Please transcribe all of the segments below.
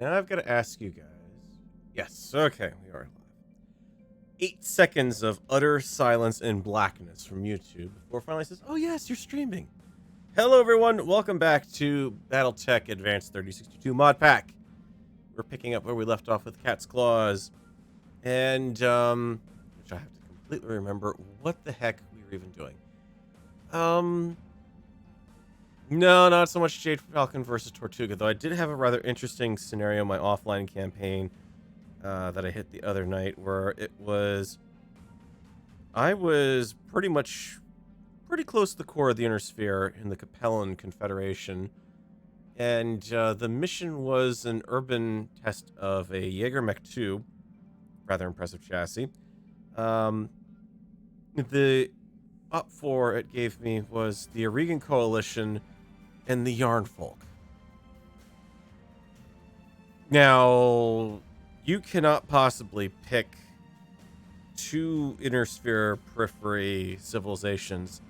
now I've got to ask you guys. Yes, okay, we are live. 8 seconds of utter silence and blackness from YouTube before finally says, oh yes, you're streaming. Hello everyone, welcome back to BattleTech Advanced 3062 Mod Pack. We're picking up where we left off with Cat's Claws. And, which I have to completely remember what the heck we were even doing. No, not so much Jade Falcon versus Tortuga, though I did have a rather interesting scenario in my offline campaign that I hit the other night, where I was pretty close to the core of the Inner Sphere in the Capellan Confederation, and the mission was an urban test of a Jaeger Mech 2, rather impressive chassis. The op for it gave me was the Aurigan Coalition and the Yarn Folk. Now, you cannot possibly pick two Inner Sphere periphery civilizations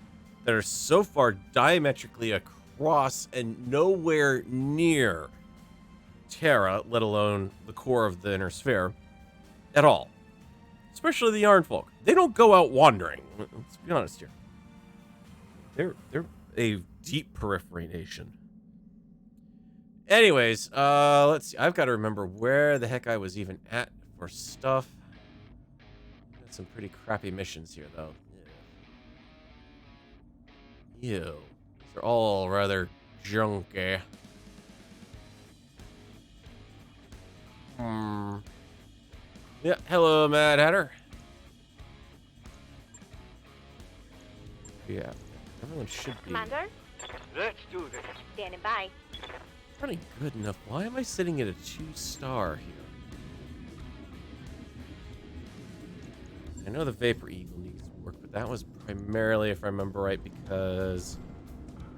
that are so far diametrically across and nowhere near Terra, let alone the core of the Inner Sphere, at all. Especially the Yarn Folk. They don't go out wandering. Let's be honest here. They're a deep periphery nation. Anyways, let's see. I've got to remember where the heck I was even at for stuff. Got some pretty crappy missions here, though. Ew. These are all rather junky. Yeah, hello, Mad Hatter. Yeah, everyone should be. Commander? Let's do this. Standing by. Running good enough. Why am I sitting at a 2-star here? I know the Vapor Eagle needs work, but that was primarily, if I remember right, because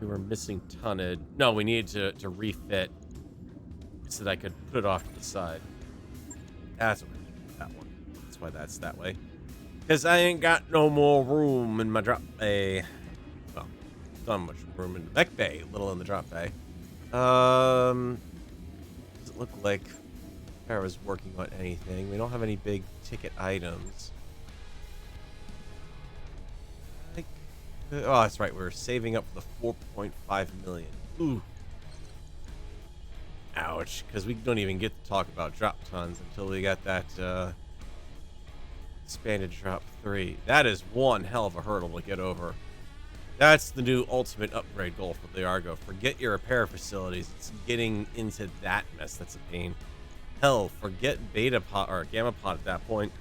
we were missing tonnage. No, we needed to refit so that I could put it off to the side. That's what I did, that one. That's why that's that way. Because I ain't got no more room in my drop bay. Well, not much room in the mech bay, little in the drop bay. Does it look like I was working on anything? We don't have any big ticket items. Oh, that's right. We're saving up for the 4.5 million. Ooh. Ouch. Because we don't even get to talk about drop tons until we got that expanded drop 3. That is one hell of a hurdle to get over. That's the new ultimate upgrade goal for the Argo. Forget your repair facilities. It's getting into that mess that's a pain. Hell, forget beta pod or gamma pod at that point.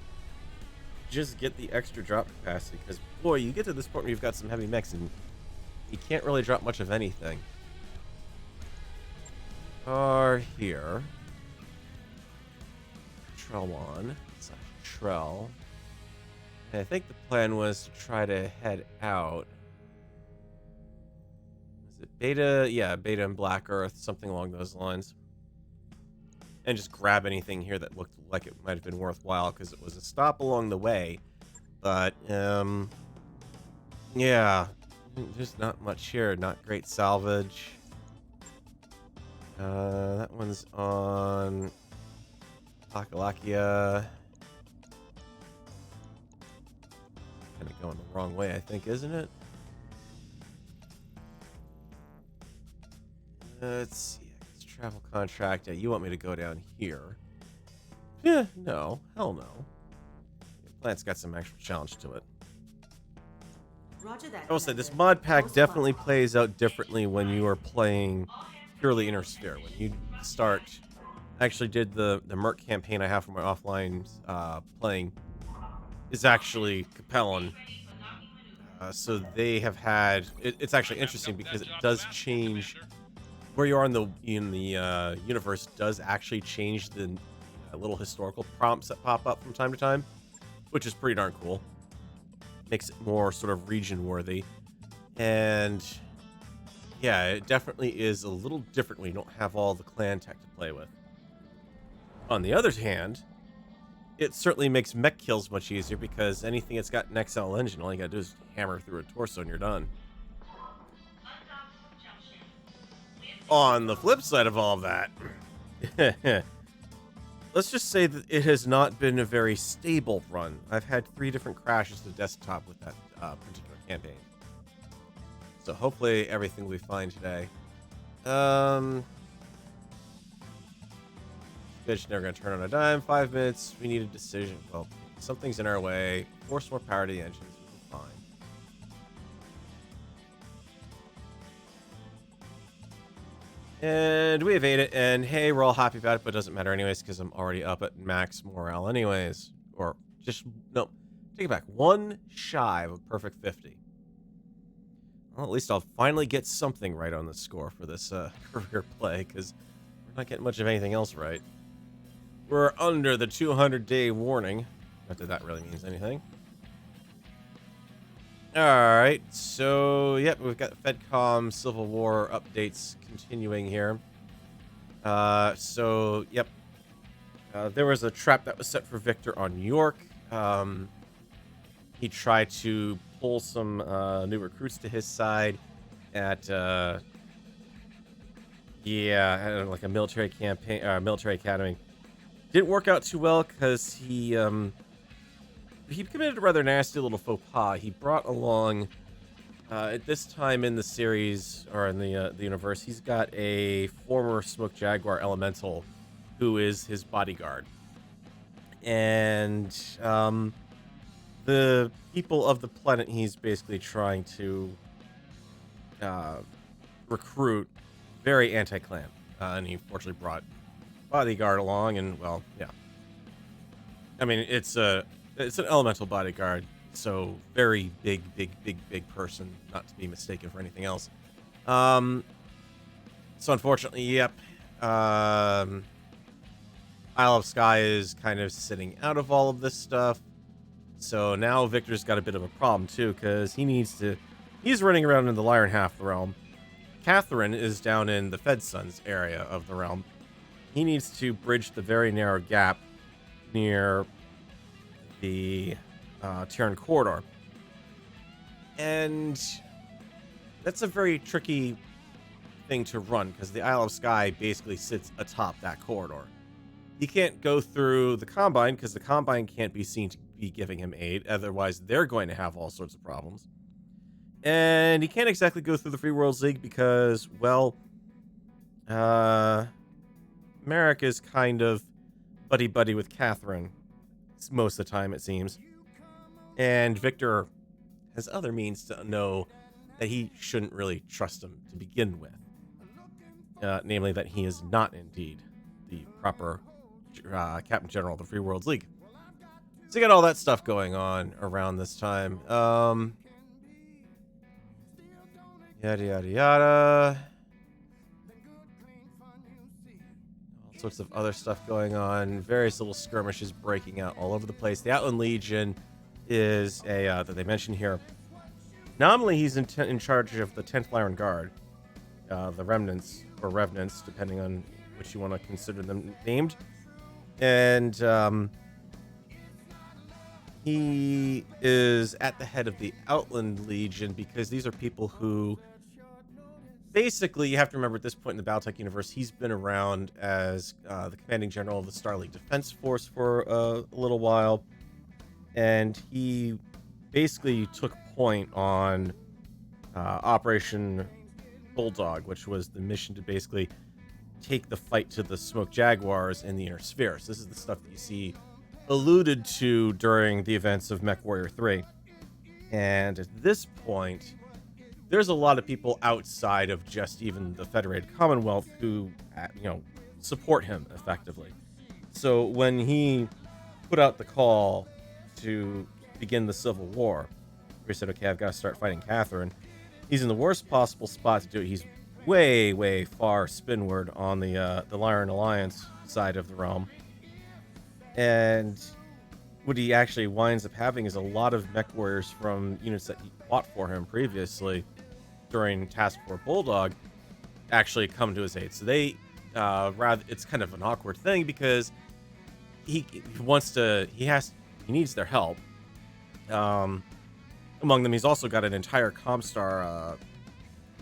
Just get the extra drop capacity, because boy, you get to this point where you've got some heavy mechs and you can't really drop much of anything. Are here. Trellwan / Trell. And I think the plan was to try to head out. Is it Beta? Yeah, Beta and Black Earth, something along those lines. And just grab anything here that looked like it might have been worthwhile, because it was a stop along the way. But, yeah, there's not much here. Not great salvage. That one's on Pakalakia. Kind of going the wrong way, I think, isn't it? Let's see. Travel contract. Yeah, you want me to go down here? Yeah, no. Hell no. The plant's got some actual challenge to it. Roger that. I will say, this mod pack definitely plays out differently when you are playing purely Inner Sphere. When you start... I actually did the Merc campaign I have for my offline playing is actually Capellan. So they have had... It's actually interesting because it does change... Where you are in the universe does actually change the little historical prompts that pop up from time to time, which is pretty darn cool. Makes it more sort of region worthy, and yeah, it definitely is a little different when you don't have all the clan tech to play with. On the other hand, it certainly makes mech kills much easier because anything that's got an XL engine, all you gotta do is hammer through a torso and you're done. On the flip side of all of that, let's just say that it has not been a very stable run. I've had 3 different crashes to desktop with that particular campaign. So hopefully everything will be fine today. Bitch never gonna turn on a dime. 5 minutes. We need a decision. Well, something's in our way. Force more power to the engines. We'll be fine. And we evade it, and hey, we're all happy about it, but it doesn't matter anyways, because I'm already up at max morale anyways. Or just, no, take it back. 1 shy of a perfect 50. Well, at least I'll finally get something right on the score for this career play, because we're not getting much of anything else right. We're under the 200-day warning. Not that that really means anything. Alright, so, yep, we've got FedCom Civil War updates continuing here. So, yep. There was a trap that was set for Victor on New York. He tried to pull some new recruits to his side at, like a military campaign, military academy. Didn't work out too well because he committed a rather nasty little faux pas. He brought along, at this time in the series, or in the universe, he's got a former Smoke Jaguar Elemental who is his bodyguard. And the people of the planet he's basically trying to recruit, very anti-clan. And he fortunately brought bodyguard along, and, well, yeah. I mean, it's an elemental bodyguard, so very big person, not to be mistaken for anything else. So unfortunately, yep. Isle of Skye is kind of sitting out of all of this stuff. So now Victor's got a bit of a problem too, because he's running around in the Lyran half of the realm. Catherine is down in the Fedsons area of the realm. He needs to bridge the very narrow gap near the Terran corridor. And that's a very tricky thing to run, because the Isle of Skye basically sits atop that corridor. He can't go through the Combine, because the Combine can't be seen to be giving him aid, otherwise they're going to have all sorts of problems. And he can't exactly go through the Free Worlds League because, well, Merrick is kind of buddy-buddy with Catherine most of the time, it seems. And Victor has other means to know that he shouldn't really trust him to begin with. Namely, that he is not indeed the proper Captain General of the Free Worlds League. So you got all that stuff going on around this time. Yada, yada, yada. All sorts of other stuff going on. Various little skirmishes breaking out all over the place. The Outland Legion is that they mention here. Nominally, he's in charge of the 10th Lyran Guard. The Remnants, or Revenants, depending on which you want to consider them named. And he is at the head of the Outland Legion because these are people who, basically, you have to remember at this point in the BattleTech universe, he's been around as the commanding general of the Star League Defense Force for a little while. And he basically took point on Operation Bulldog, which was the mission to basically take the fight to the Smoke Jaguars in the Inner Sphere. So this is the stuff that you see alluded to during the events of MechWarrior 3. And at this point, there's a lot of people outside of just even the Federated Commonwealth who, support him effectively. So when he put out the call to begin the Civil War, he said, okay, I've got to start fighting Catherine. He's in the worst possible spot to do it. He's way, way far spinward on the Lyran Alliance side of the realm. And what he actually winds up having is a lot of mech warriors from units that he fought for him previously during Task Force Bulldog actually come to his aid. So they it's kind of an awkward thing because he needs their help. Among them, he's also got an entire Comstar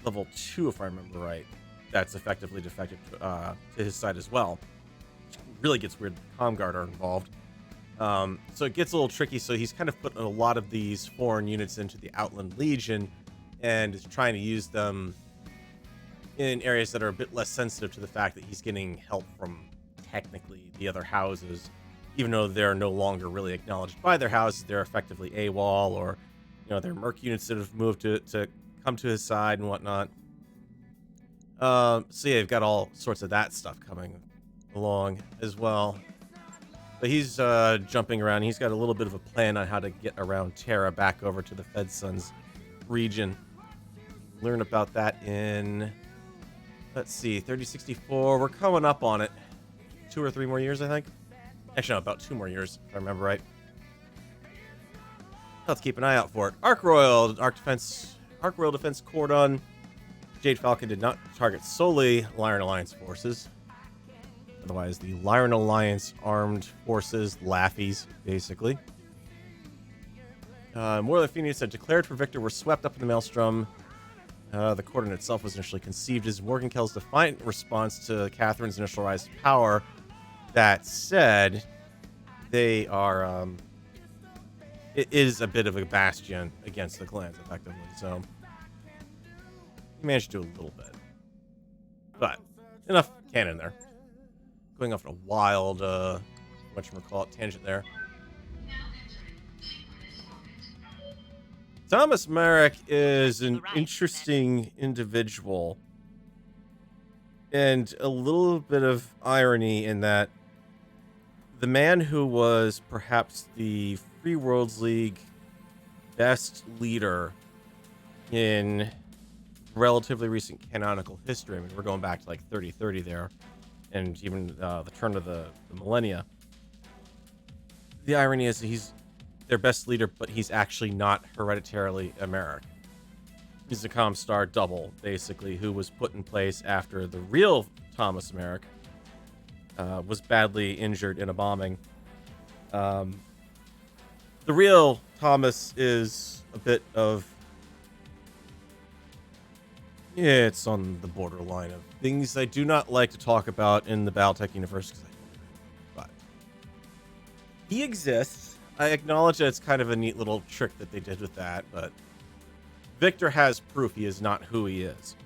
level 2, if I remember right, that's effectively defected to his side as well. really gets weird. Comm Guard are involved. So it gets a little tricky. So he's kind of putting a lot of these foreign units into the Outland Legion and is trying to use them in areas that are a bit less sensitive to the fact that he's getting help from technically the other houses, even though they're no longer really acknowledged by their houses. They're effectively AWOL, or they're merc units that have moved to come to his side and whatnot. So yeah, you've got all sorts of that stuff coming along as well. But he's jumping around. He's got a little bit of a plan on how to get around Terra back over to the Fedsons region. Learn about that in, let's see, 3064. We're coming up on it. 2 or 3 more years, I think. Actually, no, about 2 more years, if I remember right. Let's keep an eye out for it. Ark Royal Defense Cordon. Jade Falcon did not target solely Lyran Alliance forces. Otherwise, the Lyran Alliance armed forces, Laffies, basically. More than Phoenix had declared for victor were swept up in the Maelstrom. The Cordon itself was initially conceived as Morgenkel's defiant response to Catherine's initial rise to power. That said, they are, it is a bit of a bastion against the clans, effectively, so he managed to do a little bit. But, enough cannon there. Going off on a wild, whatchamacallit, tangent there. Thomas Merrick is an interesting individual. And a little bit of irony in that the man who was perhaps the Free Worlds League best leader in relatively recent canonical history. I mean, we're going back to like 3030 there, and even the turn of the millennia. The irony is he's their best leader, but he's actually not hereditarily Americ. He's a Comstar double, basically, who was put in place after the real Thomas Merrick was badly injured in a bombing. The real Thomas is a bit of... yeah, it's on the borderline of things I do not like to talk about in the BattleTech universe, but he exists. I acknowledge that it's kind of a neat little trick that they did with that, but Victor has proof he is not who he is.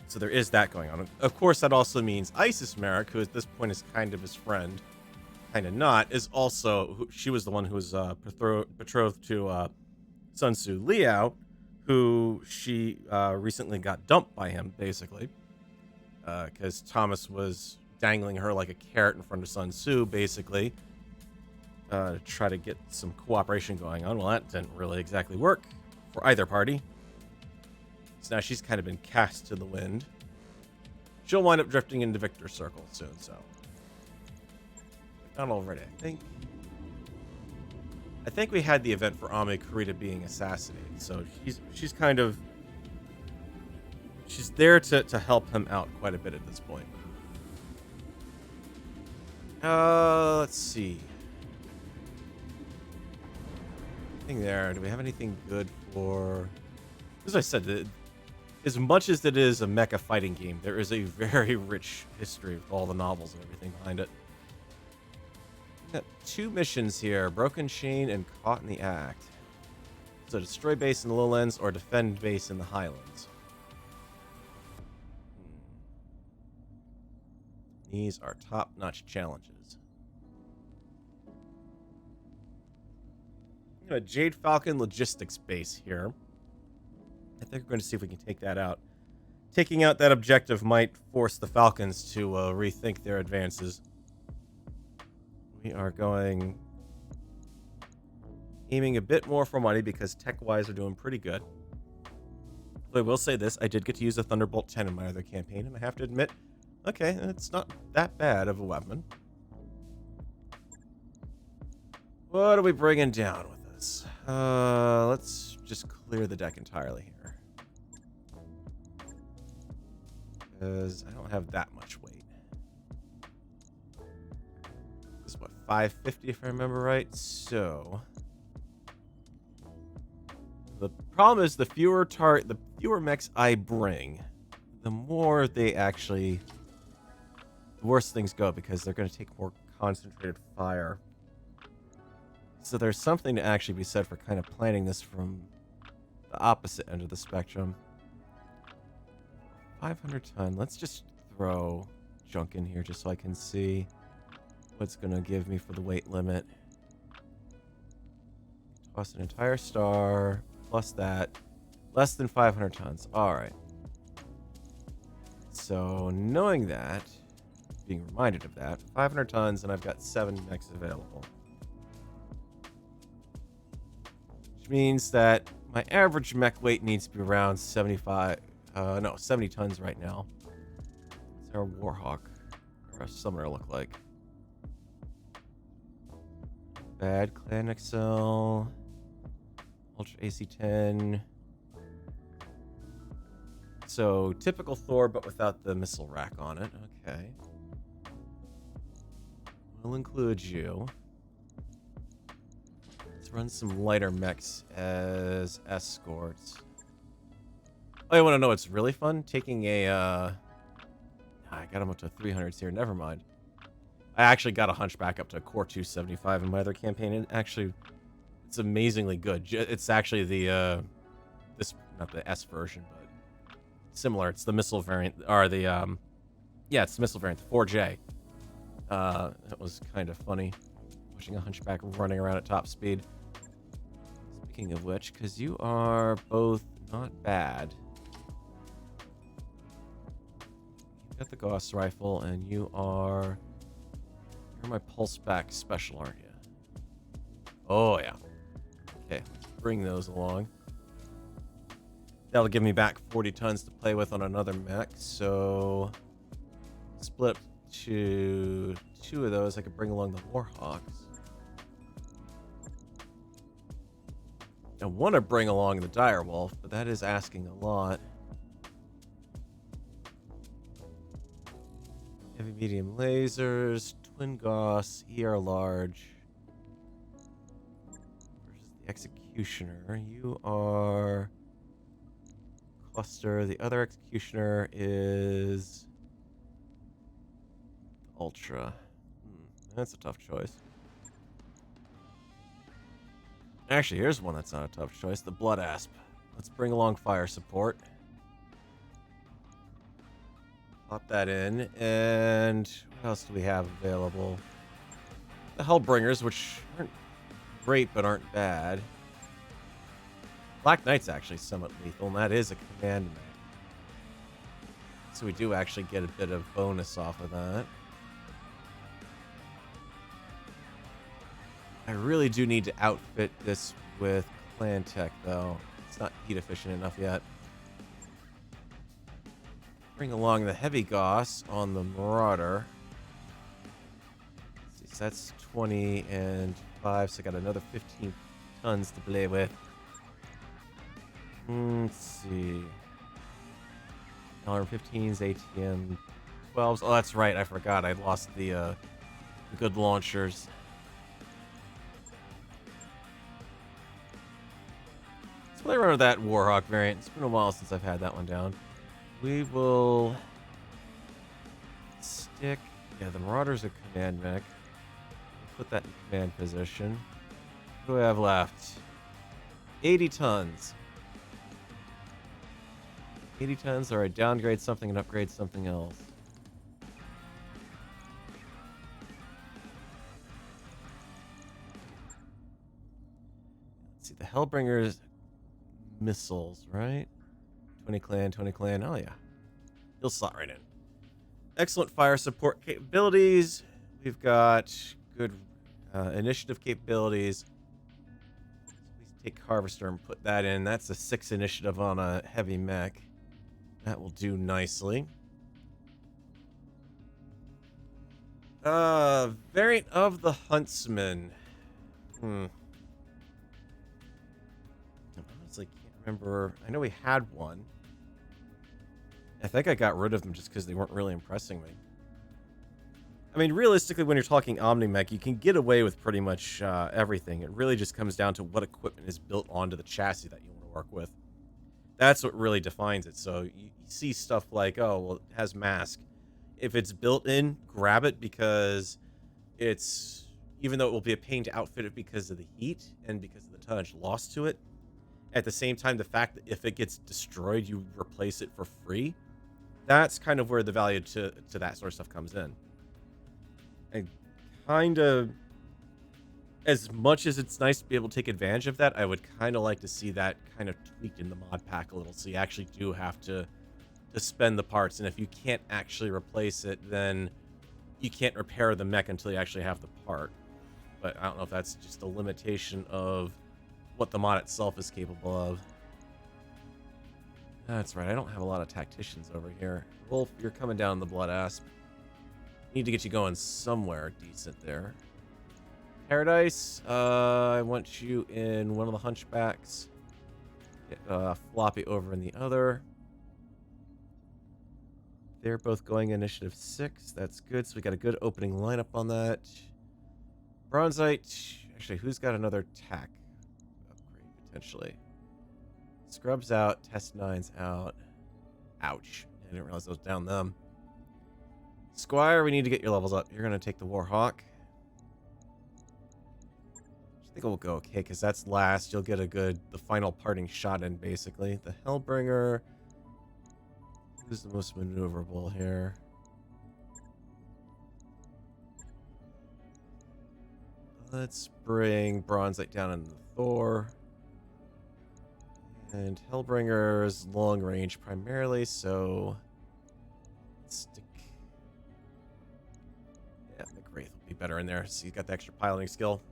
So there is that going on. Of course, that also means Isis Merrick, who at this point is kind of his friend, kind of not, is also... she was the one who was betrothed to Sun Tzu Liao, who she recently got dumped by him, basically. Because Thomas was dangling her like a carrot in front of Sun Tzu, basically. To try to get some cooperation going on. Well, that didn't really exactly work for either party. So now she's kind of been cast to the wind. She'll wind up drifting into Victor's circle soon, so. Not already, I think we had the event for Ame Kurita being assassinated, so she's kind of... she's there to help him out quite a bit at this point. Let's see. There. Do we have anything good for... as I said, as much as it is a mecha fighting game, there is a very rich history of all the novels and everything behind it. We've got 2 missions here, Broken Chain and Caught in the Act. So destroy base in the lowlands or defend base in the highlands. These are top-notch challenges. A Jade Falcon logistics base here. I think we're going to see if we can take that out. Taking out that objective might force the Falcons to rethink their advances. We are going... aiming a bit more for money because tech-wise are doing pretty good. But I will say this, I did get to use a Thunderbolt 10 in my other campaign, and I have to admit, okay, it's not that bad of a weapon. What are we bringing down with this? Let's just clear the deck entirely here. Because I don't have that much weight. This is what, 550 if I remember right? So... the problem is the fewer mechs I bring, the more they actually the worse things go because they're going to take more concentrated fire. So there's something to actually be said for kind of planning this from the opposite end of the spectrum. 500 ton. Let's just throw junk in here just so I can see what's going to give me for the weight limit. Toss an entire star plus that. Less than 500 tons. All right. So knowing that, being reminded of that, 500 tons, and I've got 7 mechs available. Which means that my average mech weight needs to be around 70 tons right now. What's our Warhawk or a Summoner look like? Bad Clan XL, Ultra AC-10. So typical Thor, but without the missile rack on it. Okay. We'll include you. Let's run some lighter mechs as escorts. Oh, you want to know what's really fun? Taking a, I got them up to 300s here. Never mind. I actually got a hunchback up to a core 275 in my other campaign. And actually, it's amazingly good. It's actually the, not the S version, but similar. It's the missile variant, or the, yeah, it's the missile variant, the 4J. That was kind of funny, watching a hunchback running around at top speed. Speaking of which, because you are both not bad. You've got the Gauss rifle, and you're my pulse back special, aren't you? Oh, yeah. Okay, let's bring those along. That'll give me back 40 tons to play with on another mech, so split to 2 of those. I could bring along the Warhawks. I want to bring along the Direwolf, but that is asking a lot. Heavy medium lasers, twin Gauss, ER large. Versus the Executioner. You are Cluster. The other Executioner is Ultra. That's a tough choice. Actually, here's one that's not a tough choice. The Blood Asp. Let's bring along fire support. Pop that in. And what else do we have available? The Hellbringers, which aren't great but aren't bad. Black Knight's actually somewhat lethal, and that is a command mech. So we do actually get a bit of bonus off of that. I really do need to outfit this with clan tech, though. It's not heat efficient enough yet. Bring along the heavy Gauss on the Marauder. Let's see, so that's 20 and 5, so I got another 15 tons to play with. Let's see. $15s, ATM 12s. Oh, that's right. I forgot. I lost the good launchers. Let's play around with that Warhawk variant. It's been a while since I've had that one down. We will stick. Yeah, the Marauder's a command mech. We'll put that in command position. What do we have left? 80 tons. 80 tons, or I downgrade something and upgrade something else. Let's see, the Hellbringers missiles, right? 20 clan, 20 clan. Oh, yeah. He'll slot right in. Excellent fire support capabilities. We've got good initiative capabilities. So please take Harvester and put that in. That's a 6 initiative on a heavy mech. That will do nicely. Variant of the Huntsman. I honestly can't remember. I know we had one. I think I got rid of them just because they weren't really impressing me. I mean, realistically, when you're talking Omni-Mech, you can get away with pretty much everything. It really just comes down to what equipment is built onto the chassis that you want to work with. That's what really defines it. So you see stuff like, oh, well, it has mask. If it's built in, grab it, because it's, even though it will be a pain to outfit it because of the heat and because of the tonnage lost to it, at the same time, the fact that if it gets destroyed, you replace it for free, that's kind of where the value to that sort of stuff comes in. And kind of, as much as it's nice to be able to take advantage of that, I would kind of like to see that kind of tweaked in the mod pack a little, so you actually do have to spend the parts, and if you can't actually replace it, then you can't repair the mech until you actually have the part. But I don't know if that's just a limitation of what the mod itself is capable of. That's right, I don't have a lot of tacticians over here. Wolf, you're coming down the Blood Asp. Need to get you going somewhere decent there. Paradise, I want you in one of the Hunchbacks. Get Floppy over in the other. They're both going initiative 6. That's good. So we got a good opening lineup on that. Bronzite. Actually, who's got another tack upgrade potentially? Scrub's out. Test 9's out. Ouch. I didn't realize I was down them. Squire, we need to get your levels up. You're going to take the Warhawk. I think it will go okay, because that's last. You'll get the final parting shot in, basically. The Hellbringer. Who's the most maneuverable here? Let's bring Bronzite down into the Thor. And Hellbringer's long range primarily, so let's stick. Yeah, McWraith will be better in there, so you got the extra piloting skill.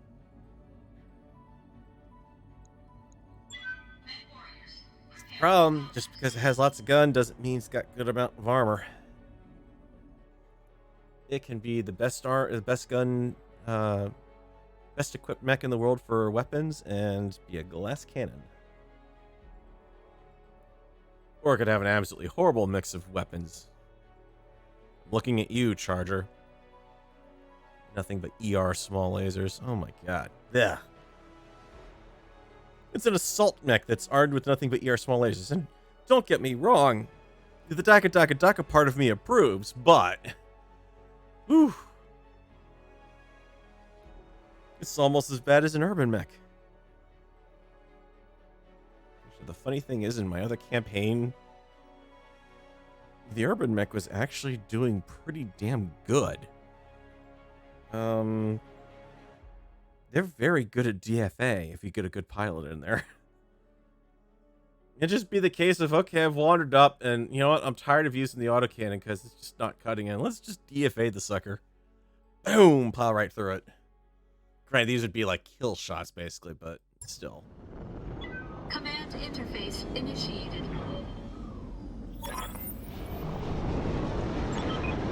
Problem, just because it has lots of gun doesn't mean it's got good amount of armor. It can be the best gun, best equipped mech in the world for weapons and be a glass cannon. Or it could have an absolutely horrible mix of weapons. I'm looking at you, Charger. Nothing but ER small lasers. Oh my god. Yeah. It's an assault mech that's armed with nothing but ER small lasers. And don't get me wrong, the Daka part of me approves, but whew, it's almost as bad as an urban mech. The funny thing is, in my other campaign, the urban mech was actually doing pretty damn good. They're very good at DFA if you get a good pilot in there. It'd just be the case of, okay, I've wandered up, and you know what? I'm tired of using the autocannon because it's just not cutting in. Let's just DFA the sucker. Boom! Plow right through it. Granted, these would be like kill shots, basically, but still. Command interface initiated.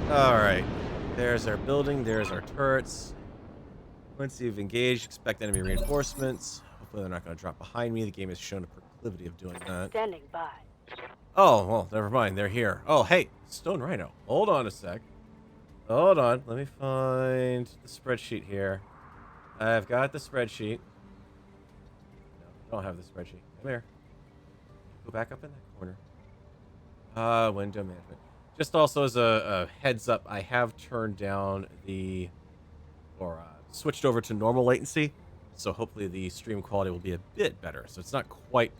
Alright. There's our building. There's our turrets. Once you've engaged, expect enemy reinforcements. Hopefully they're not going to drop behind me. The game has shown a proclivity of doing that. Standing by. Oh, well, never mind. They're here. Oh, hey, Stone Rhino. Hold on a sec. Hold on. Let me find the spreadsheet here. I've got the spreadsheet. No, I don't have the spreadsheet. Come here. Go back up in that corner. Window management. Just also as a heads up, I have turned down switched over to normal latency, so hopefully the stream quality will be a bit better. So it's not quite,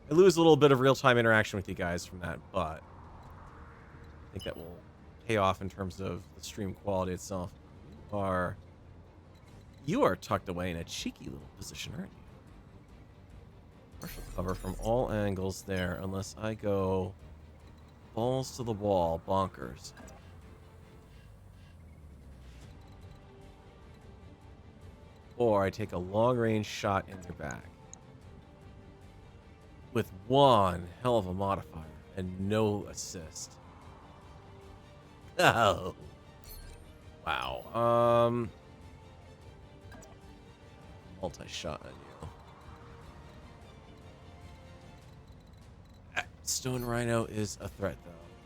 I lose a little bit of real-time interaction with you guys from that, but I think that will pay off in terms of the stream quality itself. You are tucked away in a cheeky little position, aren't you? Partial cover from all angles there, unless I go balls to the wall, bonkers. Or I take a long-range shot in their back. With one hell of a modifier and no assist. Oh. Wow. Multi-shot on you. Stone Rhino is a threat,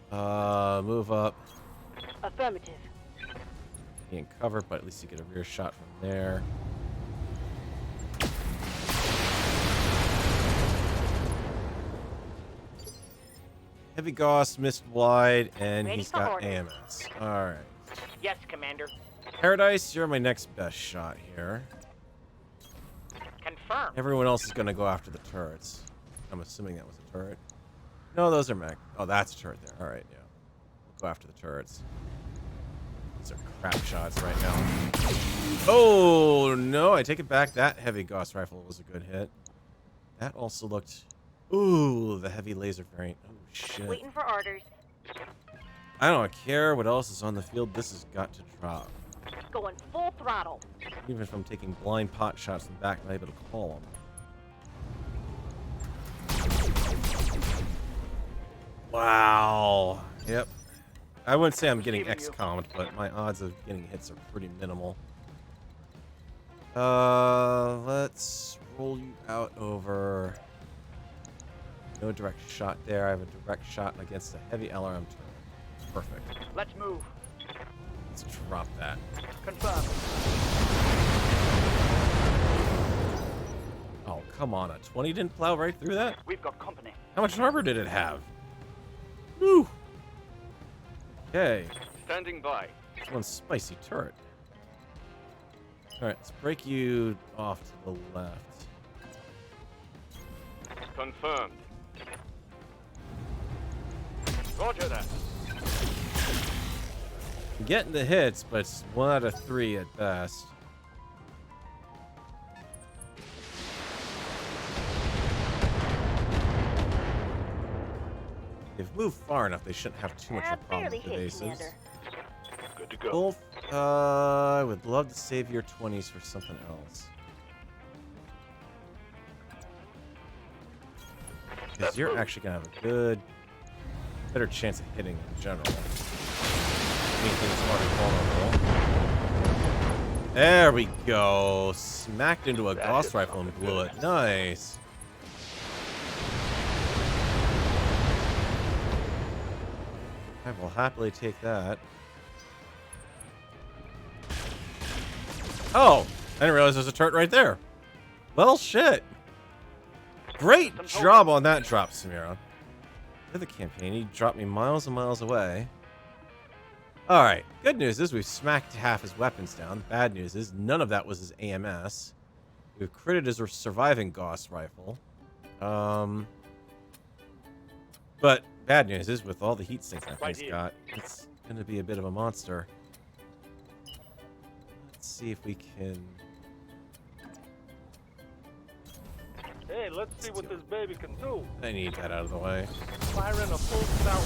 though. Move up. Affirmative. Being covered, but at least you get a rear shot from there. Heavy Gauss missed wide, and Ready he's for got orders. AMS. Alright. Yes, Commander. Paradise, you're my next best shot here. Confirmed. Everyone else is going to go after the turrets. I'm assuming that was a turret. No, those are mech. Oh, that's a turret there. Alright, yeah. We'll go after the turrets. These are crap shots right now. Oh, no, I take it back. That heavy Gauss rifle was a good hit. That also looked... Ooh, the heavy laser variant. Oh, shit. Waiting for orders. I don't care what else is on the field. This has got to drop. Going full throttle. Even if I'm taking blind pot shots in the back, I'm able to call them. Wow. Yep. I wouldn't say I'm getting XCOM'd, but my odds of getting hits are pretty minimal. Let's roll you out over... No direct shot there. I have a direct shot against a heavy LRM turret. Perfect. Let's move. Let's drop that. Confirmed. Oh, come on. A 20 didn't plow right through that? We've got company. How much armor did it have? Whew. Okay. Standing by. One spicy turret. Alright, let's break you off to the left. Confirmed. Roger that. I'm getting the hits, but it's 1 out of 3 at best. If they've moved far enough, they shouldn't have too much of a problem with the bases. Good to go. Wolf, I would love to save your 20s for something else. Because you're actually going to have a good, better chance of hitting in general. Anything's already vulnerable. There we go. Smacked into a Gauss rifle and blew it. Nice. I will happily take that. Oh, I didn't realize there was a turret right there. Well, shit. Great job on that drop, Samira. For the campaign, he dropped me miles and miles away. Alright, good news is we've smacked half his weapons down. Bad news is none of that was his AMS. We've critted his surviving Gauss rifle. But bad news is with all the heat sinks that thing's got, it's going to be a bit of a monster. Let's see if we can... Hey, let's see what this baby can do. I need that out of the way. Firing a full spout.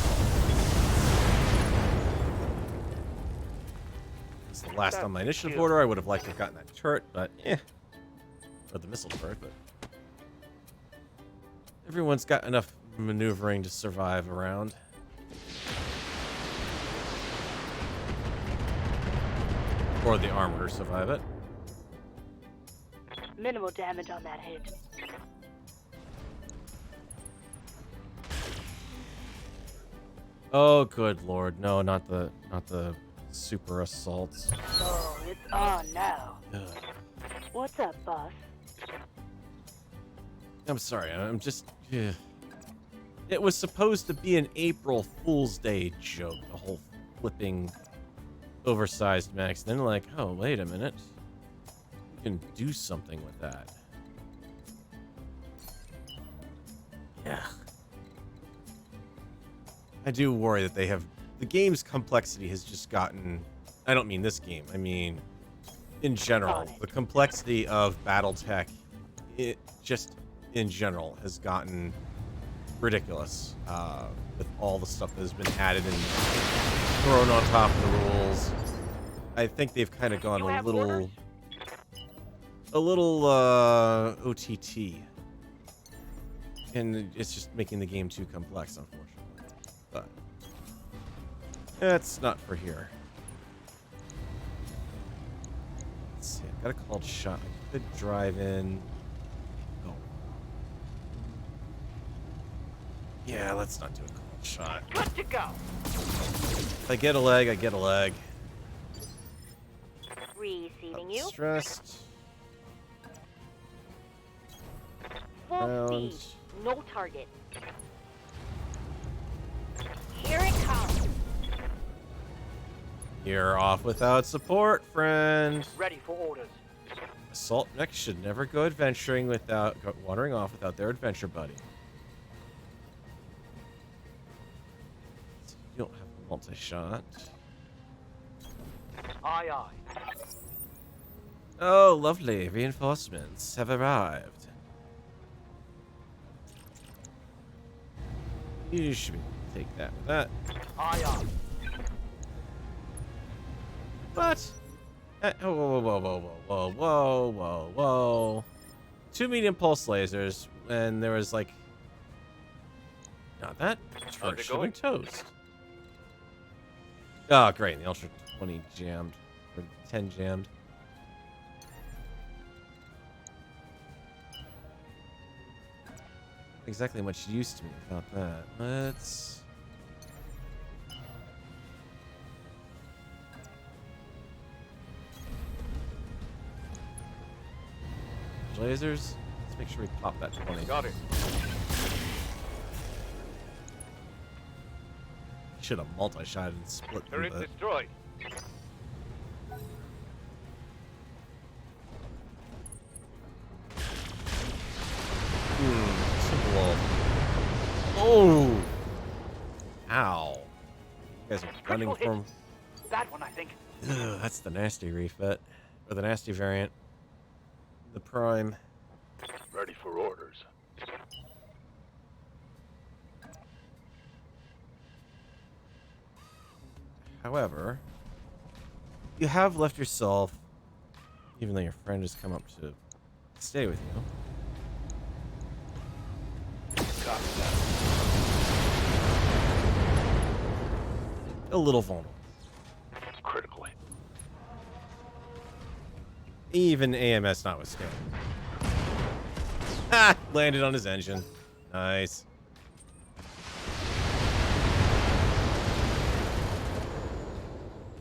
It's the last on my initiative order. I would have liked to have gotten that turret, but eh. Or the missile turret, but... Everyone's got enough maneuvering to survive around. Or the armor to survive it. Minimal damage on that hit. Oh, good lord. No, not the super assaults. Oh, it's on now. Ugh. What's up, boss? I'm sorry. I'm just... ugh. It was supposed to be an April Fool's Day joke. The whole flipping oversized mechs. Then like, oh, wait a minute. You can do something with that. Yeah. I do worry that they have... The game's complexity has just gotten... I don't mean this game. I mean, in general. The complexity of BattleTech, it just, in general, has gotten ridiculous. With all the stuff that has been added and thrown on top of the rules. I think they've kind of gone a little OTT. And it's just making the game too complex, unfortunately. But that's not for here. Let's see, I've got a called shot. I could drive in. Oh. Yeah, let's not do a called shot. Good to go. If I get a leg, I get a leg. Receiving I'm you. stressed. Full Round. speed. No target. You're off without support, friend. Ready for orders. Assault mechs should never go adventuring without wandering off without their adventure buddy. So you don't have a multi-shot. Aye, aye. Oh, lovely. Reinforcements have arrived. You should take that with that. Aye, aye. What? Whoa, whoa, whoa, whoa, whoa, whoa, whoa, whoa. 2 medium pulse lasers, and there was like... Not that. Turret should have been toast. Oh, great. The Ultra 20 jammed. Or 10 jammed. Exactly much use to me without that. Let's... Lasers. Let's make sure we pop that 20. Got it. Should have multi-shot and split through Turret that. destroyed. Oh! Ow. You guys are running Critical from... That one, I think. Ugh, that's the nasty refit. Or the nasty variant. The prime. Ready for orders. However, you have left yourself, even though your friend has come up to stay with you. Copy that. A little vulnerable. Critically. Even AMS notwithstanding. Ah! Landed on his engine. Nice.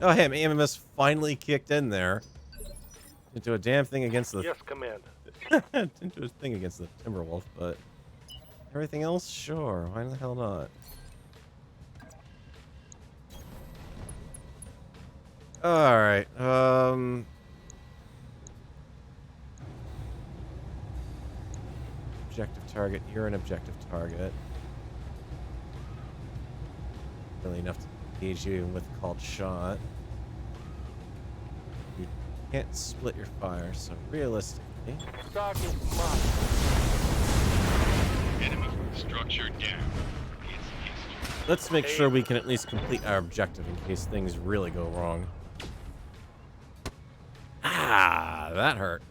Oh, hey, AMS finally kicked in there. Into a damn thing against the... Yes, command. into a thing against the Timberwolf, but... Everything else? Sure. Why the hell not? Alright, objective target. You're an objective target. Really enough to engage you with a called shot. You can't split your fire, so realistically... Target marked. Enemy structure down. It's history. Let's make sure we can at least complete our objective in case things really go wrong. Ah, that hurt.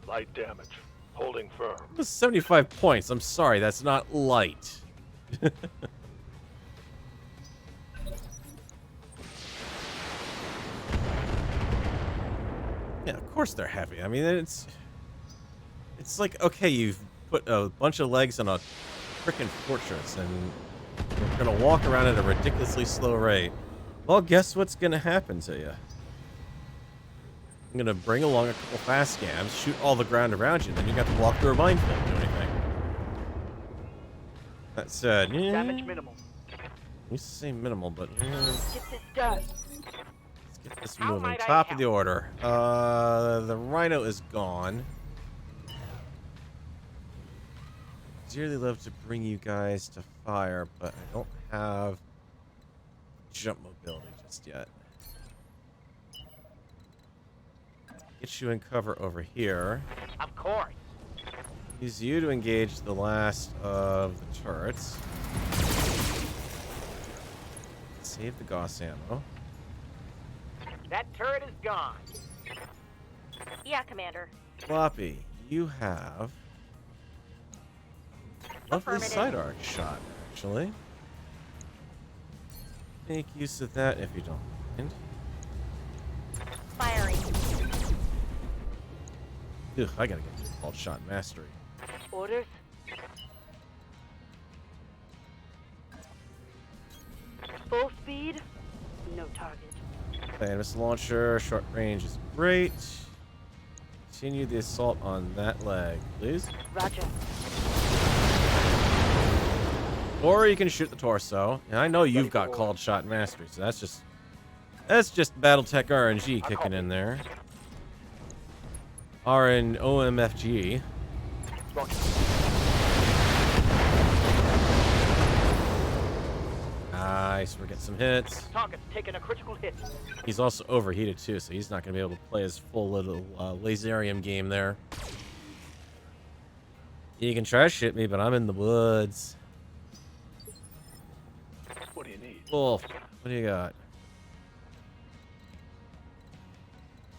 Light damage. Holding firm. It was 75 points. I'm sorry, that's not light. Yeah, of course they're heavy. I mean, it's like, okay, you've put a bunch of legs on a frickin' fortress, and you're gonna walk around at a ridiculously slow rate. Well, guess what's gonna happen to you? I'm gonna bring along a couple fast scams, shoot all the ground around you, then you got to walk through a minefield and do anything. That said, yeah, Damage minimal. I used to say minimal, but Get this done. let's get this How moving. might I Top of help? the order. The Rhino is gone. Dearly love to bring you guys to fire, but I don't have jump mobility just yet. Get you in cover over here. Of course. Use you to engage the last of the turrets. Save the Gauss ammo. That turret is gone. Yeah, Commander. Floppy, you have lovely Affirmative. side arc shot, actually. Make use of that if you don't mind. Firing. Ugh, I gotta get called shot mastery. Orders. Full speed. No target. Missile launcher, short range is great. Continue the assault on that leg, please. Roger. Or you can shoot the torso. And I know you've got called shot mastery, so that's just That's just BattleTech RNG kicking in there. RNOMFG. Nice, we're getting some hits. Target's taking a critical hit. He's also overheated too, so he's not going to be able to play his full little laserium game there. You can try to shit me, but I'm in the woods. What do you need? Wolf, what do you got?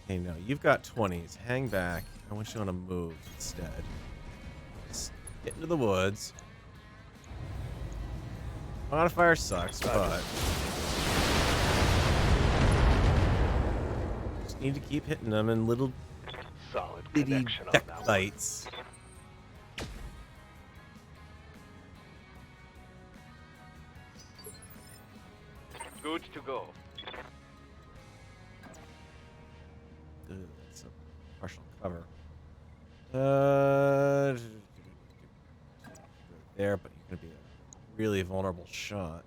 Hey, no, you've got 20s. Hang back. I want you on a move instead. Just get into the woods. Modifier sucks, but just need to keep hitting them in little Solid bitty connection on deck that one. bites. Good to go. That's a partial cover. There, but you're gonna be a really vulnerable shot.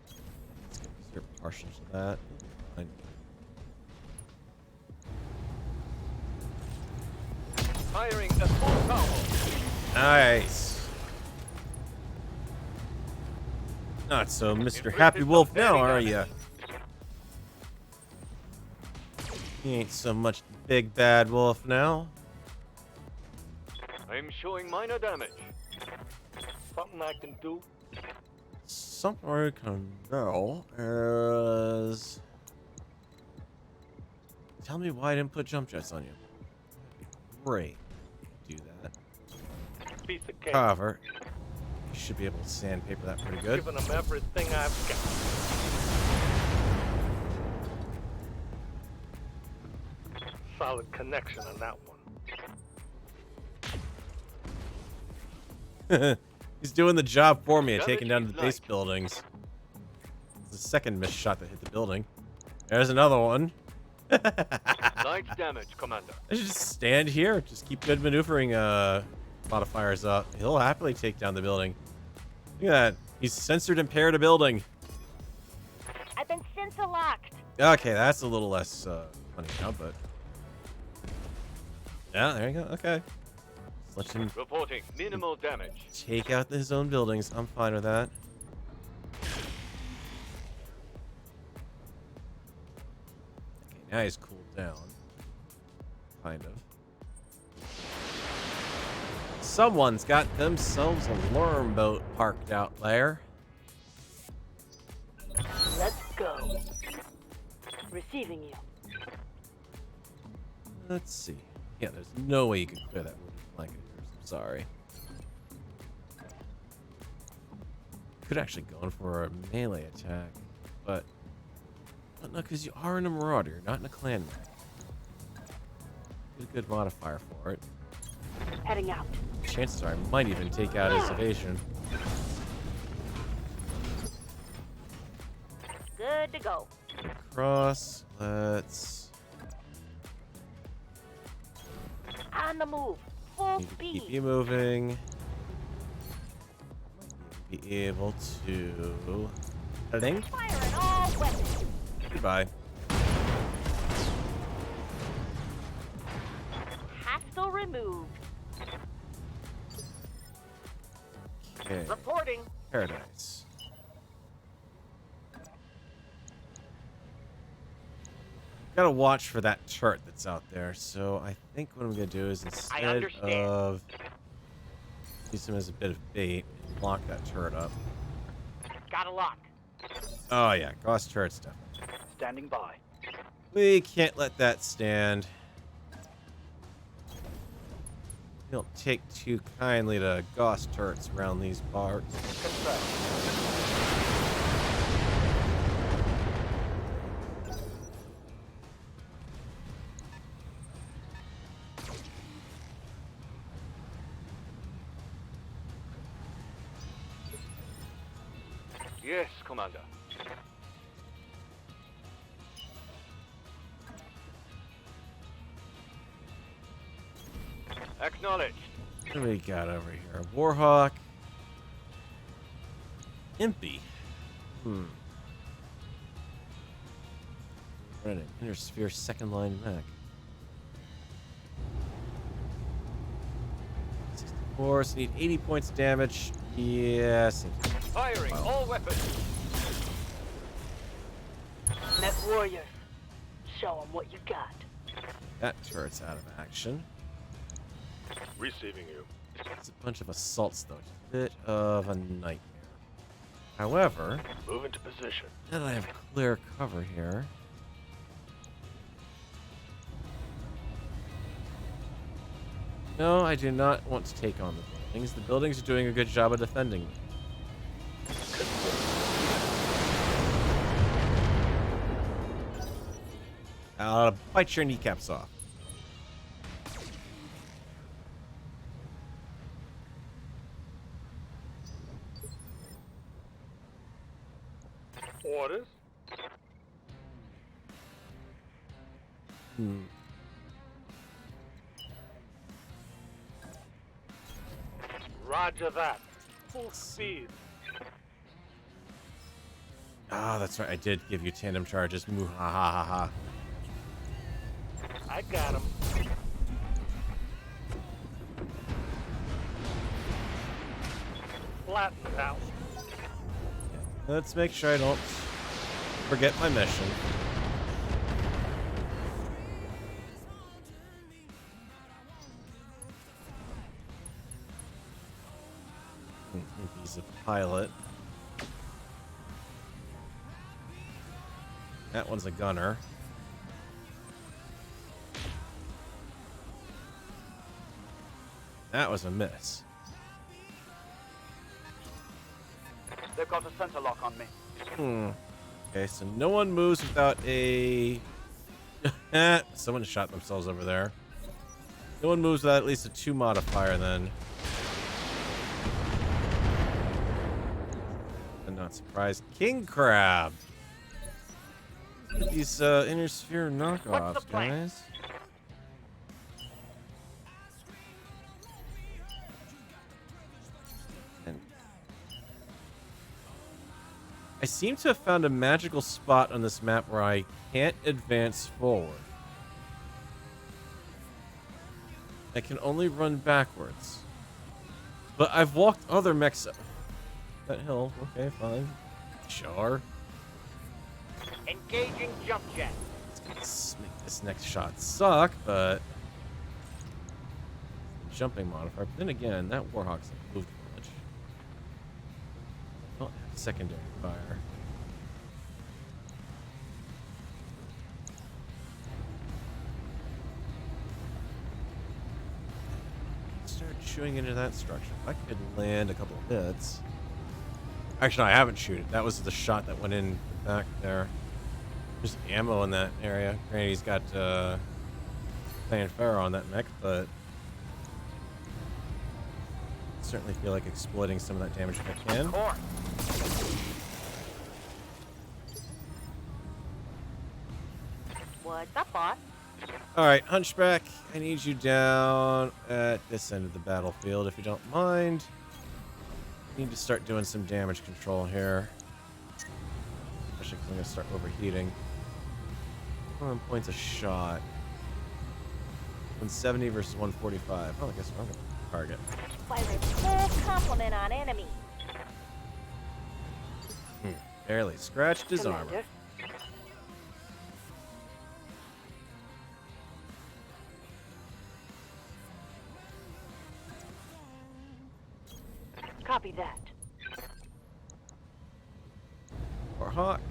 Let's get your partial to that. Fine. Firing at full power. Nice. Not so Mr. Happy Wolf now, are ya? He ain't so much the big bad wolf now. I'm showing minor damage. Something I can do. Something I can do is... Tell me why I didn't put jump jets on you. Great. Do that. Piece of cake. Cover. You should be able to sandpaper that pretty good. Giving them everything I've got. Solid connection on that one. He's doing the job for me at Damage taking down is the base light. buildings. It's the second missed shot that hit the building. There's another one. Light damage, Commander. I should just stand here. Just keep good maneuvering modifiers up. He'll happily take down the building. Look at that. He's censored and paired a building. I've been sensor locked. Okay, that's a little less funny now, but... Yeah, there you go. Okay. Just let him Reporting minimal damage. take out his own buildings. I'm fine with that. Okay, now he's cooled down. Kind of. Someone's got themselves a worm boat parked out there. Let's go. Receiving you. Let's see. Yeah, there's no way you can clear that wounded flank of yours. I'm sorry. Could actually go in for a melee attack, but no, because you are in a marauder, you're not in a clan. Get a good modifier for it. Heading out. Chances are I might even take out his evasion. Good to go. Cross. Let's On the move. Full need to speed. keep you moving. Might be able to. Ding. Firing all weapons. Goodbye. Hostile removed. Okay. Reporting. Paradise. Gotta watch for that turret that's out there. So I think what I'm gonna do is instead understand. of use him as a bit of bait, lock that turret up. Got a lock. Oh yeah, Gauss turret's definitely. Standing by. We can't let that stand. We don't take too kindly to Gauss turrets around these parts. Yes, Commander. acknowledged. What do we got over here? Warhawk. Impy. Running an inner sphere second line mech. 64, so need 80 points damage. Yes. Firing all weapons. Net warriors. Show them what you got. That turret's out of action. Receiving you. It's a bunch of assaults, though. It's a bit of a nightmare. However, Move into position. now that I have clear cover here. No, I do not want to take on the buildings. The buildings are doing a good job of defending me. I'll bite your kneecaps off. Orders. Roger that. Full speed. Ah, that's right. I did give you tandem charges. Moo ha ha ha ha. I got him. Flattened out. Let's make sure I don't forget my mission. He's a pilot. That one's a gunner. That was a miss. They've got a center lock on me. Okay, so no one moves without a... Someone shot themselves over there. No one moves without at least a 2 modifier, then. I'm not surprised. King Crab! These inner sphere knockoffs, guys. And I seem to have found a magical spot on this map where I can't advance forward. I can only run backwards. But I've walked other mechs up that hill. Okay, fine. Sure. Engaging jump jet. Let's make this next shot suck, but jumping modifier. But then again, that Warhawk's moved much. Don't have secondary fire. Start chewing into that structure. If I could land a couple of hits. Actually, no, I haven't shoot it. That was the shot that went in the back there. There's ammo in that area. Granted, he's got fanfare on that mech, but certainly feel like exploiting some of that damage if I can. What's up, boss? All right, Hunchback, I need you down at this end of the battlefield, if you don't mind. Need to start doing some damage control here. Especially because I'm going to start overheating. 1 points a shot. 170 versus 145. Oh, I guess I'm going to target. Firing full complement on enemy. Barely scratched his armor. Commander. Copy that. Or Hawk.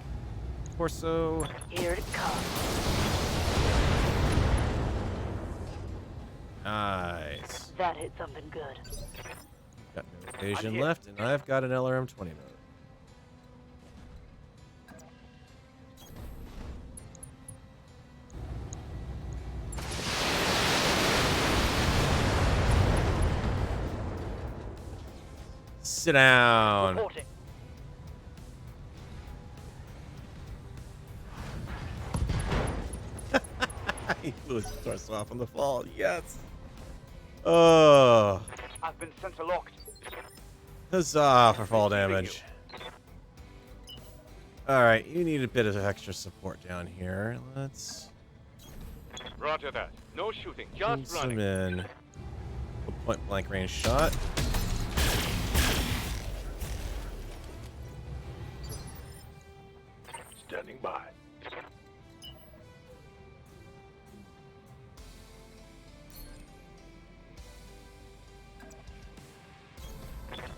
Torso. Here it comes. Nice. That hit something good. Got no evasion left, and I've got an LRM-20 motor. Sit down. Reporting. He blew his torso off on the fall. Yes. Oh, I've been sensor locked. huzzah for fall damage. Alright, you need a bit of extra support down here. Let's Roger that. No shooting, send just some running. in. A point blank range shot. Standing by.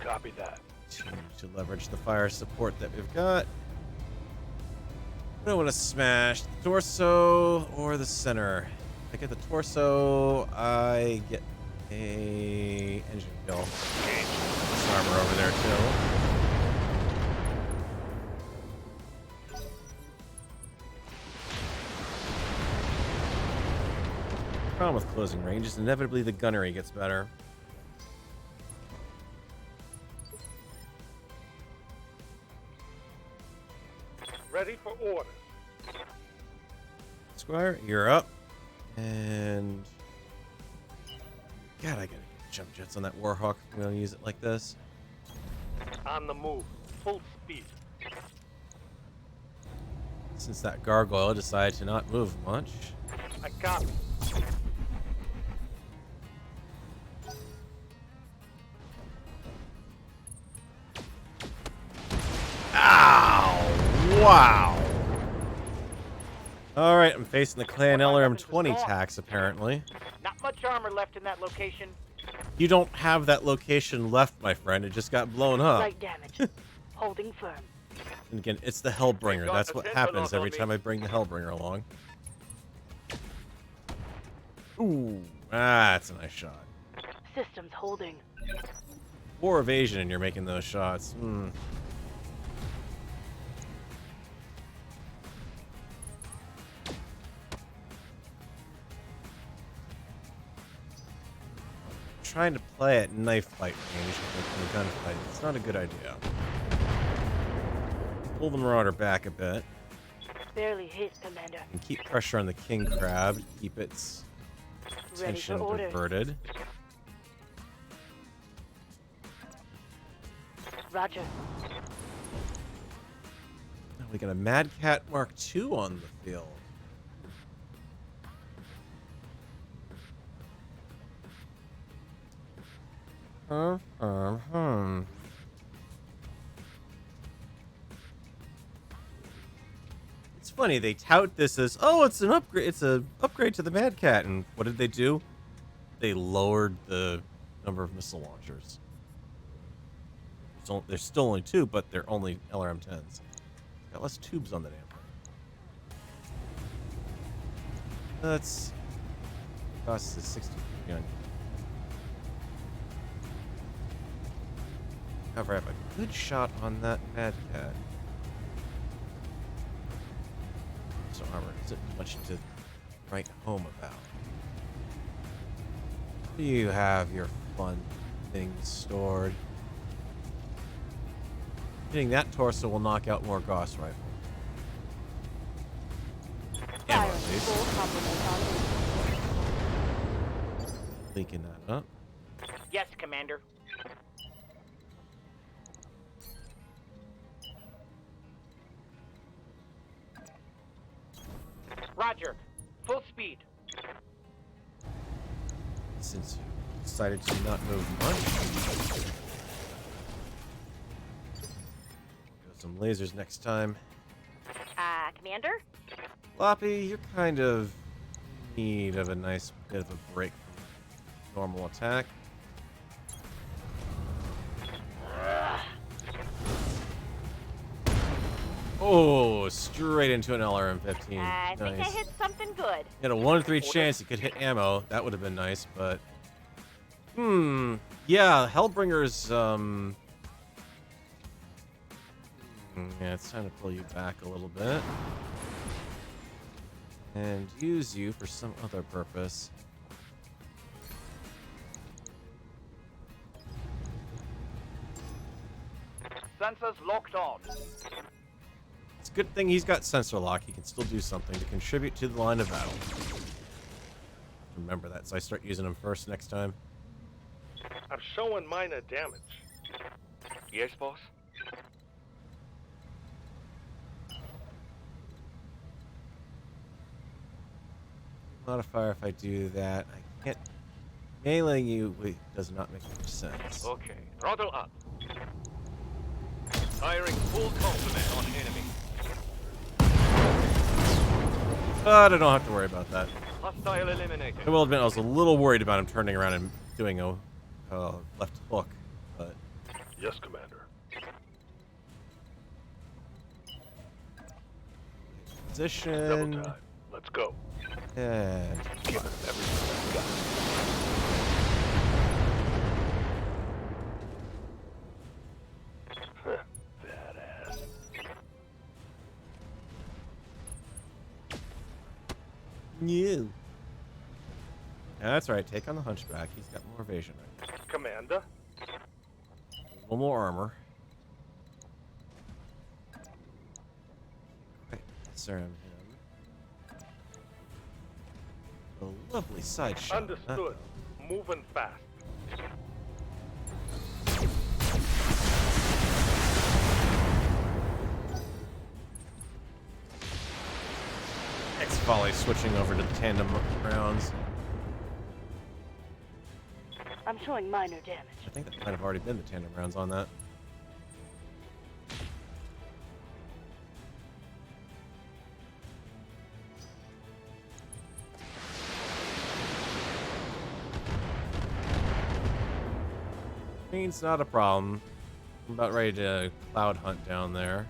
Copy that. To leverage the fire support that we've got. I don't want to smash the torso or the center. If I get the torso, I get a engine kill. This armor over there too. Problem with closing range is inevitably the gunnery gets better. Ready for orders. Squire, you're up. And God, I gotta get jump jets on that Warhawk if I'm gonna use it like this. On the move. Full speed. Since that gargoyle decided to not move much. I copy. Ow! Wow! Alright, I'm facing the Clan LRM-20 tax, apparently. Not much armor left in that location. You don't have that location left, my friend. It just got blown up. Light damage. Holding firm. And again, it's the Hellbringer. That's what happens every time I bring the Hellbringer along. Ooh, that's a nice shot. Systems holding. 4 evasion and you're making those shots. Trying to play at knife fight range in a gunfight. It's not a good idea. Pull the Marauder back a bit. Barely hit, Commander. And keep pressure on the King Crab. Keep its Ready for attention orders. diverted. Roger. Now we got a Mad Cat Mark II on the field. It's funny, they tout this as, oh, it's an upgrade, it's a upgrade to the Mad Cat, and what did they do? They lowered the number of missile launchers. There's still only 2, but they're only LRM-10s. Got less tubes on the damn thing. That's costs us 60 gun. However, I have a good shot on that Mad Cat. So armor isn't much to write home about. You have your fun things stored. Hitting that torso will knock out more Gauss rifle. Ammo, Fire. at least. Full complement on. Linking that up. Yes, Commander. Roger. Full speed. Since you decided to not move much. Go some lasers next time. Commander? Floppy, you're kind of in need of a nice bit of a break from normal attack. Oh, straight into an LRM-15. I think I Nice. hit something good. You had a 1 in 3 chance you could hit ammo. That would have been nice, but... Yeah, Hellbringer's, yeah, it's time to pull you back a little bit. And use you for some other purpose. Sensors locked on. It's a good thing he's got sensor lock. He can still do something to contribute to the line of battle. Remember that, so I start using him first next time. I'm showing minor damage. Yes, boss? Modifier if I do that. I can't. Meleeing you does not make much sense. Okay, throttle up. Firing full complement on enemy. But I don't have to worry about that. Hostile eliminated. I will admit I was a little worried about him turning around and doing a left hook, but Yes, Commander. Double position time. Let's go. and Give us everything we've got. Badass. new. Yeah, that's right. Take on the Hunchback. He's got more evasion right now. Commander. A little more armor. Right, disarm him. A lovely side shot. Understood. Moving fast. X-Volley switching over to the tandem rounds. I'm showing minor damage. I think that might have already been the tandem rounds on that. I mean, it's not a problem. I'm about ready to cloud hunt down there.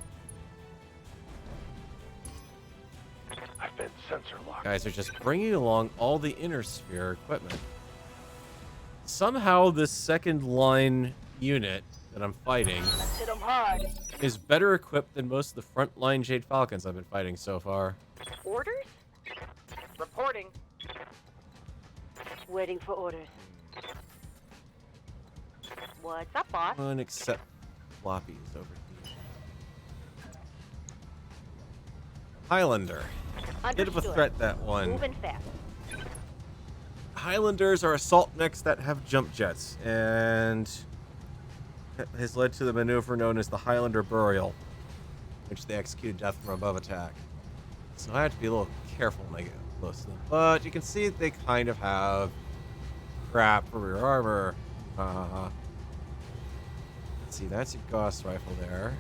I've been sensor locked. Guys are just bringing along all the inner sphere equipment. Somehow this second line unit that I'm fighting Let's hit 'em hard. is better equipped than most of the front line Jade Falcons I've been fighting so far. Orders? Reporting. Waiting for orders. What's up, boss? One except Floppy is over here. Highlander. Bit of a Understood. threat, that one. Moving fast. Highlanders are assault mechs that have jump jets, and has led to the maneuver known as the Highlander Burial, which they execute death from above attack. So I have to be a little careful when I get close to them. But you can see they kind of have crap for rear armor. Let's see, that's a Gauss rifle there.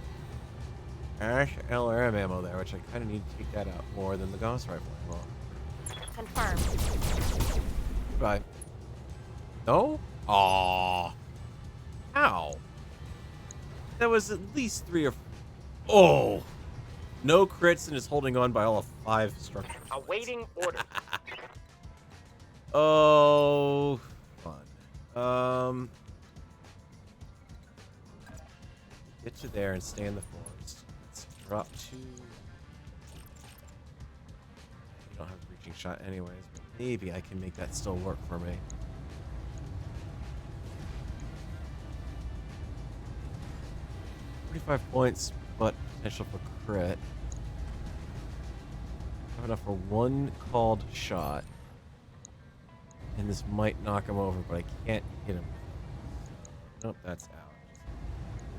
Ash LRM ammo there, which I kind of need to take that out more than the Gauss rifle ammo. Confirmed. Goodbye. No? Aww. Ow. That was at least 3 or... Oh! No crits and is holding on by all of 5 structures. Awaiting order. Oh, fun. Get you there and stay in the forest. Let's drop 2. You don't have a reaching shot anyways, but maybe I can make that still work for me. $45 points, but potential for crit. I have enough for 1 called shot. And this might knock him over, but I can't hit him. Nope, that's out.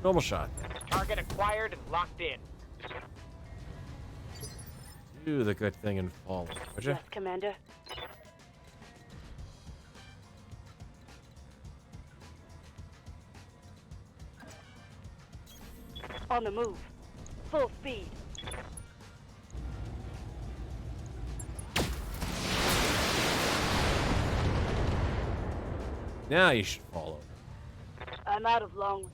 Normal shot. Target acquired and locked in. Do the good thing and fall, would you? Yes, Commander. On the move. Full speed. Now you should fall over. I'm out of long.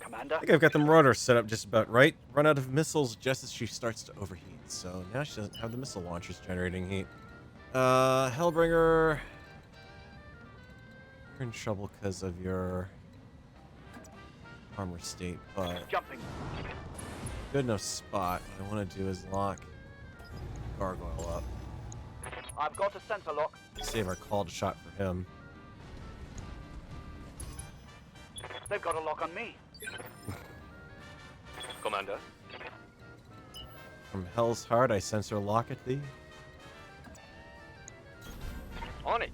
Commander. I think I've got the Marauder set up just about right. Run out of missiles just as she starts to overheat. So now she doesn't have the missile launchers generating heat. Hellbringer. You're in trouble because of your armor state, but Jumping. good enough spot. What I want to do is lock Gargoyle up. I've got a sensor lock. Save our called shot for him. They've got a lock on me. Commander. From Hell's Heart, I sensor lock at thee. On it.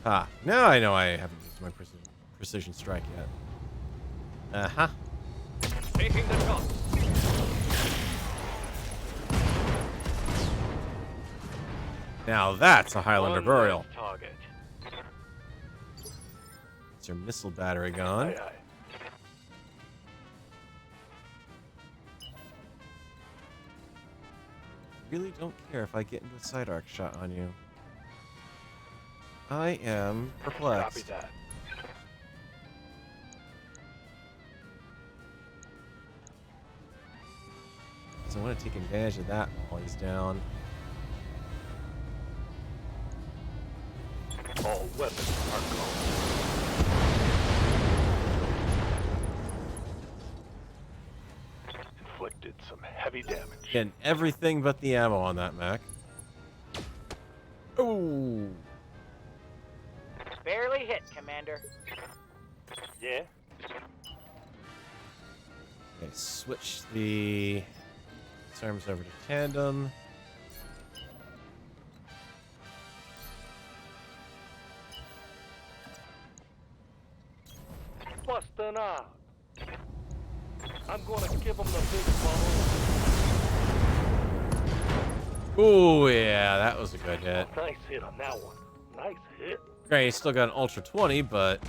Ah, now I know I haven't used my precision strike yet. Uh-huh. Taking the shot. Now that's a Highlander One burial. last target. It's your missile battery gone. Aye, aye. Really don't care if I get into a side arc shot on you. I am Copy perplexed. that. So I want to take advantage of that while he's down. All weapons are gone. Inflicted some heavy damage. Getting everything but the ammo on that mech. Ooh. Barely hit, Commander. Yeah? Okay, switch the arms over to tandem. Busting out. I'm gonna give him the big bubble. Ooh, yeah, that was a good hit. Nice hit on that one. Nice hit. Granted, he's still got an Ultra 20, but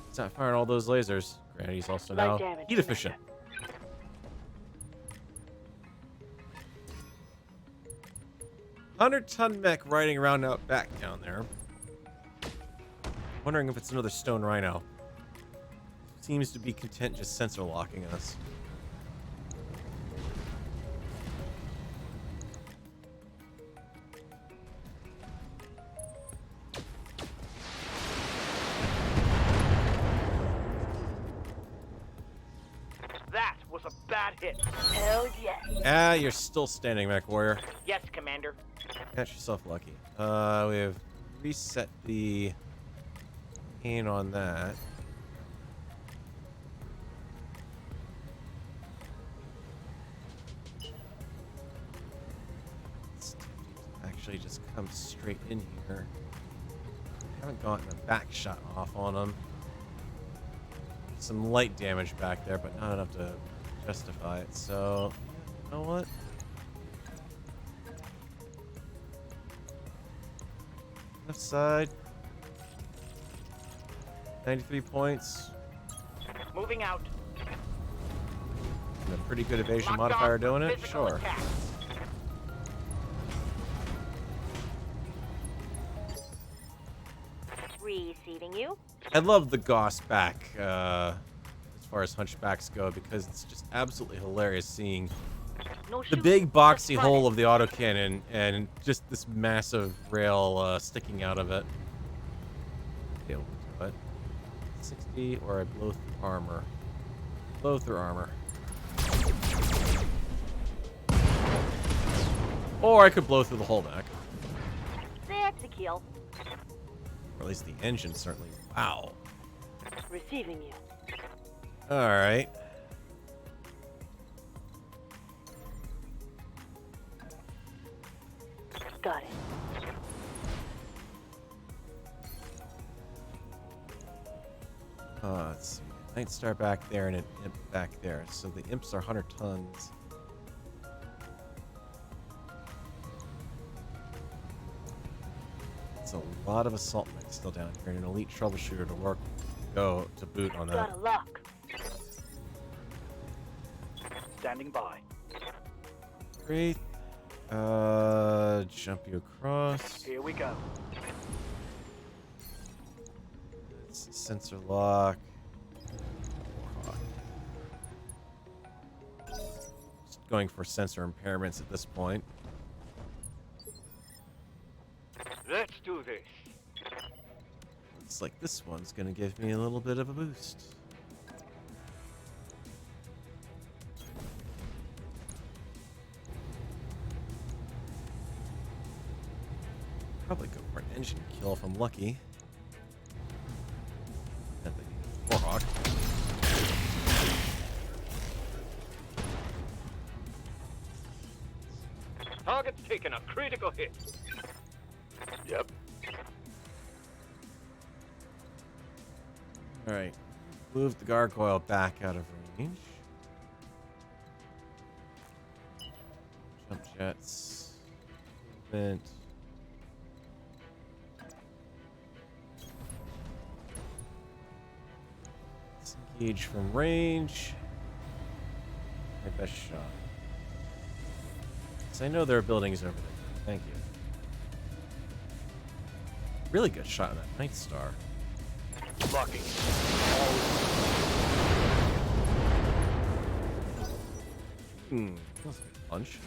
he's not firing all those lasers. Granted, he's also Light now damage, heat efficient. 100-ton mech riding around out back down there. Wondering if it's another stone rhino. Seems to be content just sensor locking us. That was a bad hit. Hell yes. Ah, you're still standing, mech warrior. Yes, Commander. Catch yourself lucky. We have reset the pain on that. Let's actually just come straight in here. Haven't gotten a back shot off on him. Some light damage back there, but not enough to justify it. So, you know what? Left side. 93 points. Moving out. And a pretty good evasion Locked modifier on doing it? physical Sure. attack. Receiving you. I love the Goss back as far as hunchbacks go because it's just absolutely hilarious seeing No the shoot. big boxy Just hole run of the autocannon and just this massive rail sticking out of it. Okay, we'll do it. 60 or I blow through armor. Blow through armor. Or I could blow through the whole mech. That's a kill. Or at least the engine, certainly. Wow. Receiving you. Alright. Got it. Let's see. Night Star back there and an imp back there. So the imps are 100 tons. It's a lot of assault mechs still down here and an elite troubleshooter to go to boot on that. Got a lock. Standing by. Great. Jump you across. Here we go. It's sensor lock. Just going for sensor impairments at this point. Let's do this. Looks like this one's gonna give me a little bit of a boost. Probably go for an engine kill if I'm lucky. At the Warhawk. Taking a critical hit. Yep. Alright. Move the gargoyle back out of range. Jump jets. Movement. Disengage from range. My best shot. Because I know there are buildings over there. Thank you. Really good shot on that Night Star. Lucky. That's a good punch.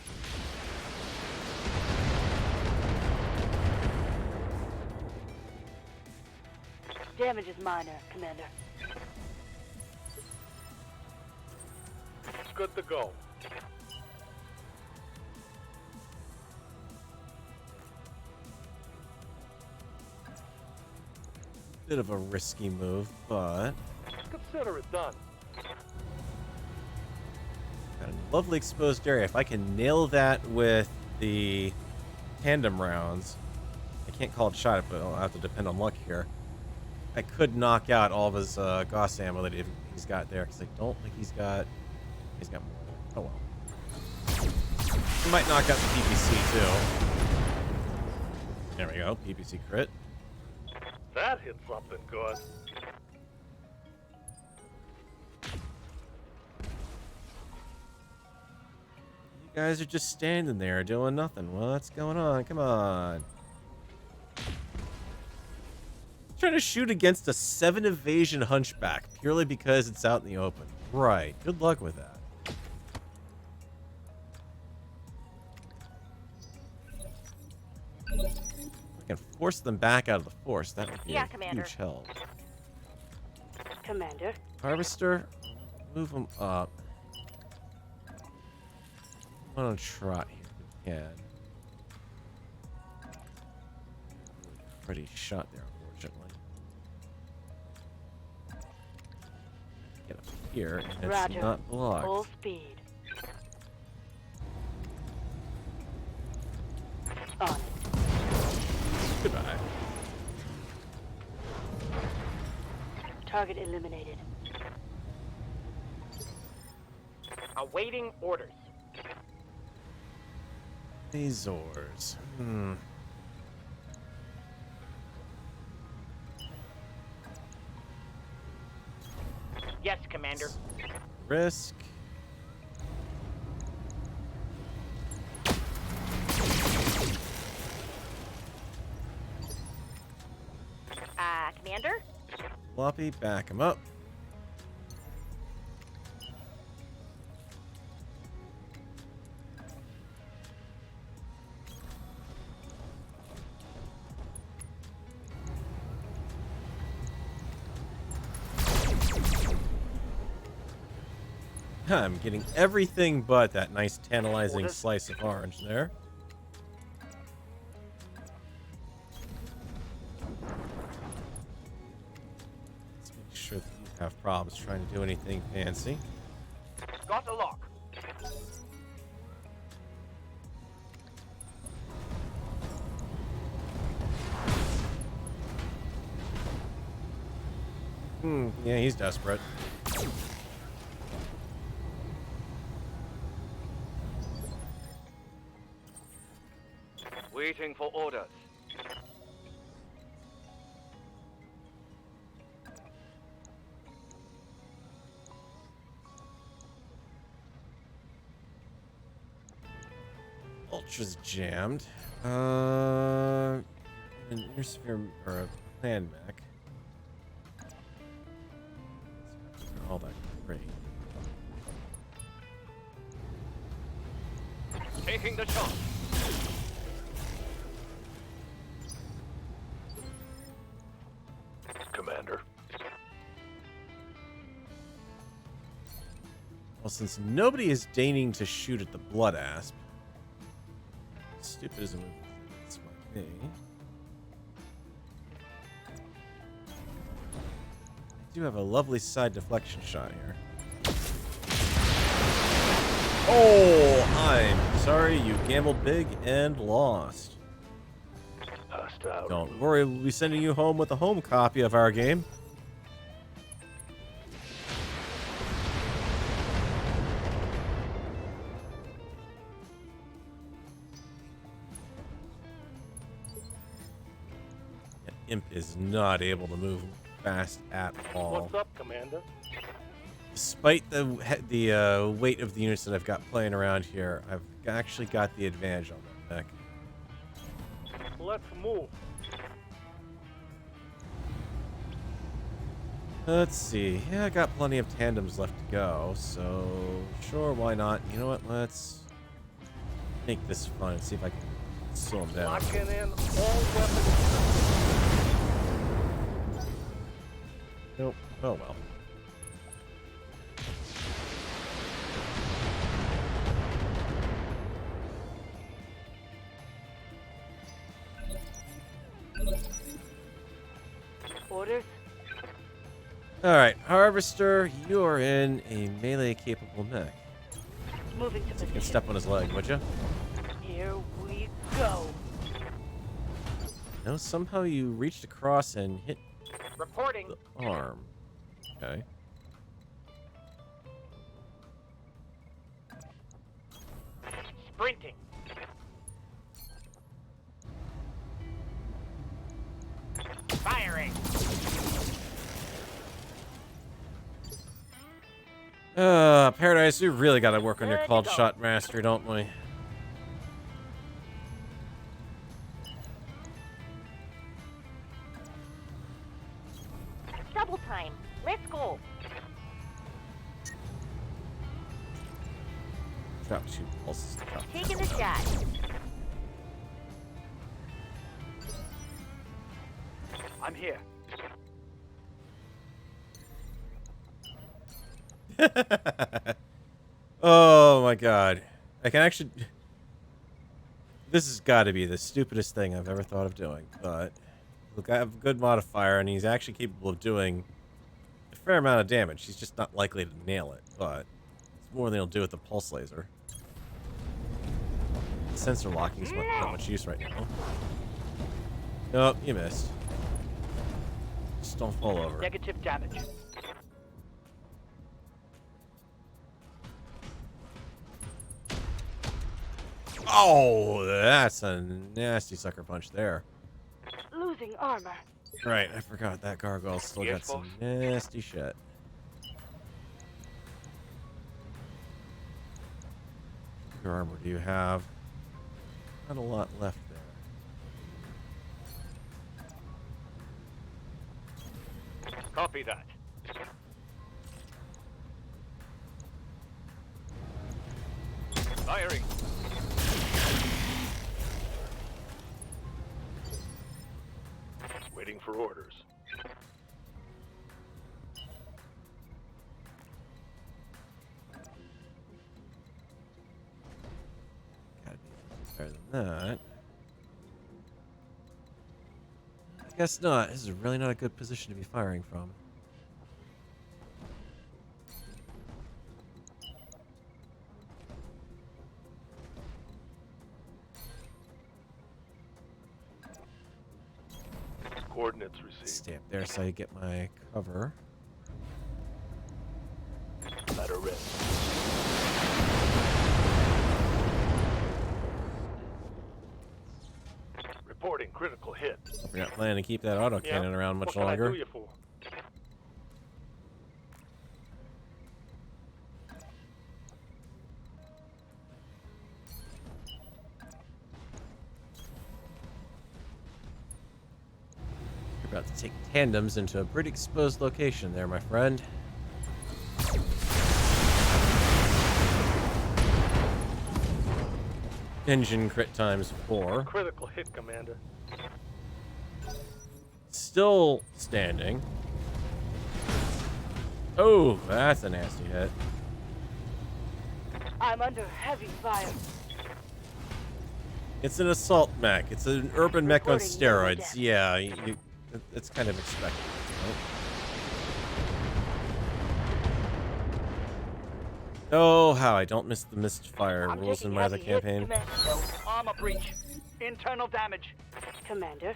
Damage is minor, Commander. It's good to go. Bit of a risky move, but Consider it done. got a lovely exposed area. If I can nail that with the tandem rounds, I can't call it shot, but I'll have to depend on luck here. I could knock out all of his Gauss ammo that he's got there, because I don't think he's got more. Oh well. He might knock out the PPC too. There we go, PPC crit. That hit something good. You guys are just standing there doing nothing. What's going on? Come on. Trying to shoot against a 7 evasion hunchback purely because it's out in the open. Right. Good luck with that. I can force them back out of the force. That would be a Commander. huge help. Commander. Harvester, move them up. I'm on a trot here if we can. Pretty shot there, unfortunately. Get up here, and it's Roger. not blocked. Full speed. On it. Goodbye. Target eliminated. Awaiting orders. Azores. Yes, Commander. Risk. Commander? Floppy, back him up. I'm getting everything but that nice tantalizing slice of orange there. Let's make sure that you have problems trying to do anything fancy. Got the lock. Yeah, he's desperate. Waiting for orders. Ultra's jammed. An intersphere or a plan mech. All that great. Taking the shot. Commander. Well, since nobody is deigning to shoot at the blood asp, stupid as a move this might be, I do have a lovely side deflection shot here. Oh, I'm sorry you gambled big and lost. Hostile. Don't worry, we'll be sending you home with a home copy of our game. That imp is not able to move fast at all. What's up, Commander? Despite the weight of the units that I've got playing around here, I've actually got the advantage on that deck. Let's move. Let's see. Yeah, I got plenty of tandems left to go, so sure, why not? You know what? Let's make this fun and see if I can slow them down. Locking in all weapons. Nope. Oh well. Orders? Alright, Harvester, you are in a melee-capable mech. Moving to You can position. step on his leg, would you? Here we go. No, somehow you reached across and hit Reporting. the arm. Okay. Sprinting. Firing. Paradise, we really got to work on your Good to called go. shot mastery, don't we? Double time. Let's go. Drop 2 pulses. Drop Taking the shot. I'm here. Oh my god. I can actually... This has got to be the stupidest thing I've ever thought of doing, but... Look, I have a good modifier, and he's actually capable of doing a fair amount of damage. He's just not likely to nail it, but it's more than he'll do with the pulse laser. Sensor locking is not much use right now. Nope, you missed. Just don't fall over. Negative damage. Oh, that's a nasty sucker punch there. Losing armor. Right, I forgot that gargoyle's still Yes, got some boss. nasty shit. Your armor do you have? Not a lot left there. Copy that. Firing. Waiting for orders. Gotta be better than that. I guess not. This is really not a good position to be firing from. Coordinates received. Stay up there so I get my cover. Ladder ready. Reporting critical hit. Hope you're not planning to keep that autocannon around much what can I longer. do you for? You're about to take tandems into a pretty exposed location there, my friend. Engine crit times 4. Critical hit, Commander. Still standing. Oh, that's a nasty hit. I'm under heavy fire. It's an assault mech. It's an urban mech on Reporting no steroids. death. Yeah, it's kind of expected. You know? Oh, how I don't miss the misfire I'm rules in taking my other heavy hits, campaign. Commando. Armor breach. Internal damage. Commander.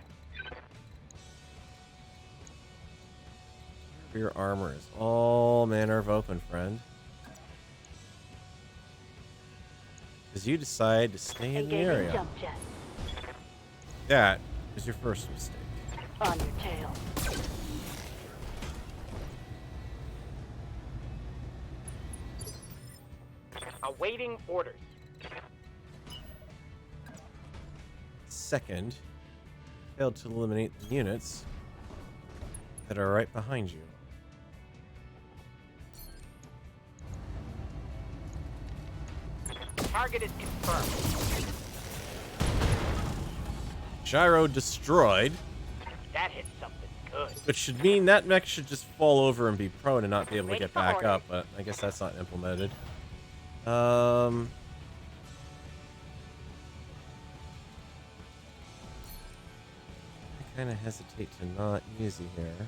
Your armor is all manner of open, friend. Because you decide to stay in the Engaging area. jump jet. That is your first mistake. On your tail. Awaiting orders. Second, failed to eliminate the units that are right behind you. Target is confirmed. Gyro destroyed, That hit something good. which should mean that mech should just fall over and be prone and not be able to Wait get for back orders. up, but I guess that's not implemented. I kind of hesitate to not use you here.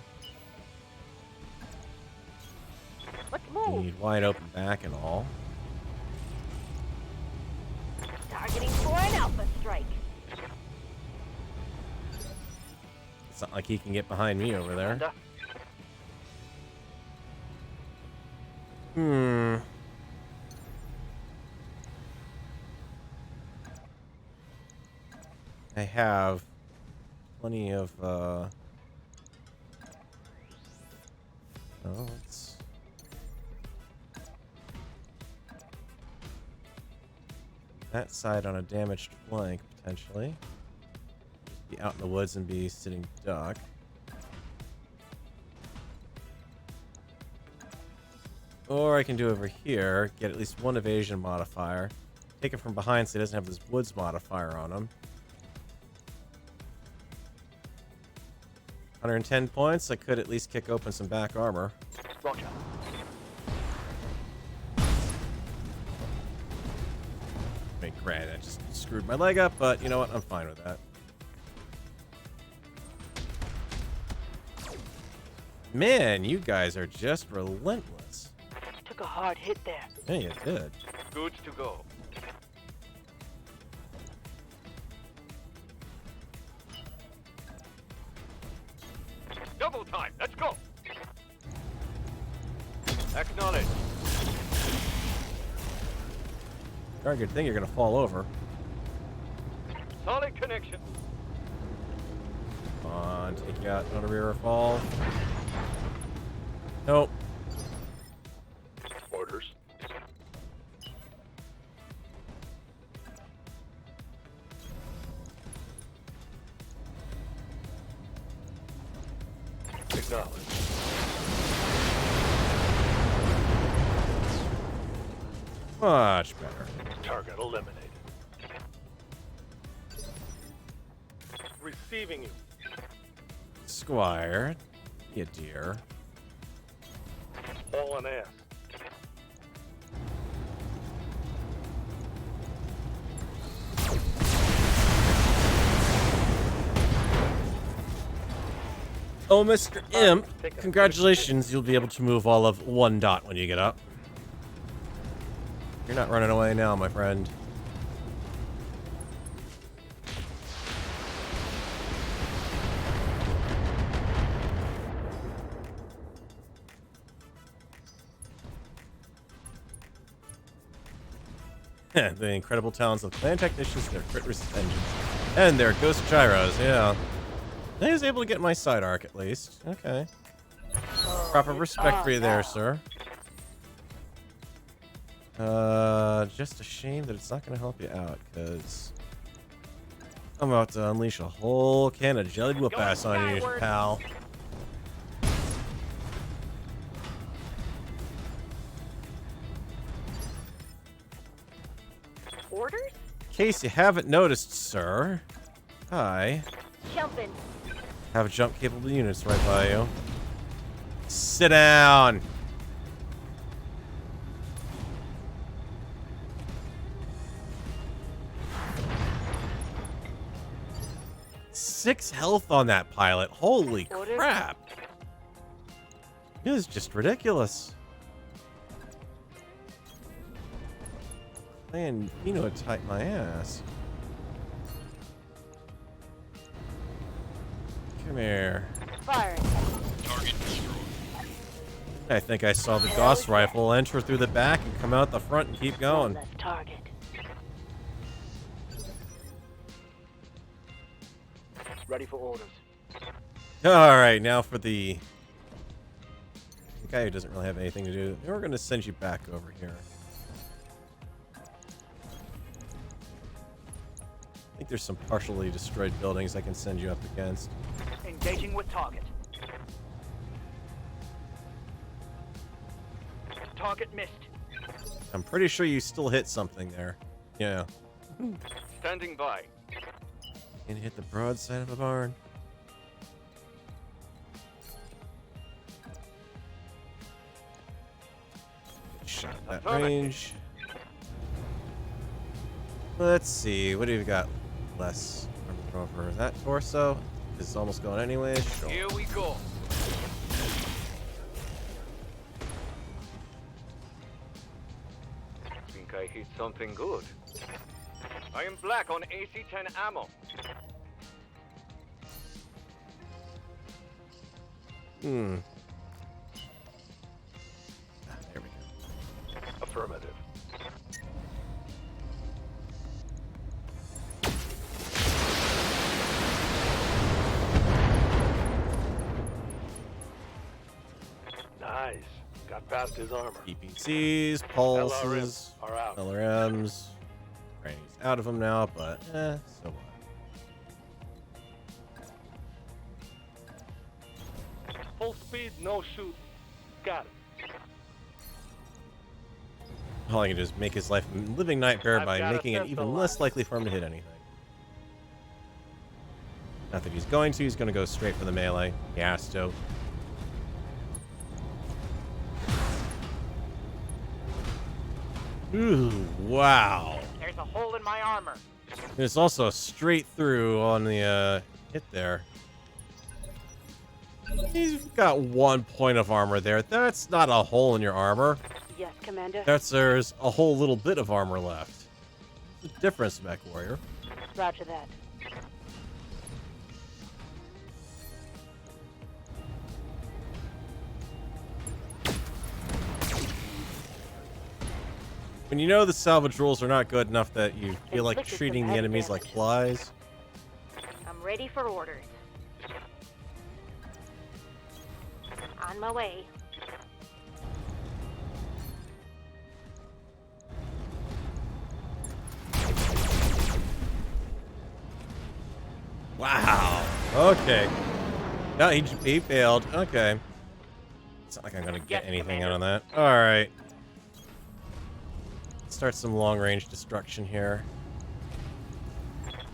Let's You move. need wide open back and all. Targeting for an alpha strike. It's not like he can get behind me over there. Commander. I have plenty of, oh, let's... That side on a damaged flank, potentially. Just be out in the woods and be sitting duck. Or I can do over here, get at least one evasion modifier. Take it from behind so he doesn't have this woods modifier on him. 110 points, I could at least kick open some back armor. Roger. I mean, granted, I just screwed my leg up, but you know what? I'm fine with that. Man, you guys are just relentless. Took a hard hit there. Yeah, you did. Good to go. Double time. Let's go. Acknowledge. Darn good thing you're gonna fall over. Solid connection. Come on, take you out on a rear fall. Nope. Orders. Acknowledge. Much better. Target eliminated. Receiving you. Squire, you dear. All an ass. Oh, Mr. Imp, congratulations. You'll be able to move all of 1 dot when you get up. You're not running away now, my friend. The incredible talents of clan technicians, their crit resist engines, and their ghost gyros, yeah. I was able to get my side arc at least. Okay. Proper respect for you there, sir. Just a shame that it's not going to help you out, because I'm about to unleash a whole can of jelly whoop ass on you, pal. Orders? In case you haven't noticed, sir, I Jumping. have jump capable units right by you. Sit down. Six health on that pilot. Holy Orders? crap. It was just ridiculous. Playing phenotype my ass. Come here. Firing. Target destroyed. I think I saw the Gauss rifle enter through the back and come out the front and keep One going. less target. Ready for orders. Alright, now for the guy who doesn't really have anything to do. We're going to send you back over here. I think there's some partially destroyed buildings I can send you up against. Engaging with target. Target missed. I'm pretty sure you still hit something there. Yeah. Standing by. And hit the broadside of a barn. Good shot at that range. Let's see. What do you got? Less over that torso. This is almost going anyways. Sure. Here we go. Think I hit something good. I am black on AC-10 ammo. There we go. Affirmative. Nice. Got past his armor. PPCs, pulses, LRMs are out. LRMs. Training out of them now, but so what? Full speed, no shoot. Got it. All I can do is make his life a living nightmare I've by got a making it sense even of less life. likely for him to hit anything. Not that he's going to go straight for the melee. He has to. Ooh, wow. There's a hole in my armor. There's also a straight through on the hit there. He's got 1 point of armor there. That's not a hole in your armor. Yes, Commander. There's a whole little bit of armor left. There's a difference, Mech Warrior. Roger that. When you know the salvage rules are not good enough that you feel like Inflicted treating some the heavy enemies like damage. flies. I'm ready for orders. On my way. Wow. Okay. No, he failed. Okay. It's not like I'm gonna get Yes, anything Commander. out of that. Alright. Start some long-range destruction here.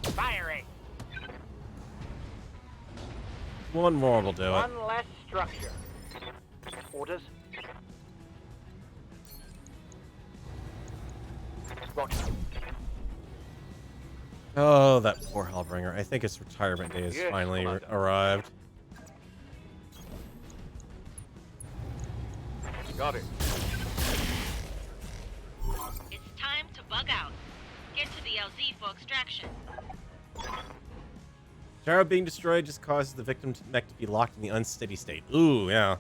Firing. One more will do it. One less structure. Orders. Roger. Oh, that poor Hellbringer. I think its retirement day has Yes, finally Commander. arrived. Got it. It's time to bug out. Get to the LZ for extraction. Gyro being destroyed just causes the victim's mech to be locked in the unsteady state. Ooh, yeah.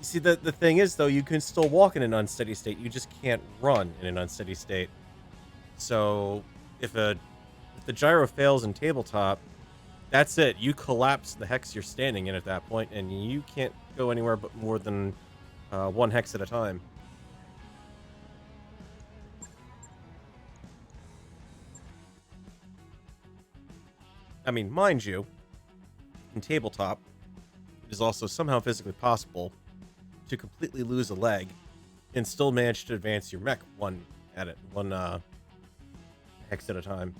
You see, the thing is, though, you can still walk in an unsteady state. You just can't run in an unsteady state. So, if the gyro fails in tabletop, that's it. You collapse the hex you're standing in at that point, and you can't go anywhere but more than 1 hex at a time. I mean, mind you, in tabletop, it is also somehow physically possible to completely lose a leg and still manage to advance your mech one hex at a time.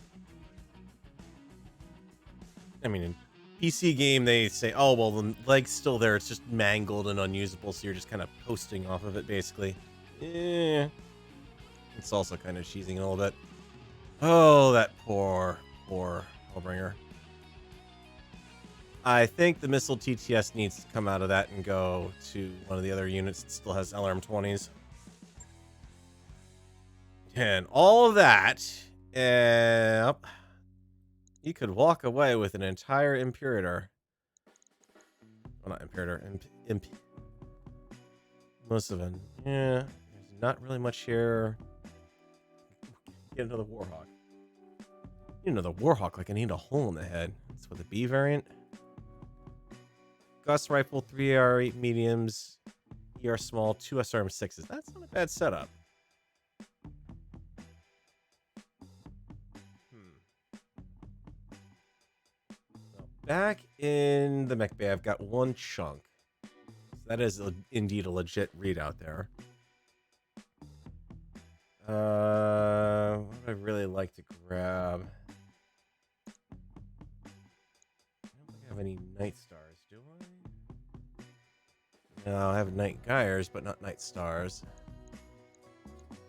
I mean, in PC game, they say, oh, well, the leg's still there. It's just mangled and unusable, so you're just kind of posting off of it, basically. Eh. It's also kind of cheesing a little bit. Oh, that poor Hellbringer. I think the missile TTS needs to come out of that and go to one of the other units that still has LRM-20s. And all of that, and you could walk away with an entire Imperator. Well, not Imperator, Imp. Most of it. Yeah, there's not really much here. Get another Warhawk. Need another Warhawk, like I need a hole in the head. That's with the B variant. Gauss rifle, 3 AR-8 mediums, ER small, 2 SRM6s. That's not a bad setup. Back in the mech bay, I've got one chunk. So that is indeed a legit readout there. What would I really like to grab? I don't think I have any Night Stars, do I? No, I have Night Gyres, but not Night Stars.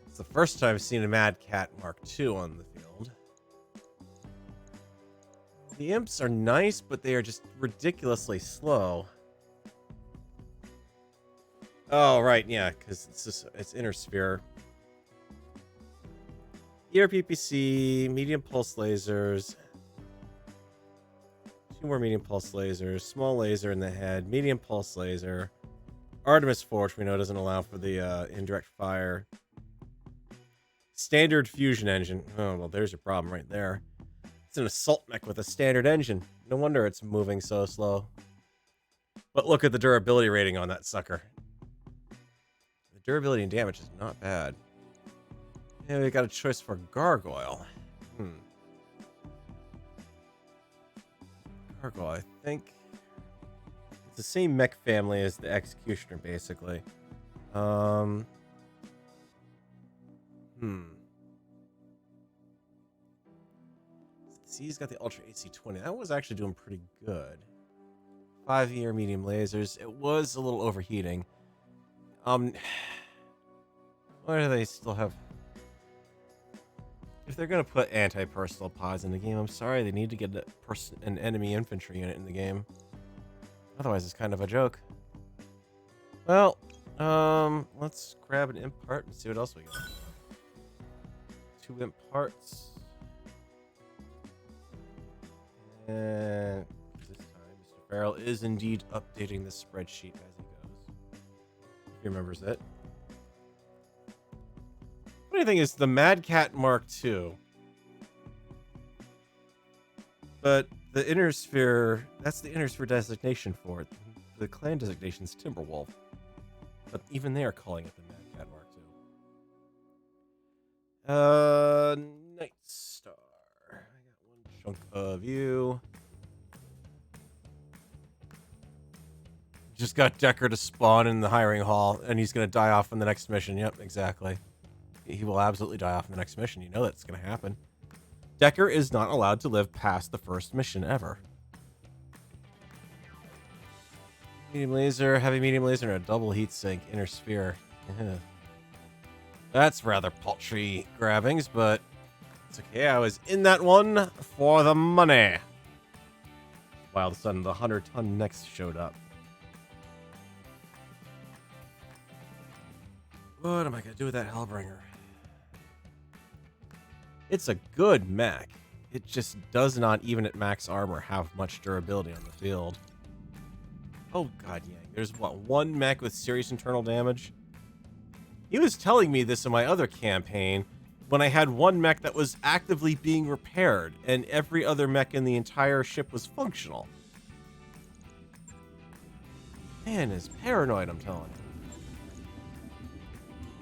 It's the first time I've seen a Mad Cat Mark II on the field. The imps are nice, but they are just ridiculously slow. Oh, right, yeah, because it's inner sphere. ERPPC, medium pulse lasers. 2 more medium pulse lasers. Small laser in the head. Medium pulse laser. Artemis Forge, we know, doesn't allow for the indirect fire. Standard fusion engine. Oh, well, there's your problem right there. It's an assault mech with a standard engine. No wonder it's moving so slow. But look at the durability rating on that sucker. The durability and damage is not bad. Yeah, we got a choice for Gargoyle. Gargoyle, I think it's the same mech family as the Executioner, basically. See, he's got the Ultra AC-20. That was actually doing pretty good. 5-year medium lasers. It was a little overheating. Why do they still have... If they're going to put anti-personal pods in the game, I'm sorry, they need to get an enemy infantry unit in the game. Otherwise, it's kind of a joke. Well, let's grab an imp part and see what else we got. 2 imp parts. And this time, Mr. Farrell is indeed updating the spreadsheet as he goes. He remembers it. Funny thing is, the Mad Cat Mark II. But the Inner Sphere, that's the Inner Sphere designation for it. The clan designation is Timberwolf. But even they are calling it the Mad Cat Mark II. Night Star. I got one chunk of you. Just got Decker to spawn in the hiring hall, and he's going to die off in the next mission. Yep, exactly. He will absolutely die off in the next mission. You know that's going to happen. Decker is not allowed to live past the first mission ever. Medium laser, heavy medium laser, and a double heat sink, inner sphere. That's rather paltry grabbings, but it's okay. I was in that one for the money. While all of a sudden the 100-ton next showed up. What am I going to do with that Hellbringer? It's a good mech. It just does not, even at max armor, have much durability on the field. Oh, god, yeah. There's, what, one mech with serious internal damage? He was telling me this in my other campaign when I had one mech that was actively being repaired, and every other mech in the entire ship was functional. Man is paranoid, I'm telling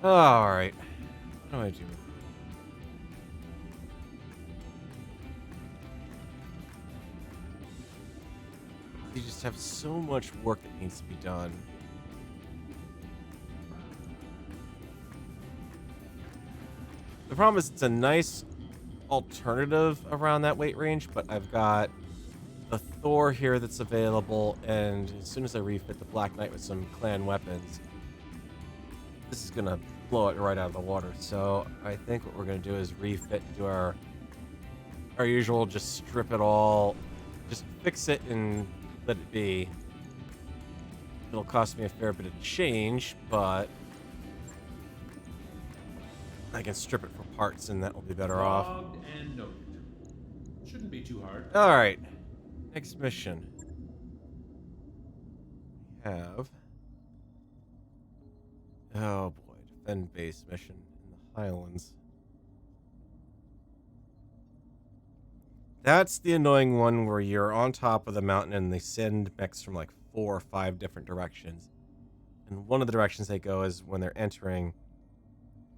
you. Alright. What do I do? You just have so much work that needs to be done. The problem is it's a nice alternative around that weight range, but I've got the Thor here that's available, and as soon as I refit the Black Knight with some clan weapons, this is gonna blow it right out of the water. So I think what we're gonna do is refit to our usual, just strip it all, just fix it and let it be. It'll cost me a fair bit of change, but I can strip it for parts, and that will be better off. Logged and noted. Shouldn't be too hard. All right. Next mission. We have. Oh boy, defend base mission in the Highlands. That's the annoying one where you're on top of the mountain and they send mechs from like 4 or 5 different directions. And one of the directions they go is when they're entering,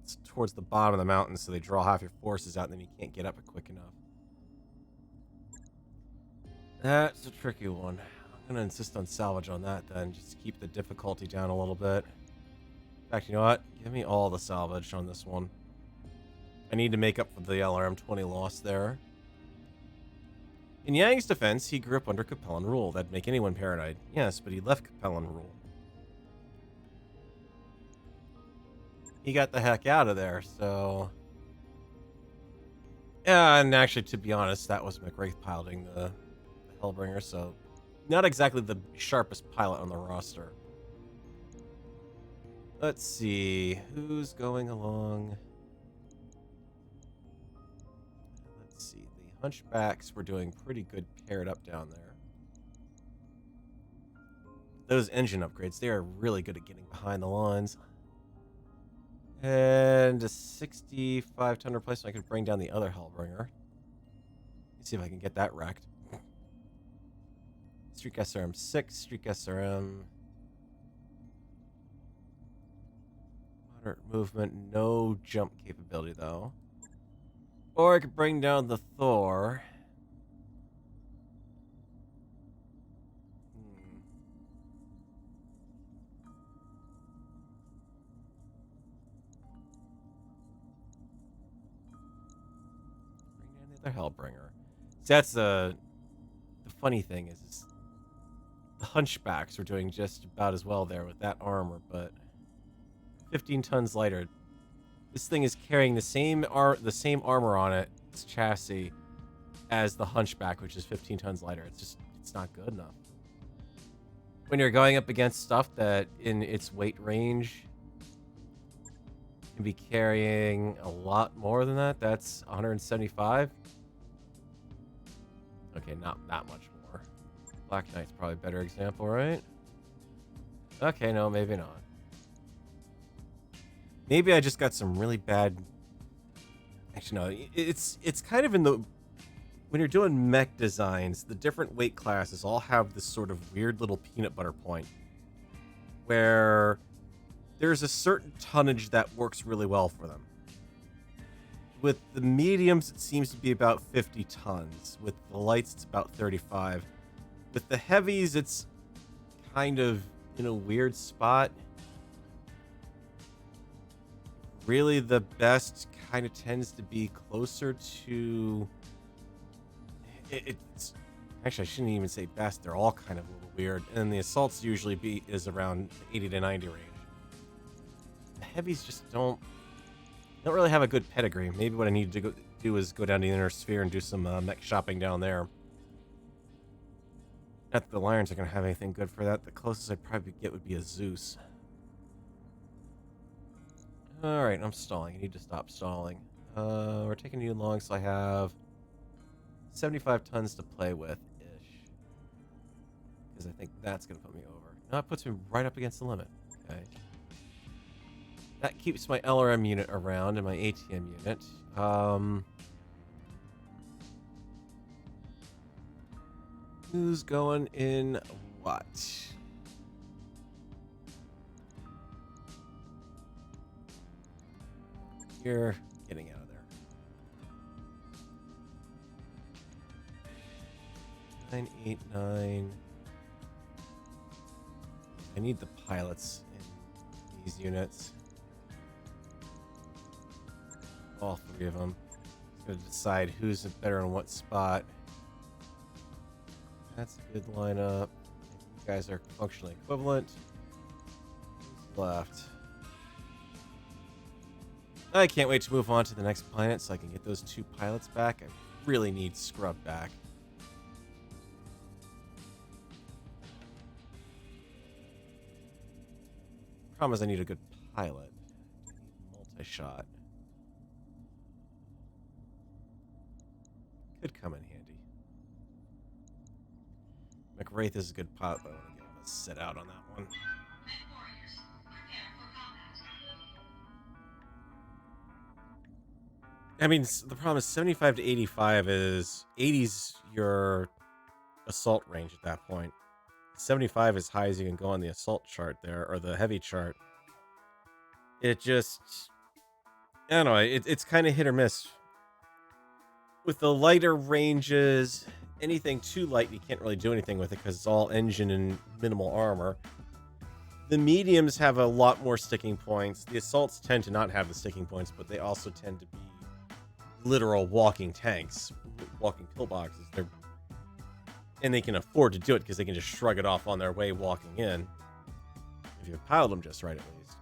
it's towards the bottom of the mountain, so they draw half your forces out and then you can't get up it quick enough. That's a tricky one. I'm going to insist on salvage on that then, just to keep the difficulty down a little bit. In fact, you know what? Give me all the salvage on this one. I need to make up for the LRM-20 loss there. In Yang's defense, he grew up under Capellan rule. That'd make anyone paranoid. Yes, but he left Capellan rule. He got the heck out of there, so... Yeah, and actually, to be honest, that was McWraith piloting the Hellbringer, so... Not exactly the sharpest pilot on the roster. Let's see, who's going along? Let's see, the Hunchbacks were doing pretty good paired up down there. Those engine upgrades, they are really good at getting behind the lines. And a 65-ton replacement, I could bring down the other Hellbringer. Let's see if I can get that wrecked. Streak SRM 6, Streak SRM... Moderate movement, no jump capability though. Or I could bring down the Thor. Bring down the other Hellbringer. See, that's the funny thing is the Hunchbacks were doing just about as well there with that armor, but 15 tons lighter. This thing is carrying the same armor on its chassis as the Hunchback, which is 15 tons lighter. It's not good enough. When you're going up against stuff that in its weight range can be carrying a lot more than that. That's 175. Okay, not that much more. Black Knight's probably a better example, right? Okay, no, maybe not. Maybe I just got some really bad... Actually, no. It's kind of in the... When you're doing mech designs, the different weight classes all have this sort of weird little peanut butter point. Where there's a certain tonnage that works really well for them. With the mediums, it seems to be about 50 tons. With the lights, it's about 35. With the heavies, it's kind of in a weird spot. Really, the best kind of tends to be closer to... It's actually, I shouldn't even say best. They're all kind of a little weird. And the assaults usually is around 80 to 90 range. The heavies just don't really have a good pedigree. Maybe what I need to do is go down to the Inner Sphere and do some mech shopping down there. Not that the Lions are going to have anything good for that. The closest I'd probably get would be a Zeus. Alright, I'm stalling. I need to stop stalling. We're taking too long, so I have 75 tons to play with-ish. Because I think that's going to put me over. No, it puts me right up against the limit. Okay. That keeps my LRM unit around and my ATM unit. Who's going in what? You're getting out of there. 989. I need the pilots in these units. All three of them. Just gonna decide who's better in what spot. That's a good lineup. You guys are functionally equivalent. Who's left? I can't wait to move on to the next planet so I can get those 2 pilots back. I really need Scrub back. Problem is I need a good pilot. Multi-shot. Could come in handy. McWraith is a good pilot, but I want to get him to sit out on that one. I mean, the problem is 75 to 85 is 80's your assault range at that point. 75 is high as you can go on the assault chart there, or the heavy chart. It just, I don't know, it's kind of hit or miss. With the lighter ranges, anything too light, you can't really do anything with it because it's all engine and minimal armor. The mediums have a lot more sticking points. The assaults tend to not have the sticking points, but they also tend to be literal walking tanks, walking pillboxes. And they can afford to do it because they can just shrug it off on their way walking in. If you pilot them just right, at least.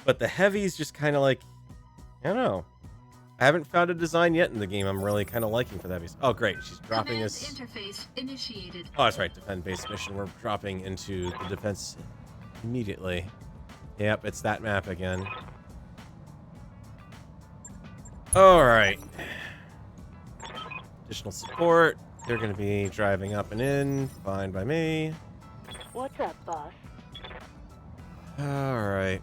But the heavies just kind of like, I don't know. I haven't found a design yet in the game I'm really kind of liking for the heavies. Oh, great. She's dropping Command us. interface initiated. Oh, that's right. Defend base mission. We're dropping into the defense immediately. Yep, it's that map again. All right. Additional support. They're going to be driving up and in. Fine by me. What's up, boss? All right.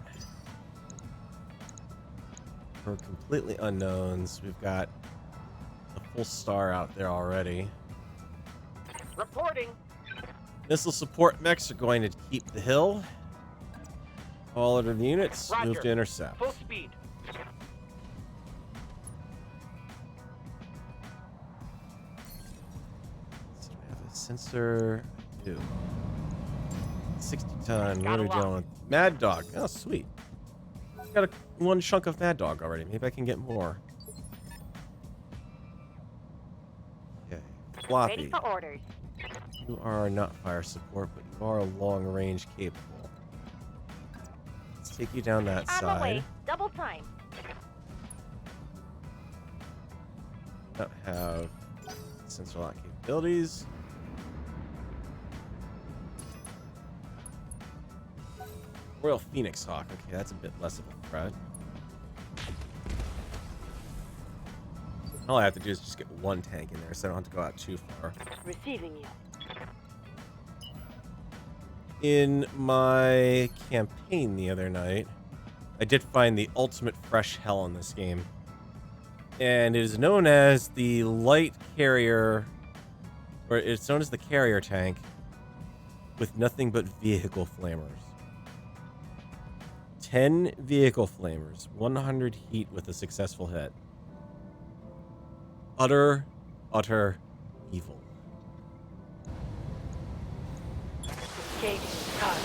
We're completely unknowns. We've got the full star out there already. Reporting. Missile support mechs are going to keep the hill. All other units Roger. move to intercept. Full speed. So we have a sensor. Ew. 60 ton. What Got are a we lot. dealing with? Mad Dog. Oh, sweet. Got one chunk of Mad Dog already. Maybe I can get more. Okay. Floppy. Ready for orders. You are not fire support, but you are long range capable. Let's take you down that On my way. side. Double time. Not have sensor lock capabilities. Royal Phoenix Hawk. Okay, that's a bit less of a threat. All I have to do is just get one tank in there, so I don't have to go out too far. Receiving you. In my campaign the other night, I did find the ultimate fresh hell in this game. And it is known as the light carrier, or it's known as the carrier tank with nothing but vehicle flamers. 10 vehicle flamers, 100 heat with a successful hit. Utter evil. Engaging target.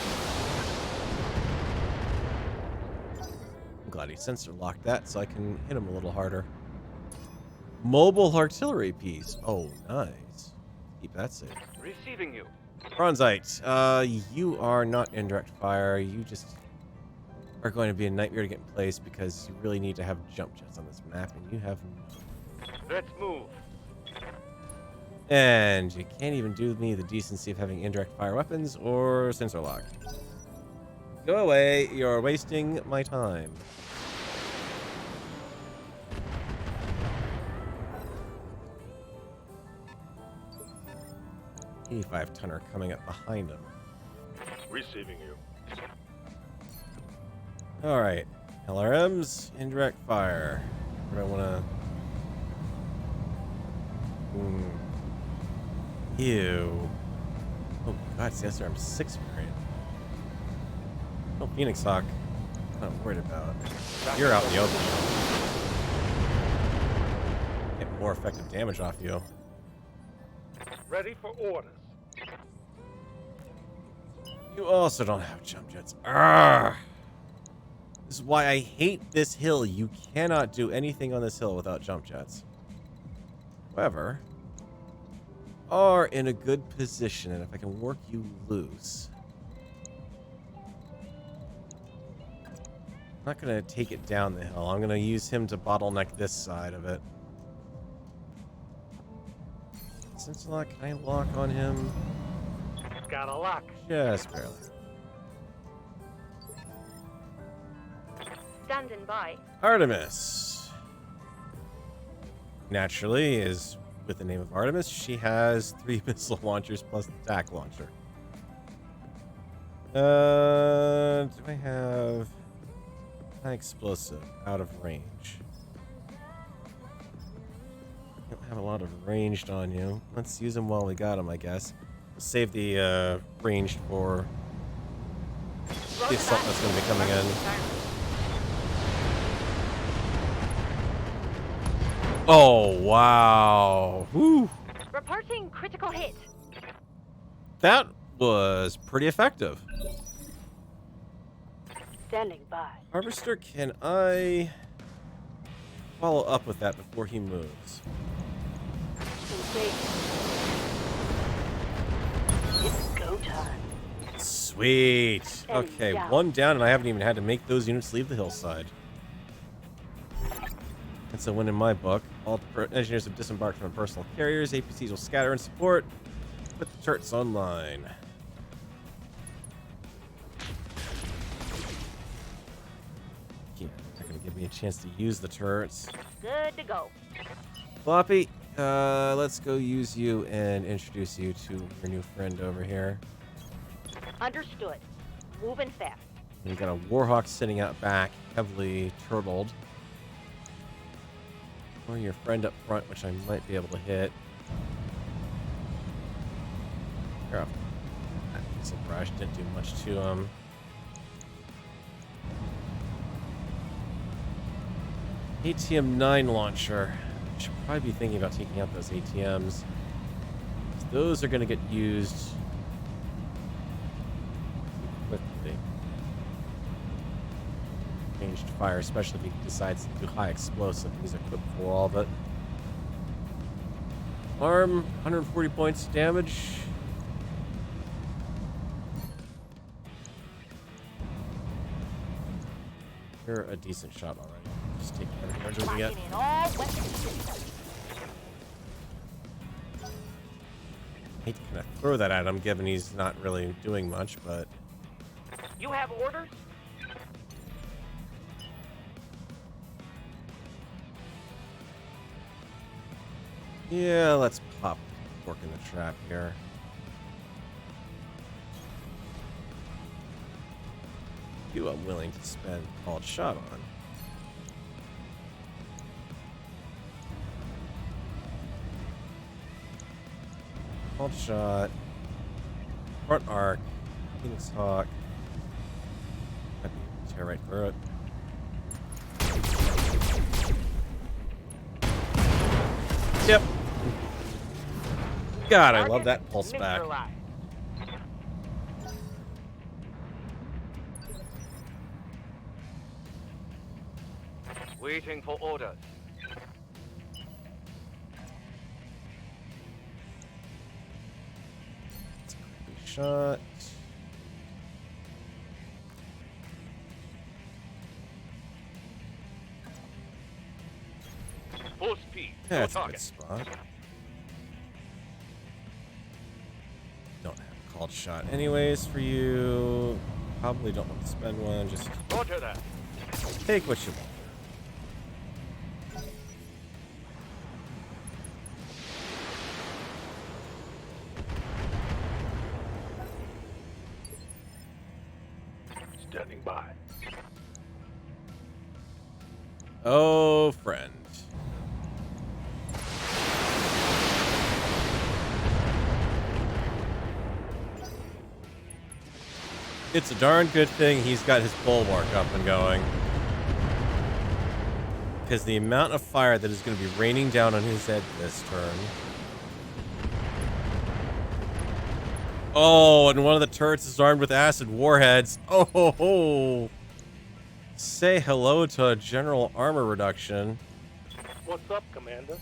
I'm glad he sensor locked that so I can hit him a little harder. Mobile artillery piece. Oh, nice. Keep that safe. Receiving you. Bronzite, you are not indirect fire. You just are going to be a nightmare to get in place because you really need to have jump jets on this map, and you have none. Let's move. And you can't even do me the decency of having indirect fire weapons or sensor lock. Go away. You're wasting my time. $85 tonner coming up behind him. Receiving you. All right, LRMs, indirect fire. Where do I want to? Ew. Oh God, it's the SRM-6 variant. No Phoenix Hawk. I'm not worried about. You're out in the open. Get more effective damage off you. Ready for orders. You also don't have jump jets. Arrgh. This is why I hate this hill. You cannot do anything on this hill without jump jets. However, are in a good position, and if I can work you loose. I'm not going to take it down the hill. I'm going to use him to bottleneck this side of it. Sensor lock, can I lock on him? Got a lock. Just barely. Standing by. Artemis. Naturally is with the name of Artemis. She has 3 missile launchers plus the TAC launcher. Do I have an explosive out of range? Don't have a lot of ranged on you. Let's use them while we got them, I guess. We'll save the ranged for the assault that's going to be coming in. Oh, wow. Whew. Reporting critical hit. That was pretty effective. Standing by. Harvester, can I follow up with that before he moves? Engage. It's go time. Sweet. Okay, down. 1 down, and I haven't even had to make those units leave the hillside. It's a win in my book. All engineers have disembarked from personal carriers. APCs will scatter and support. Put the turrets online. Yeah, not gonna give me a chance to use the turrets. Good to go. Floppy, let's go use you and introduce you to your new friend over here. Understood. Moving fast. We got a Warhawk sitting out back, heavily turtled. Or your friend up front, which I might be able to hit. Oh, that missile brush didn't do much to him. ATM-9 launcher. Should probably be thinking about taking out those ATMs. Those are going to get used quickly. Ranged fire, especially if he decides to do high explosive. He's equipped for all of it. Arm, 140 points damage. You're a decent shot already. Just take every charge we get. Locking in all weapons. Hate to kind of throw that at him, given he's not really doing much, but You have orders? yeah, let's pop fork in the trap here. You I'm willing to spend called shot on. Called shot. Front arc. Phoenix Hawk. Might be able to tear right through it. Yep. God, I love that pulse back. Neutralized. Waiting for orders. Shot. Full speed. Yeah, No that's a good target. spot. Don't have a called shot anyways for you. Probably don't want to spend one. Just Roger that. take what you want. Standing by. Oh, friend. It's a darn good thing he's got his bulwark up and going. Because the amount of fire that is going to be raining down on his head this turn. Oh, and one of the turrets is armed with acid warheads. Oh, ho, ho. Say hello to a general armor reduction. What's up, Commander?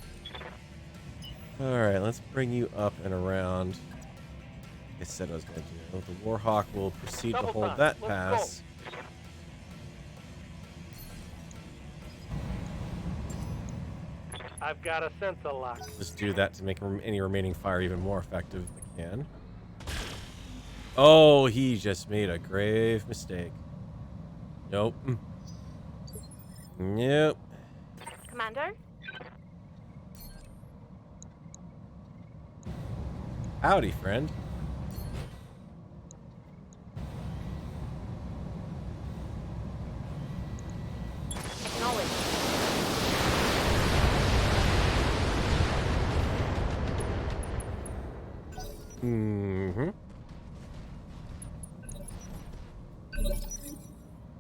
Alright, let's bring you up and around. Like I said I was going to do. The Warhawk will proceed Double to hold time. that Let's pass. I've got a sensor lock. Just do that to make any remaining fire even more effective if I can. Oh, he just made a grave mistake. Nope. Nope. Commander? Howdy, friend. Acknowledge. Mm-hmm.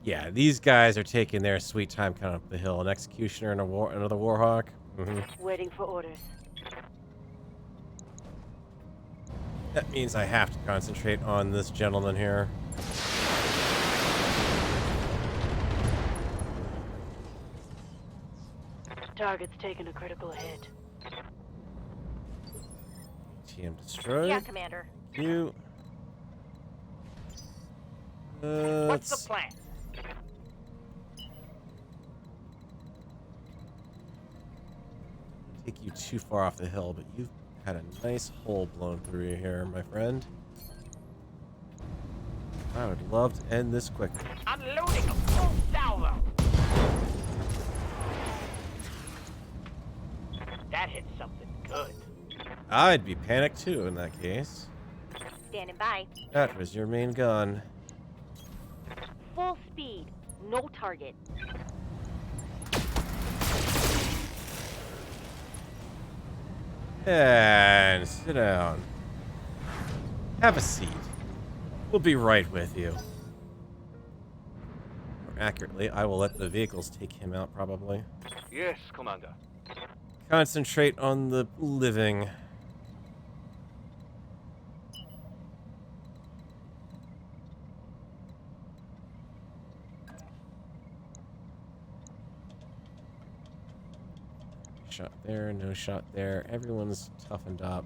Yeah, these guys are taking their sweet time coming up the hill. An executioner and another warhawk. Mm-hmm. Waiting for orders. That means I have to concentrate on this gentleman here. Target's taking a critical hit. TM destroyed. Yeah, Commander. You. What's the Let's plan? take you too far off the hill, but you've had a nice hole blown through you here, my friend. I would love to end this quickly. Unloading a full salvo. That hit something good. I'd be panicked too in that case. Standing by. That was your main gun. Full speed. No target. And sit down. Have a seat. We'll be right with you. More accurately, I will let the vehicles take him out, probably. Yes, Commander. Concentrate on the living. Shot there, no shot there. Everyone's toughened up.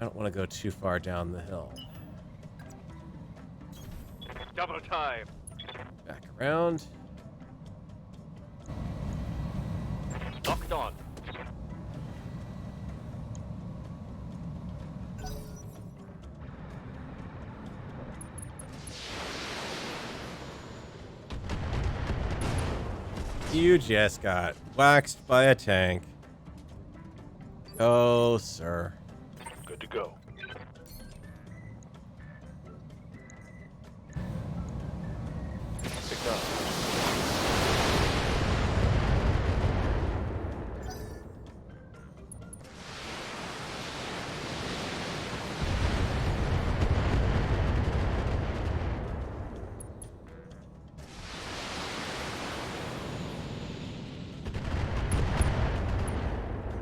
I don't want to go too far down the hill. Double time. Back around. Locked on. You just got waxed by a tank. Oh, sir. Good to go. Picked up.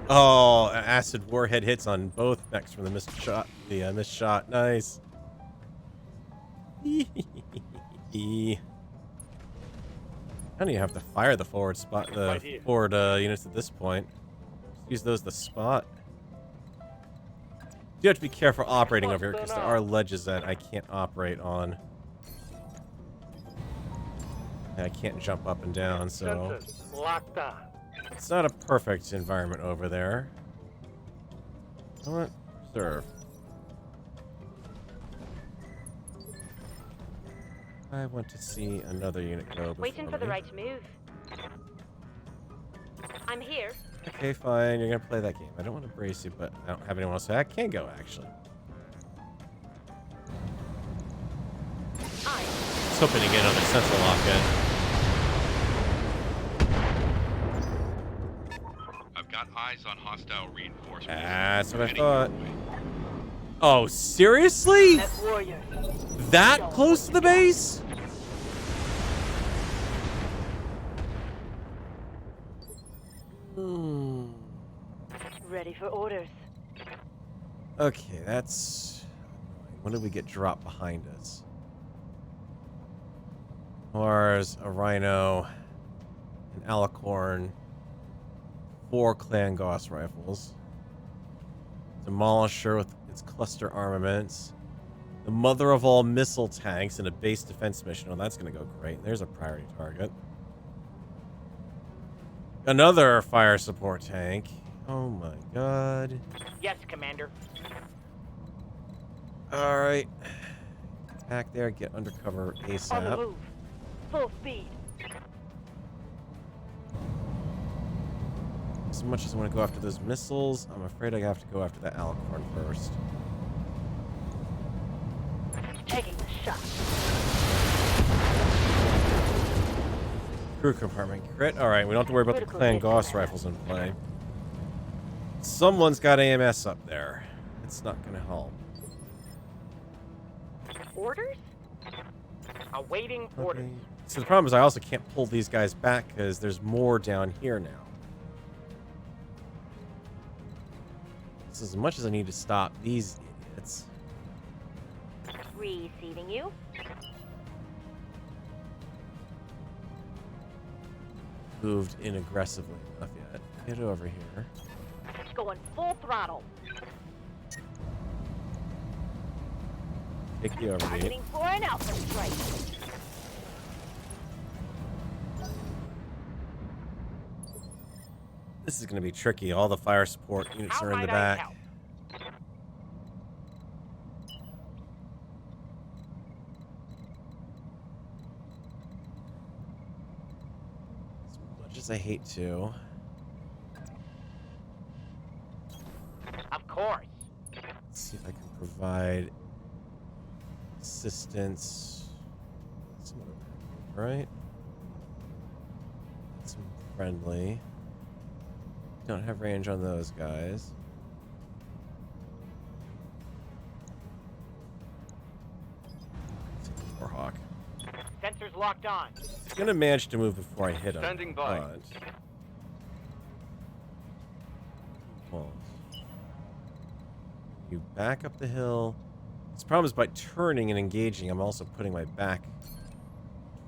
Oh, an acid warhead hits on both mechs from the missed shot. The missed shot. Nice. I don't even have to fire the forward spot, the Right here. forward units at this point. Just use those to spot. You have to be careful operating over here because there are ledges that I can't operate on. And I can't jump up and down, so Sensors locked on. it's not a perfect environment over there. You know what? Reserve. I want to see another unit go. Waiting before for the me. right move. I'm here. Okay, fine. You're gonna play that game. I don't want to brace you, but I don't have anyone else. I can go actually. I. I was hoping to get another sensor lock in. I've got eyes on hostile reinforcements. That's what I Heading thought. your way. Oh, seriously? That warrior. That close to the base? Hmm. Ready for orders. Okay, that's... When did we get dropped behind us? Mars, a Rhino, an Alicorn, 4 Clan Gauss rifles, Demolisher with its cluster armaments, the mother of all missile tanks, and a base defense mission. Oh, that's going to go great. There's a priority target. Another fire support tank. Oh my god. Yes, Commander. Alright. Attack there, get undercover On the ASAP. move. Full speed. As much as I want to go after those missiles, I'm afraid I have to go after that Alicorn first. shot. Crew compartment crit. Alright, we don't have to worry about the Critical clan hit, Gauss Commander. rifles in play. Someone's got AMS up there. It's not gonna help. Orders? Awaiting orders. Okay. So the problem is I also can't pull these guys back because there's more down here now. So as much as I need to stop these idiots. Receiving you. Moved in aggressively enough yet. Get over here. Going full throttle. Take the overheat. Targeting for an alpha strike. This is going to be tricky. All the fire support units How are in the might I back. help? As much as I hate to. Of course. Let's see if I can provide assistance. Some other, right? Some friendly. Don't have range on those guys. Warhawk. Sensors locked on. He's gonna manage to move before I hit him. Standing by. But... Well, you back up the hill. This problem is by turning and engaging, I'm also putting my back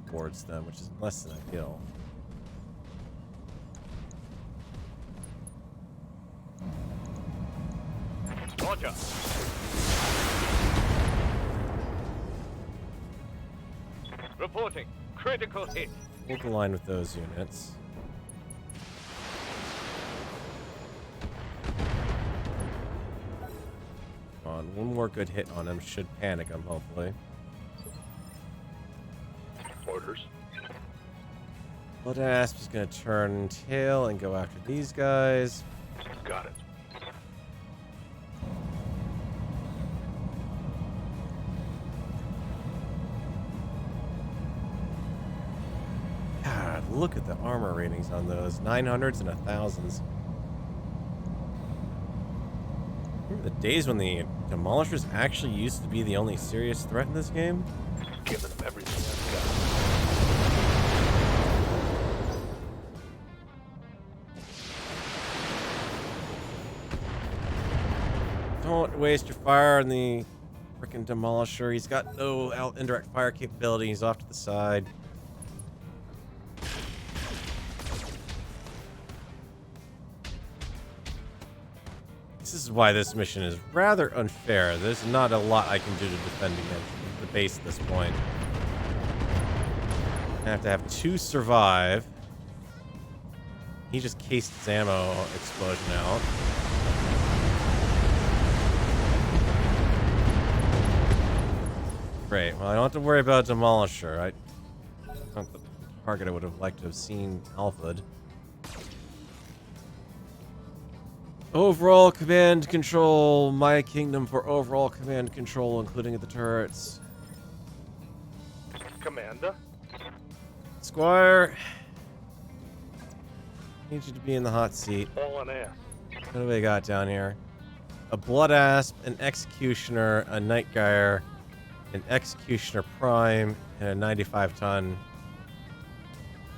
towards them, which is less than ideal. Roger. Reporting. Critical hit. Hold the line with those units. Come on, one more good hit on him should panic him, hopefully. Orders. Blood Asp is going to turn tail and go after these guys. Got it. God, look at the armor ratings on those. 900s and 1000s. Remember the days when the Demolishers actually used to be the only serious threat in this game? Giving them everything I've got. Don't waste your fire on the freaking Demolisher. He's got no indirect fire capability. He's off to the side. This is why this mission is rather unfair. There's not a lot I can do to defend against the base at this point. I have to have 2 survive. He just cased his ammo explosion out. Great. Well, I don't have to worry about Demolisher. Not the target I would have liked to have seen alpha'd. Overall command control. My kingdom for overall command control, including the turrets. Commander. Squire. Need you to be in the hot seat. All on air. What do we got down here? A Blood Asp, an Executioner, a Night Gyre, an Executioner Prime, and a 95-ton.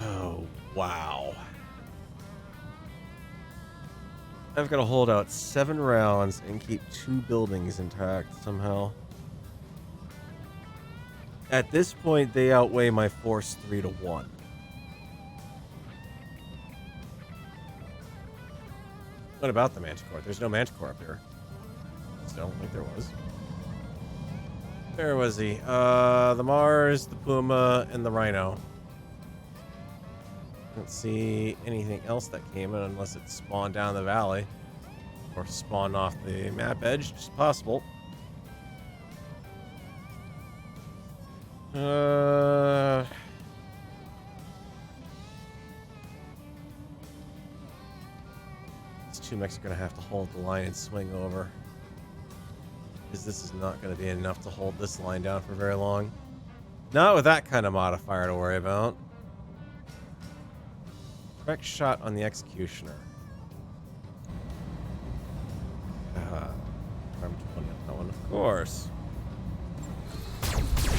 Oh, wow. I've got to hold out 7 rounds and keep 2 buildings intact somehow. At this point, they outweigh my force 3-1. What about the Manticore? There's no Manticore up here. Still, I think there was. Where was he? The Mars, the Puma, and the Rhino. Don't see anything else that came in unless it spawned down the valley. Or spawned off the map edge, which is possible. These 2 mechs are going to have to hold the line and swing over. Because this is not going to be enough to hold this line down for very long. Not with that kind of modifier to worry about. Correct shot on the Executioner. I'm 20 on that one, of course.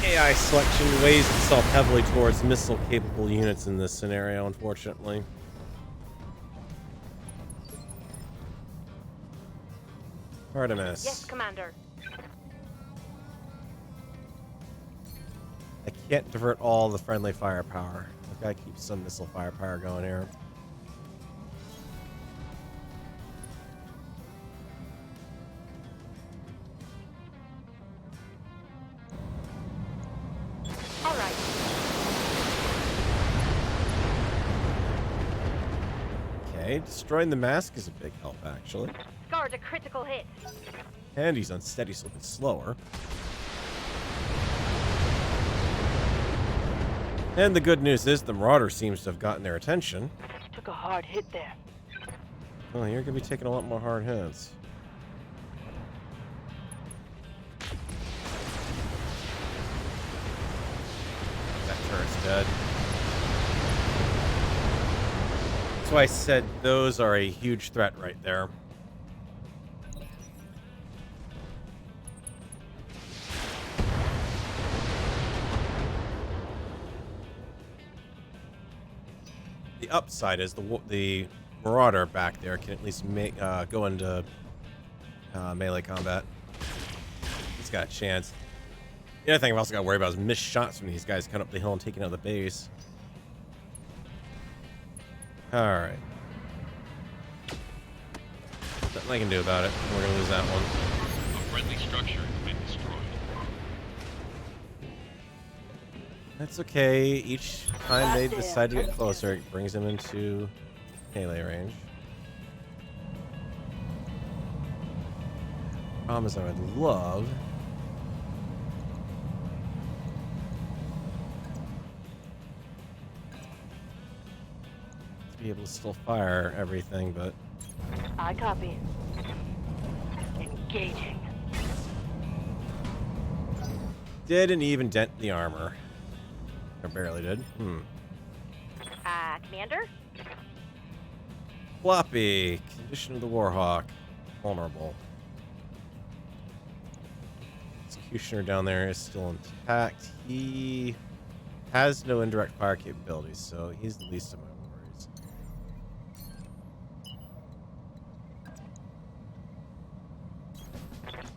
AI selection weighs itself heavily towards missile-capable units in this scenario, unfortunately. Artemis. Yes, Commander. I can't divert all the friendly firepower. I've got to keep some missile firepower going here. All right. Okay, destroying the mask is a big help, actually. Scar's a critical hit. And he's unsteady, so it's slower. And the good news is the Marauder seems to have gotten their attention. Took a hard hit there. Oh, you're going to be taking a lot more hard hits. That turret's dead. That's why I said those are a huge threat right there. The upside is the Marauder back there can at least make go into melee combat. He's got a chance. The other thing I've also got to worry about is missed shots from these guys coming up the hill and taking out the base. Alright. Nothing I can do about it. We're going to lose that one. A friendly structure has been destroyed. That's okay. Each time they decide to get closer, it brings them into melee range. Problem is, I would love to be able to still fire everything, but I copy. Engaging. didn't even dent the armor. Or barely did. Commander? Floppy. Condition of the Warhawk. Vulnerable. Executioner down there is still intact. He has no indirect fire capabilities, so he's the least of my worries.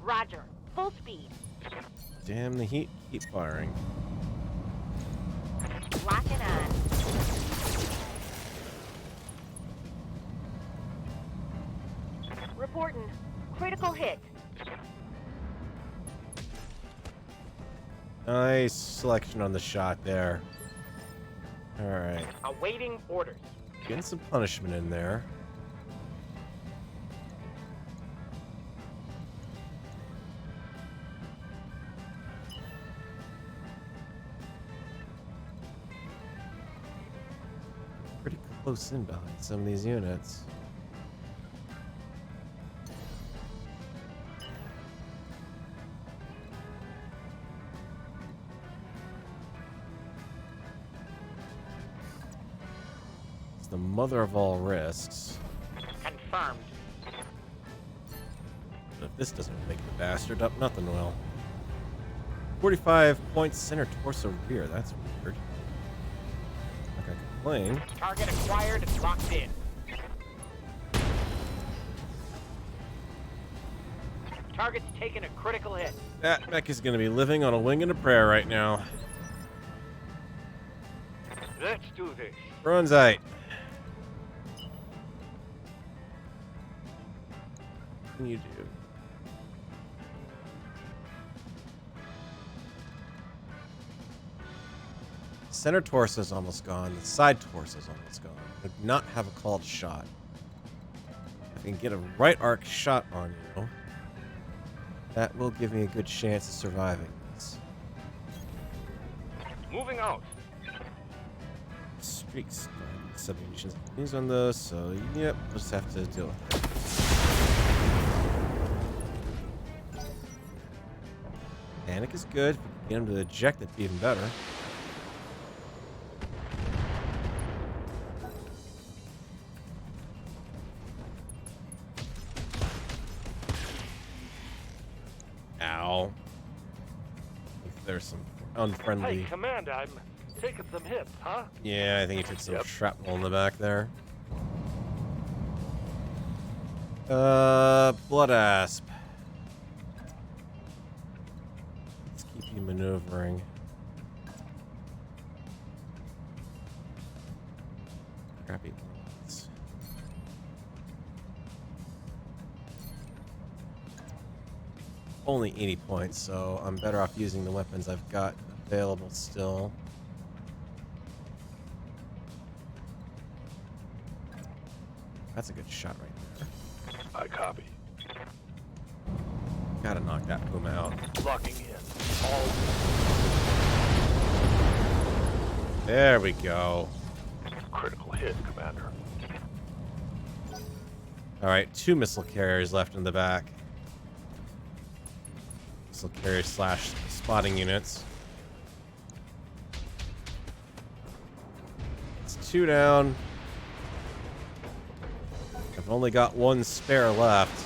Roger. Full speed. Damn the heat. Keep firing. Locking on. Reporting. Critical hit. Nice selection on the shot there. Alright. Awaiting orders. Getting some punishment in there. Pretty close in behind some of these units. It's the mother of all risks. Confirmed. But if this doesn't wake the bastard up, nothing will. 45 points center torso rear. That's weird. Like I complain. Target acquired and locked in. Target's taken a critical hit. That mech is going to be living on a wing and a prayer right now. Let's do this. Bronzite. What can you do? Center torso is almost gone. The side torso is almost gone. I do not have a called shot. If I can get a right arc shot on you, that will give me a good chance of surviving this. Moving out. Streaks. Submunitions. These on those, so yep, we'll just have to deal with it. Panic is good. If we can get him to eject, it'd be even better. Ow. If there's some unfriendly... Hey, Commander, I'm taking some hits, huh? Yeah, I think he took some Yep. shrapnel in the back there. Blood Asp. Let's keep you maneuvering. Crappy bullets. Only 80 points, so I'm better off using the weapons I've got available still. That's a good shot right there. I copy. Gotta knock that Puma out. Locking in. All There we go. critical hit, Commander. Alright, 2 missile carriers left in the back. Missile carrier slash spotting units. It's 2 down. I've only got 1 spare left.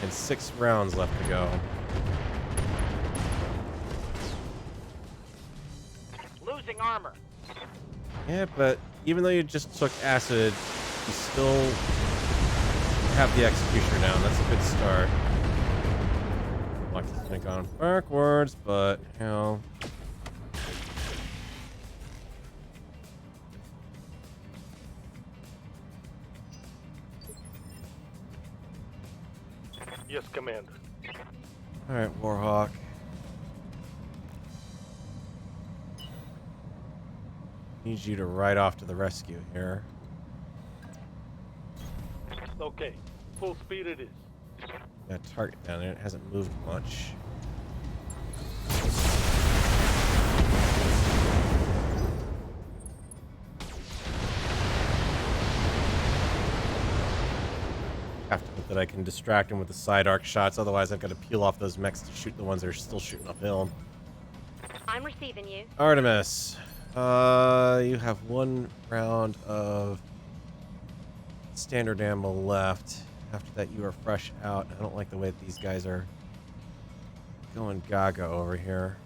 And 6 rounds left to go. Losing armor. Yeah, but even though you just took acid, you still have the executioner down. That's a good start. Like to think on backwards, but you know. Yes, Commander. Alright, Warhawk. Need you to ride off to the rescue here. Okay, full speed it is. Got a target down there. It hasn't moved much. Have to hope that I can distract him with the side arc shots. Otherwise, I've got to peel off those mechs to shoot the ones that are still shooting uphill. I'm receiving you. Artemis, you have 1 round of standard ammo left. After that, you are fresh out. I don't like the way that these guys are going gaga over here.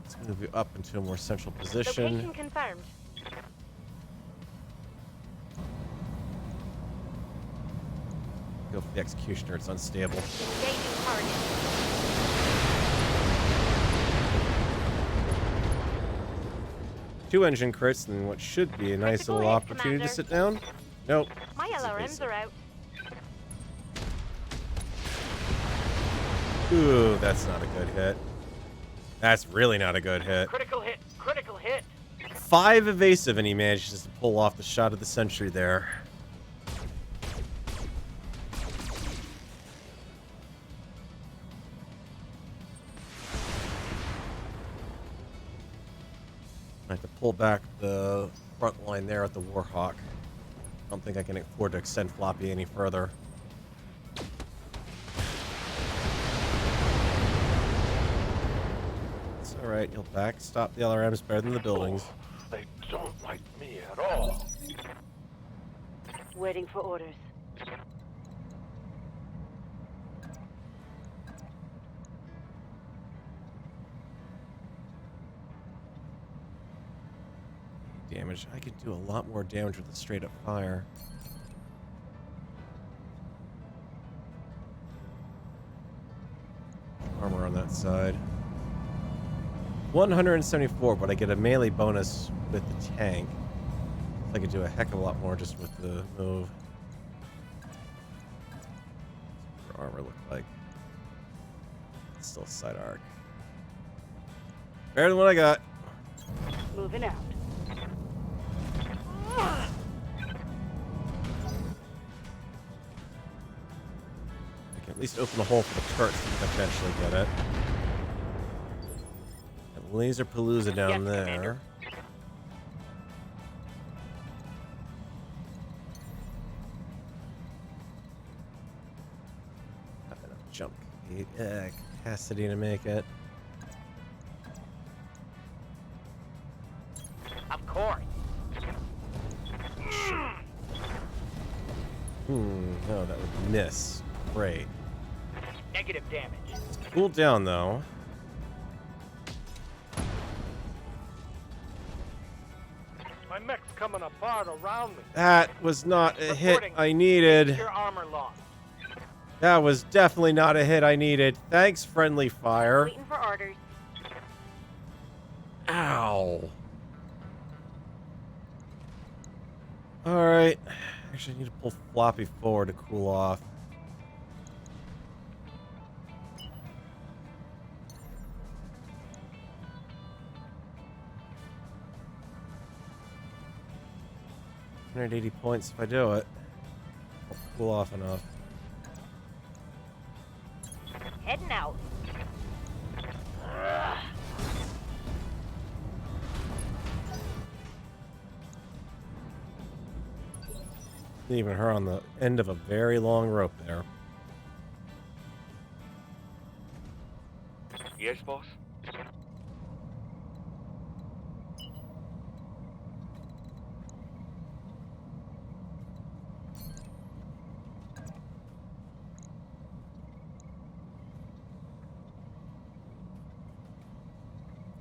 Let's move you up into a more central position. Location confirmed. Go for the executioner. It's unstable. Engaging target. Two engine crits and what should be a nice Critical little hit, opportunity Commander. to sit down. Nope. My It's LRMs evasive. are out. Ooh, that's not a good hit. That's really not a good hit. Critical hit. Critical hit. 5 evasive, and he manages to pull off the shot of the century there. I have to pull back the front line there at the Warhawk. I don't think I can afford to extend floppy any further. It's alright, you'll backstop the LRMs better than the buildings. They don't like me at all. Waiting for orders. Damage. I could do a lot more damage with a straight up fire. Armor on that side. 174, but I get a melee bonus with the tank. I could do a heck of a lot more just with the move. What's your armor look like? It's still side arc. Better than what I got. Moving out. I can at least open a hole for the turrets to eventually get it. And Laser Palooza down Yes, there. Commander. jump capacity to make it. Of course. No, that would miss. Great. Negative damage. Cool down, though. My mech's coming apart around me. That was not a hit Reporting. I needed. Your armor lost. That was definitely not a hit I needed. Thanks, friendly fire. Waiting for orders. Ow. Alright. Actually, I need to pull floppy forward to cool off. $180 points if I do it. I'll cool off enough. Heading out. Leaving her on the end of a very long rope there. Yes, boss?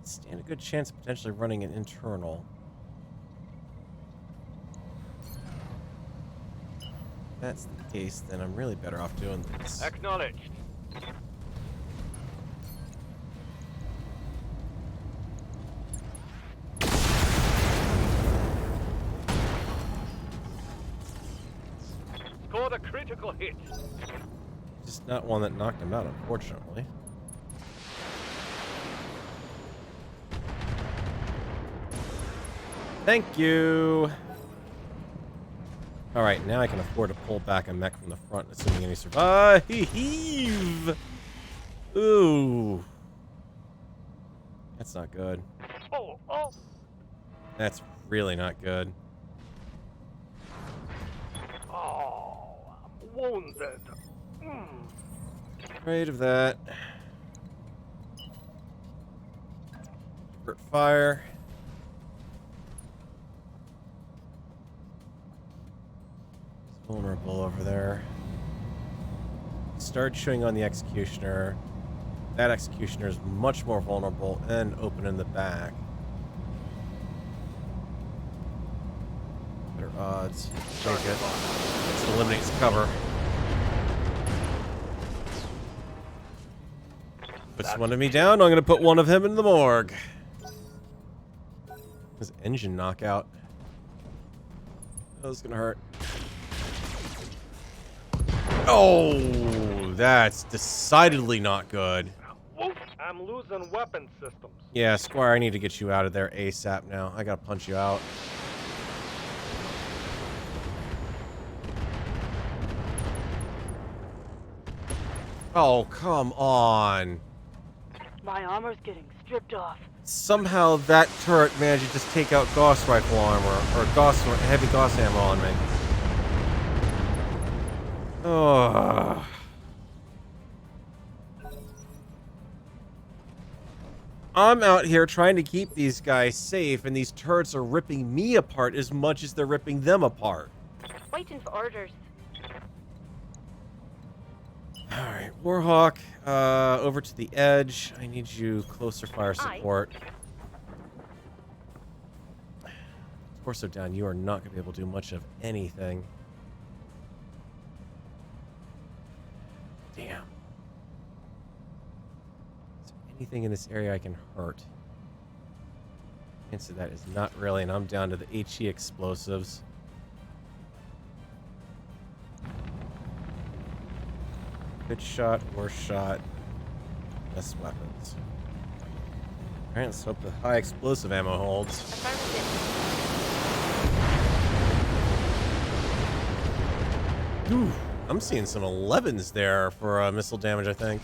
Stand a good chance of potentially running an internal. If that's the case, then I'm really better off doing this. Acknowledged. Scored a critical hit. Just not one that knocked him out, unfortunately. Thank you. All right, now I can afford to pull back a mech from the front, assuming any survive. Ooh, that's not good. Oh. That's really not good. Oh, I'm wounded. Afraid of that. Divert fire. It's vulnerable over there. Start chewing on the executioner. That executioner is much more vulnerable and open in the back. Better odds. Take it. Just eliminates cover. Puts one of me down. I'm gonna put one of him in the morgue. His engine knockout. That's gonna hurt. Oh, that's decidedly not good. I'm losing weapon systems. Yeah, Squire, I need to get you out of there ASAP now. I gotta punch you out. Oh, come on. My armor's getting stripped off. Somehow that turret managed to just take out Gauss rifle armor, or heavy Gauss ammo on me. Oh. I'm out here trying to keep these guys safe, and these turrets are ripping me apart as much as they're ripping them apart. Waiting for orders. Alright, Warhawk, over to the edge. I need you closer fire support. Torso down, you are not going to be able to do much of anything. Damn. Is there anything in this area I can hurt? Answer that is not really, and I'm down to the HE explosives. Good shot, worse shot, less weapons. Alright, let's hope the high explosive ammo holds. Ooh, I'm seeing some 11s there for missile damage, I think.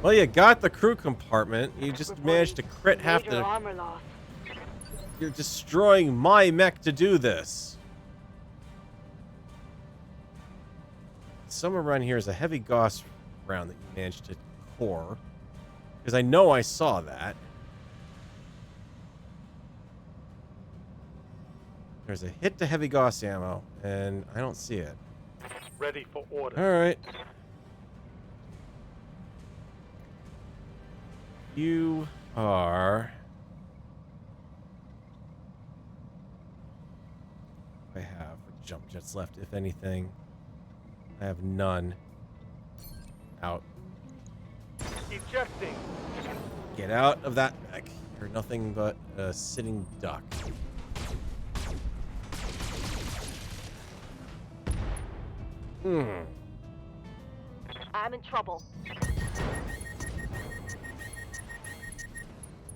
Well, you got the crew compartment. You just managed to crit half Major the... armor loss. You're destroying my mech to do this. somewhere around here is a heavy Gauss round that you managed to core. Because I know I saw that. There's a hit to heavy Gauss ammo, and I don't see it. Ready for order. Alright. You are... I have jump jets left, if anything. I have none. Out. Ejecting. Get out of that mech. You're nothing but a sitting duck. I'm in trouble.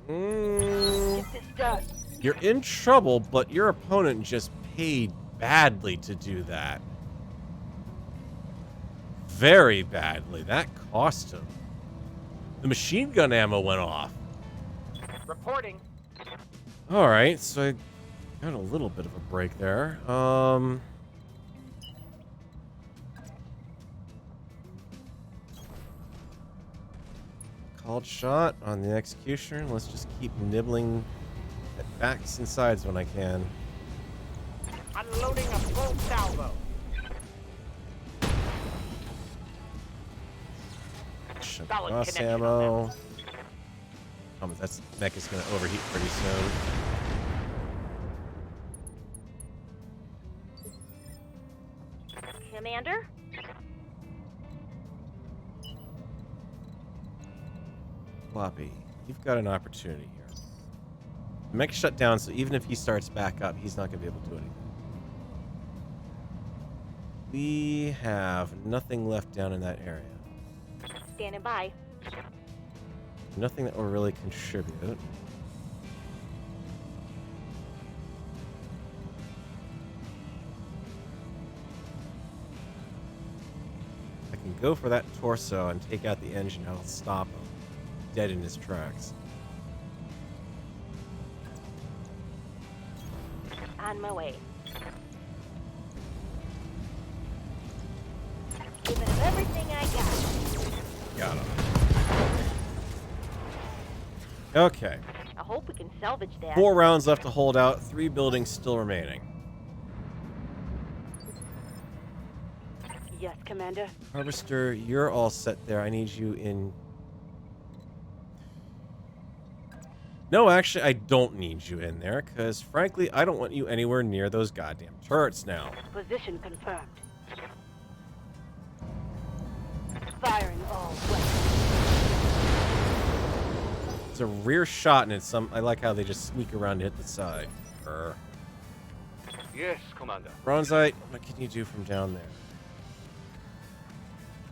Get this done. You're in trouble, but your opponent just paid badly to do that. Very badly. That cost him. The machine gun ammo went off. Reporting. Alright, so I got a little bit of a break there. Called shot on the executioner. Let's just keep nibbling at backs and sides when I can. Unloading a full salvo. Solid Boss connection ammo. That mech is going to overheat pretty soon. Commander? Floppy, you've got an opportunity here. The mech shut down, so even if he starts back up, he's not going to be able to do anything. We have nothing left down in that area. Standing by. Nothing that will really contribute. I can go for that torso and take out the engine. I'll stop him dead in his tracks. On my way. Giving him everything I got. Got him. Okay. I hope we can salvage that. 4 rounds left to hold out. 3 buildings still remaining. Yes, Commander. Harvester, you're all set there. I need you in... No, actually, I don't need you in there, because, frankly, I don't want you anywhere near those goddamn turrets now. Position confirmed. Firing all weapons. It's a rear shot, and it's some... I like how they just sneak around to hit the side. Yes, Commander. Bronzite, what can you do from down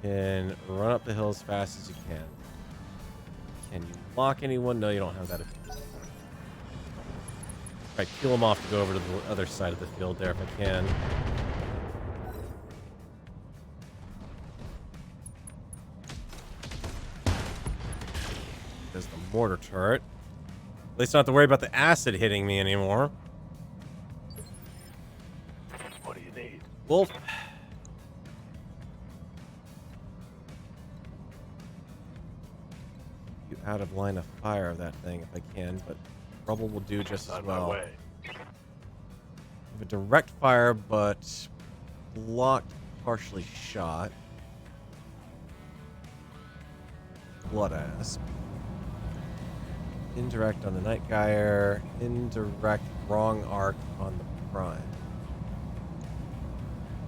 there? And run up the hill as fast as you can. Can you block anyone? No, you don't have that ability. Alright, peel them off to go over to the other side of the field there if I can. There's the mortar turret. At least I don't have to worry about the acid hitting me anymore. What do you need? Wolf. You out of line of fire of that thing if I can, but rubble will do just as On well. my way. Have a direct fire, but blocked, partially shot. Blood Asp. Indirect on the Night Gyre. Indirect wrong arc on the Prime.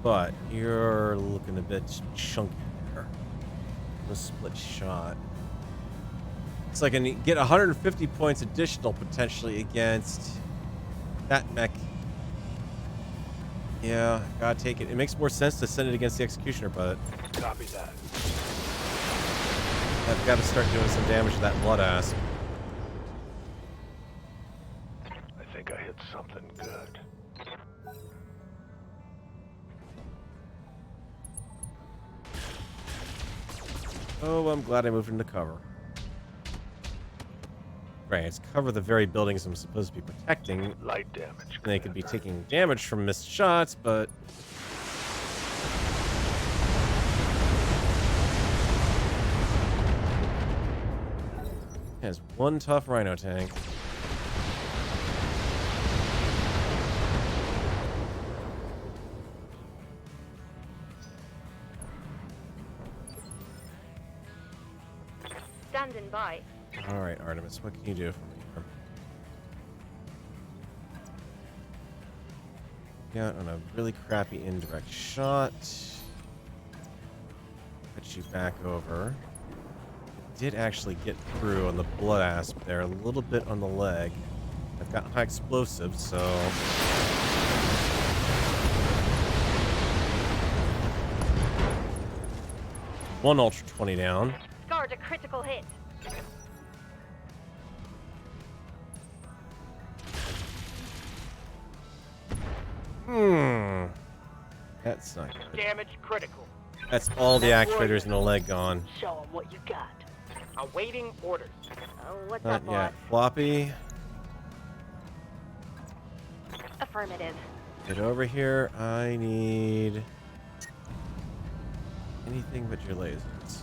But you're looking a bit chunky there. The split shot. Looks like I can get 150 points additional potentially against that mech. Yeah, gotta take it. It makes more sense to send it against the Executioner, but Copy that. I've got to start doing some damage to that Blood Asp. I think I hit something good. Oh, I'm glad I moved into cover. Right, it's cover the very buildings I'm supposed to be protecting. Light damage. They could be taking damage from missed shots, but Has one tough rhino tank. Standing by. All right, Artemis, what can you do for me here? Yeah, on a really crappy indirect shot. Put you back over. Did actually get through on the blood asp there, a little bit on the leg. I've got high explosives, so one Ultra 20 down. Scored a critical hit. That's not good. Damage critical. That's all the actuators in the leg gone. Show 'em what you got. Awaiting orders. Oh, what's Not up, boss? yet. Floppy, Affirmative. get over here. I need anything but your lasers.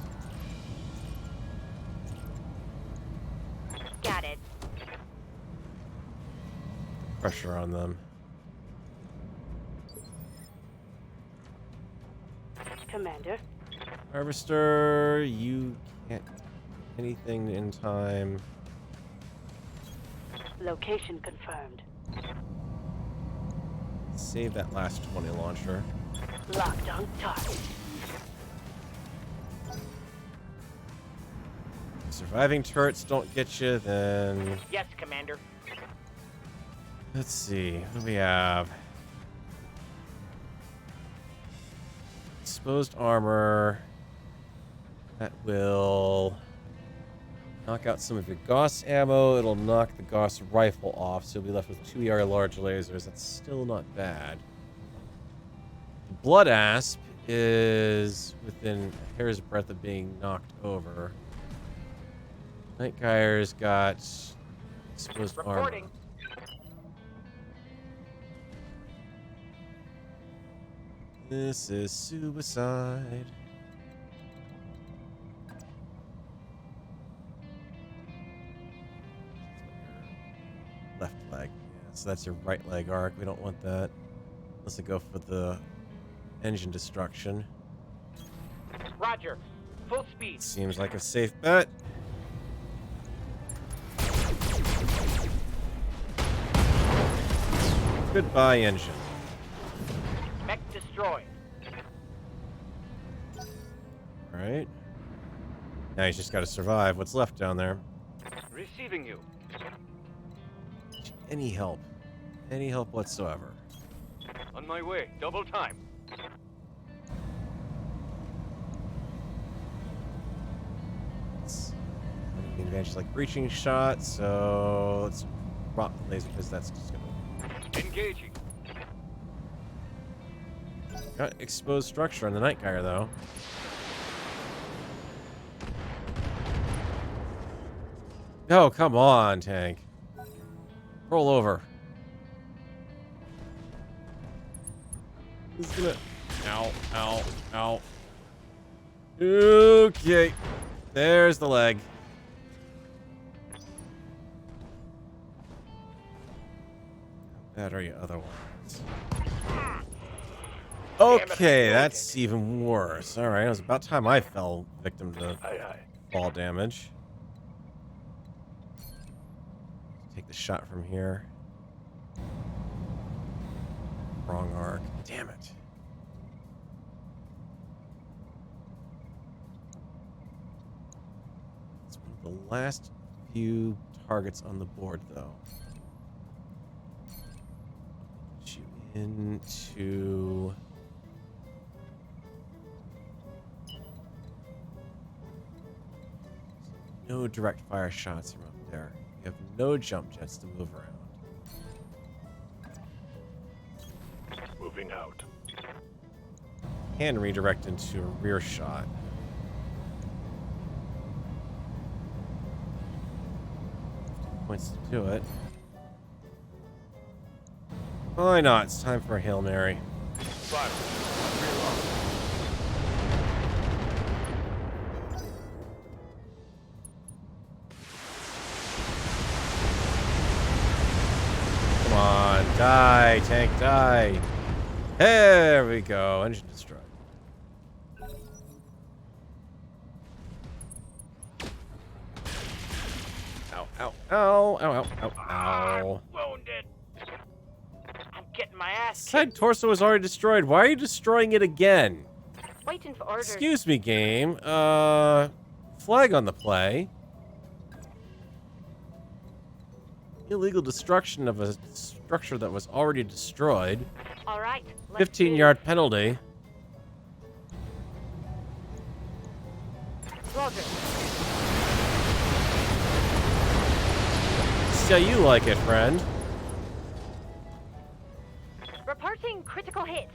Got it. Pressure on them. Commander. Harvester, you can't do anything in time. Location confirmed. Save that last 20 launcher. Locked on target. Surviving turrets don't get you, then Yes, Commander. let's see. What do we have? Exposed armor. That will knock out some of your Gauss ammo. It'll knock the Gauss rifle off, so you'll be left with 2 ER large lasers. That's still not bad. The blood asp is within a hair's breadth of being knocked over. Night Geyer's got exposed armor. Reporting. This is suicide. Left leg. Yeah, so that's your right leg arc. We don't want that. Unless I go for the engine destruction. Roger. Full speed. Seems like a safe bet. Goodbye, engine. Mech destroyed. Alright. Now he's just got to survive. What's left down there? Receiving you. Any help. Any help whatsoever. On my way. Double time. It's the advantage like breaching shot, so let's drop the laser because that's just gonna Engaging. got exposed structure on the Night Gyre though. Oh, come on, tank. Roll over. He's gonna. Ow, ow, ow. Okay. There's the leg. How bad are you otherwise? Okay, that's even worse. Alright, it was about time I fell victim to Aye, aye. fall damage. Take the shot from here. Wrong arc. Damn it. It's one of the last few targets on the board, though. Put you into... No direct fire shots from up there. You have no jump jets to move around. Moving out. Can redirect into a rear shot. Points to do it. Why not? It's time for a Hail Mary. Fire. Reload. Die, tank, die. There we go. Engine destroyed. Ow, ow, ow, ow, ow, ow, ow. Wounded. I'm getting my ass Side kicked. torso was already destroyed. Why are you destroying it again? Waiting for orders. Excuse me, game. Flag on the play. Illegal destruction of a structure that was already destroyed. All right. Let's 15-yard penalty. Roger. See how you like it, friend. Reporting critical hit.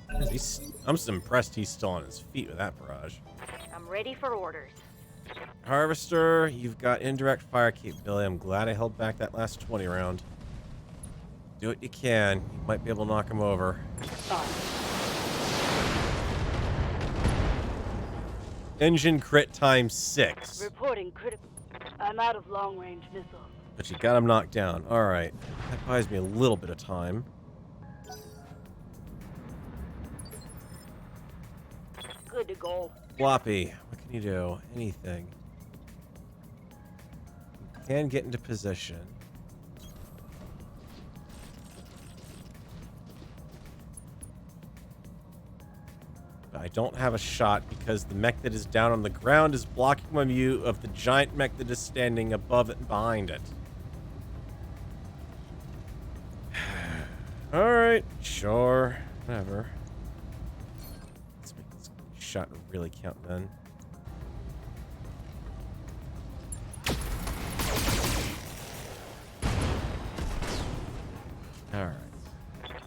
I'm just impressed he's still on his feet with that barrage. I'm ready for orders. Harvester, you've got indirect fire capability. I'm glad I held back that last 20 round. Do what you can. You might be able to knock him over. Engine crit times 6. Reporting critical. I'm out of long-range missiles. But you got him knocked down. Alright. That buys me a little bit of time. Good to go. Floppy, what can you do? Anything. You can get into position. But I don't have a shot because the mech that is down on the ground is blocking my view of the giant mech that is standing above it and behind it. Alright, sure. Whatever. Let's make this shot really count then. Alright.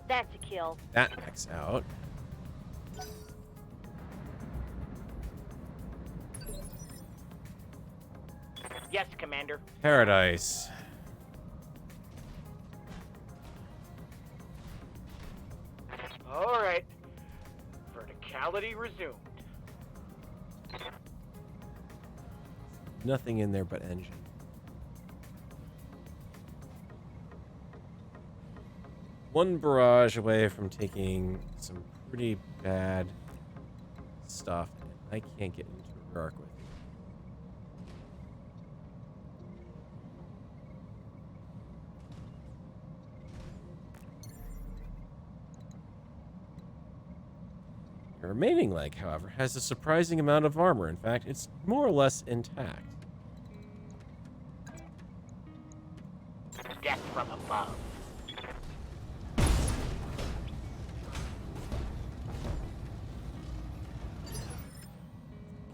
That's a kill. That mech's out. Yes, Commander. Paradise. All right. Verticality resumed. Nothing in there but engine. One barrage away from taking some pretty bad stuff. I can't get into a arc with you. The remaining leg, however, has a surprising amount of armor. In fact, it's more or less intact. Death from above.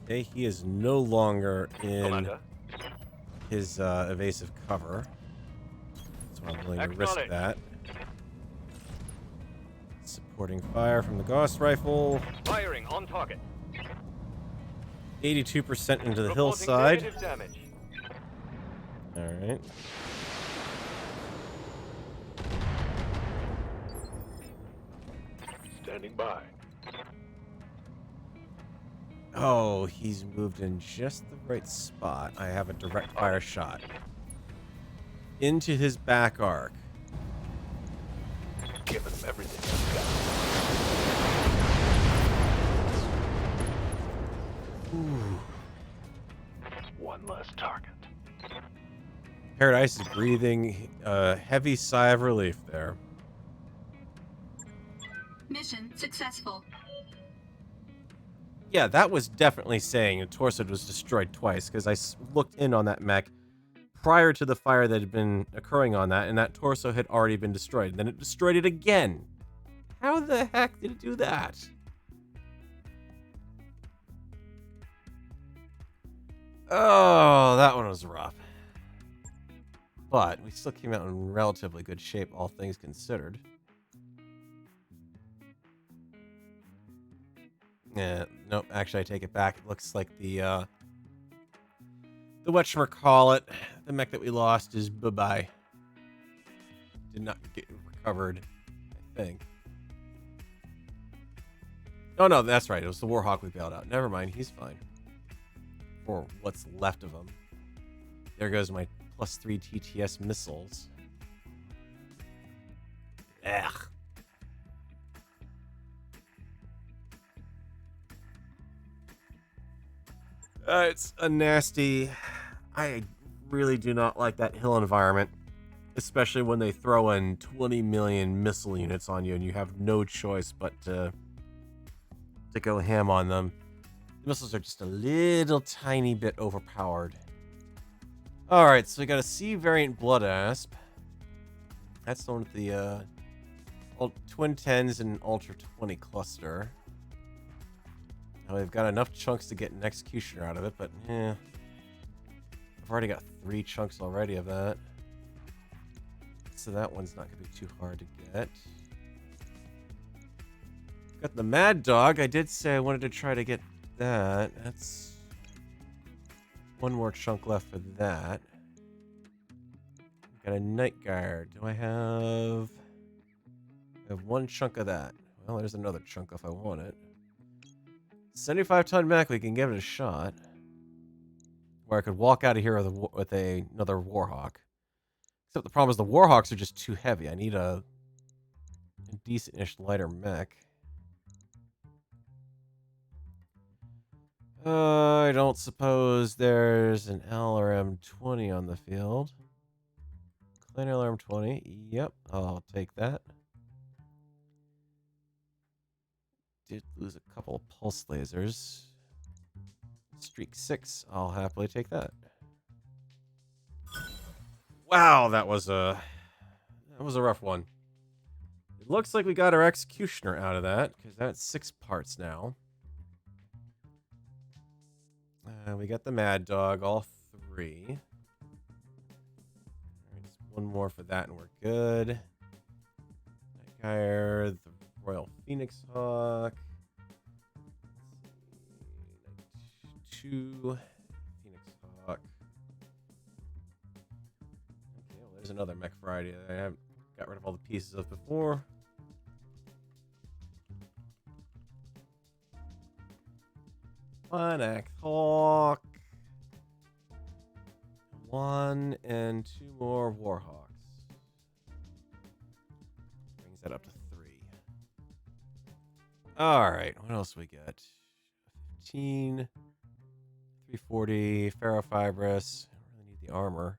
Okay, he is no longer in Commander. his evasive cover. So I'm willing to risk Acknowledge. that. Supporting fire from the Gauss rifle. Firing on target. 82% into the Reporting hillside. negative damage. Alright. Standing by. Oh, he's moved in just the right spot. I have a direct fire shot. Into his back arc. Giving them everything I've got. One less target. Paradise is breathing a heavy sigh of relief there. Mission successful. Yeah, that was definitely saying a torso was destroyed twice, because I looked in on that mech prior to the fire that had been occurring on that, and that torso had already been destroyed. Then it destroyed it again. How the heck did it do that? Oh, that one was rough. But we still came out in relatively good shape, all things considered. Yeah, nope, actually I take it back. It looks like the whatchamacallit, the mech that we lost is bye-bye. Did not get recovered, I think. Oh no, that's right, it was the Warhawk we bailed out. Never mind, he's fine. Or what's left of him. There goes my +3 TTS missiles. Ugh. It's a nasty... I really do not like that hill environment. Especially when they throw in 20 million missile units on you and you have no choice but to go ham on them. The missiles are just a little tiny bit overpowered. Alright, so we got a C variant Blood Asp. That's the one with the Twin 10s and Ultra 20 cluster. Now we've got enough chunks to get an Executioner out of it, but I've already got 3 chunks already of that. So that one's not going to be too hard to get. Got the Mad Dog. I did say I wanted to try to get that. That's one more chunk left for that. Got a Night Guard. Do I have... I have 1 chunk of that. Well, there's another chunk if I want it. 75-ton mech, we can give it a shot. Or I could walk out of here with another Warhawk. Except the problem is the Warhawks are just too heavy. I need a decent-ish lighter mech. I don't suppose there's an LRM-20 on the field. Clean LRM-20. Yep, I'll take that. Did lose a couple of pulse lasers. Streak 6. I'll happily take that. Wow, that was a rough one. It looks like we got our Executioner out of that, because that's 6 parts now. We got the Mad Dog, all 3. All right, just 1 more for that, and we're good. Night Gyre, the Royal Phoenix Hawk. 2 Phoenix Hawk. Okay, well, there's another mech variety that I haven't got rid of all the pieces of before. One Axe Hawk. 1 and 2 more Warhawks. Brings that up to 3. Alright, what else we got? 15. 340. Ferrofibrous. I don't really need the armor.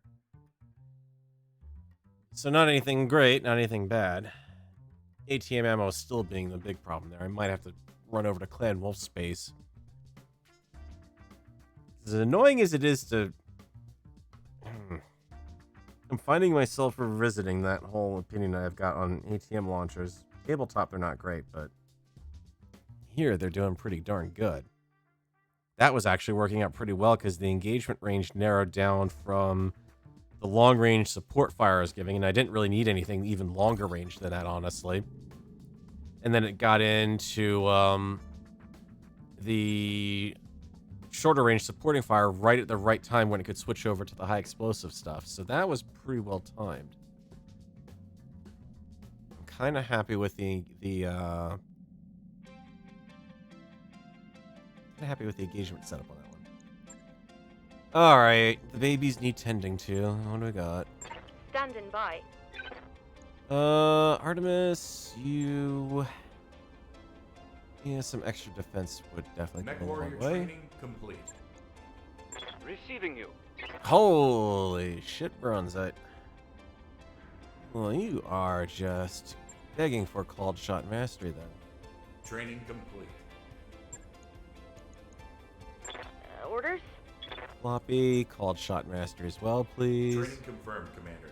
So not anything great, not anything bad. ATM ammo still being the big problem there. I might have to run over to Clan Wolf Space. As annoying as it is to... I'm finding myself revisiting that whole opinion I've got on ATM launchers. Tabletop, they're not great, but here they're doing pretty darn good. That was actually working out pretty well because the engagement range narrowed down from the long-range support fire I was giving, and I didn't really need anything even longer range than that, honestly. And then it got into the shorter range supporting fire right at the right time when it could switch over to the high explosive stuff. So that was pretty well timed. I'm kind of happy with the engagement setup on that one. All right, the babies need tending to. What do we got? Standing by. Artemis, you... Yeah, some extra defense would definitely Mech go a warrior long way. training complete. Receiving you. Holy shit, Bronzite. Well, you are just begging for called shot mastery then. Training complete. Orders? Floppy, called shot mastery as well, please. Training confirmed, Commander.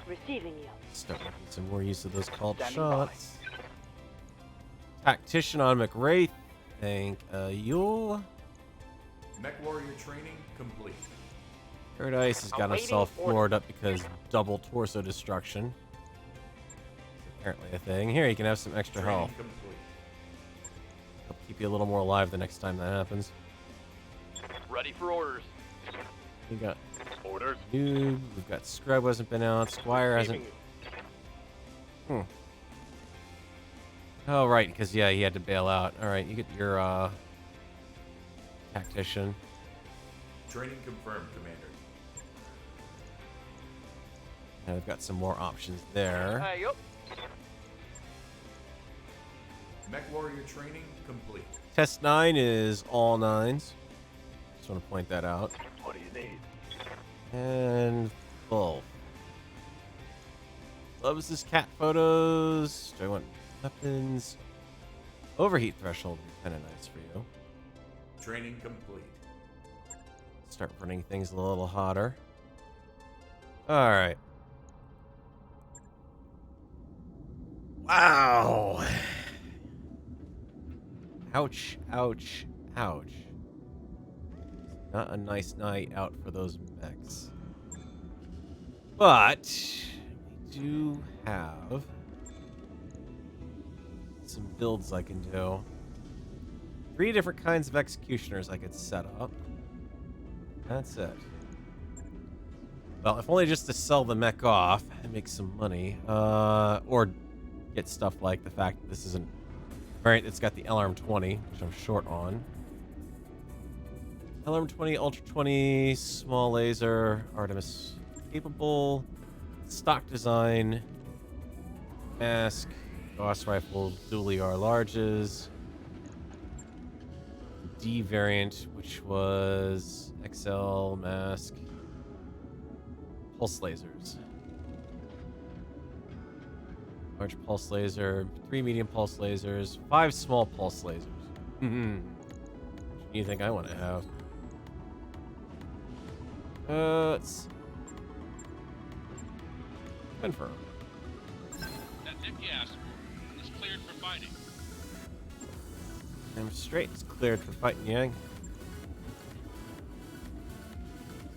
Receiving you. Start making some more use of those called Standing shots. Tactician on McWraith. Thank you. Mech warrior training complete. Paradise has got Awaiting himself orders. floored up because double torso destruction. Apparently a thing. Here, you can have some extra Training health. complete. Help keep you a little more alive the next time that happens. Ready for orders. We got Orders. Noob. We've got Scrub hasn't been out. Squire hasn't. Receiving Oh, right, because, yeah, he had to bail out. All right, you get your, Tactician. Training confirmed, Commander. And I've got some more options there. Yup. Mech warrior training complete. Test 9 is all 9s. Just want to point that out. What do you need? And full. Loves his cat photos. Do I want weapons? Overheat threshold would be kind of nice for you. Training complete. Start running things a little hotter. All right. Wow. Ouch, ouch, ouch. Not a nice night out for those mechs. But we do have some builds I can do. 3 different kinds of executioners I could set up. That's it. Well, if only just to sell the mech off and make some money. Or get stuff like the fact that this isn't... Right, it's got the LRM 20, which I'm short on. LRM 20, Ultra 20, small laser, Artemis capable, stock design, mask, Gauss rifle, dual ER larges, D variant, which was XL mask, pulse lasers. Large pulse laser, 3 medium pulse lasers, 5 small pulse lasers. What do you think I want to have? Let's see. Confirm. That tip you asked for is cleared for fighting. I'm straight. It's cleared for fighting Yang.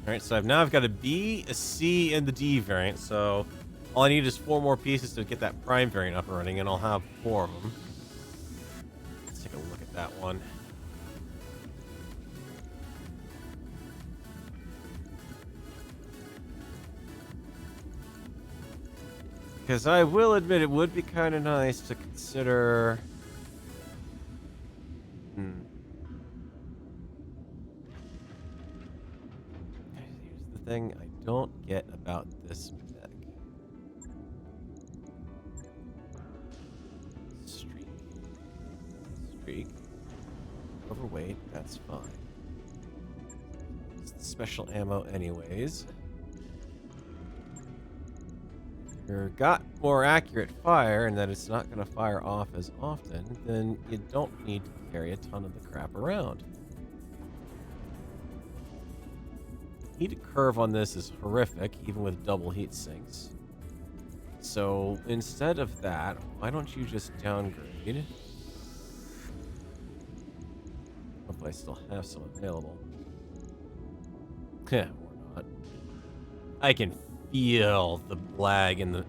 Alright, so I've got a B, a C, and the D variant, so all I need is 4 more pieces to get that prime variant up and running, and I'll have 4 of them. Let's take a look at that one. Because I will admit it would be kind of nice to consider... Here's the thing I don't get about this mech. Streak. Overweight, that's fine. It's the special ammo anyways. You've got more accurate fire and that it's not going to fire off as often, then you don't need to carry a ton of the crap around. Heat curve on this is horrific, even with double heat sinks. So instead of that, why don't you just downgrade? Hopefully I still have some available. Or not. I can feel the lag in the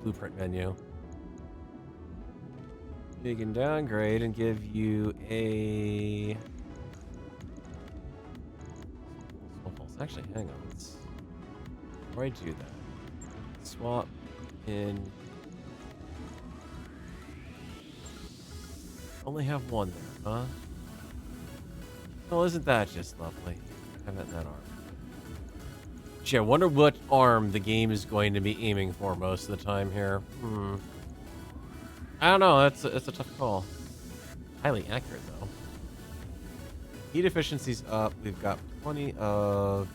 blueprint menu. You can downgrade and give you a... Actually, hang on. Before I do that, swap in... Only have 1 there, huh? Well, isn't that just lovely? Have that in that arm. Gee, I wonder what arm the game is going to be aiming for most of the time here. I don't know. It's a tough call. Highly accurate, though. Heat efficiency's up. We've got plenty of...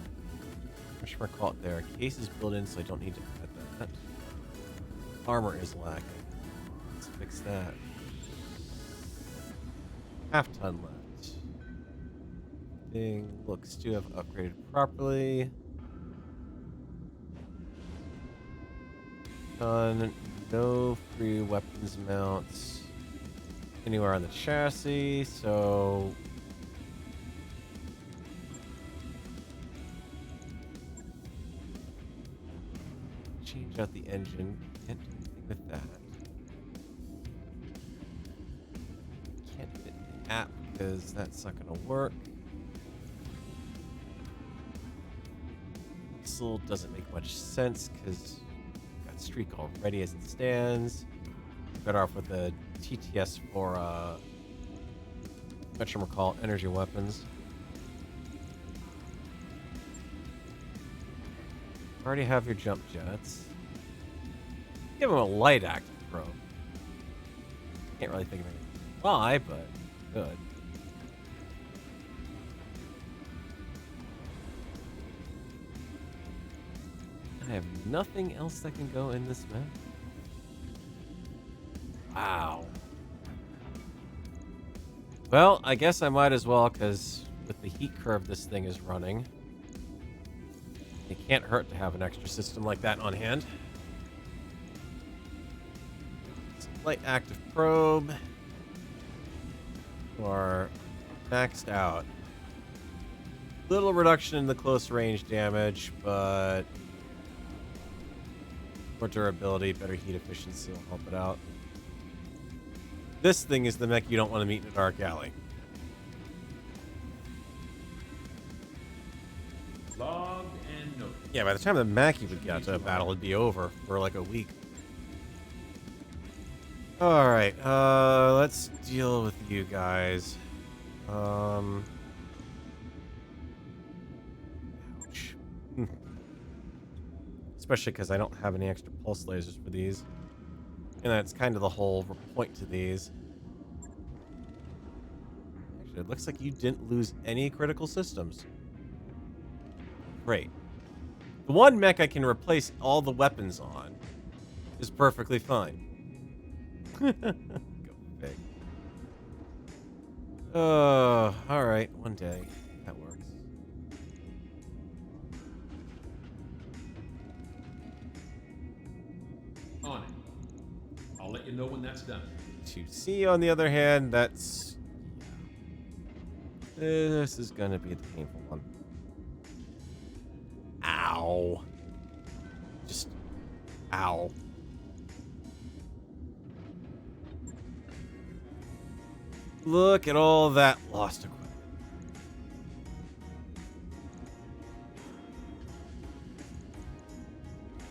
What should I call it there? Cases built in, so I don't need to add that. Armor is lacking. Let's fix that. Half ton left. Thing looks to have upgraded properly. Done. No free weapons mounts anywhere on the chassis, so change out the engine. Can't do anything with that. Can't fit the app because that's not going to work. Pixel doesn't make much sense because Streak already as it stands. Better off with the TTS for whatchamacallit, energy weapons. already have your jump jets. Give him a light active probe. Can't really think of anything why, but good. I have nothing else that can go in this map. Wow. Well, I guess I might as well, because with the heat curve this thing is running, it can't hurt to have an extra system like that on hand. Some light active probe. Or maxed out. Little reduction in the close range damage, but more durability, better heat efficiency will help it out. This thing is the mech you don't want to meet in a dark alley. Logged and noted. Yeah, by the time the Mackie would get to a battle, it'd be over for like a week. Alright, let's deal with you guys. Ouch. Especially because I don't have any extra pulse lasers for these. And that's kind of the whole point to these. Actually, it looks like you didn't lose any critical systems. Great. The one mech I can replace all the weapons on is perfectly fine. Go big. Oh, alright. One day. That works. On it. I'll let you know when that's done. 2C, on the other hand, that's... This is gonna be the painful one. Ow. Just... Ow. Look at all that lost equipment.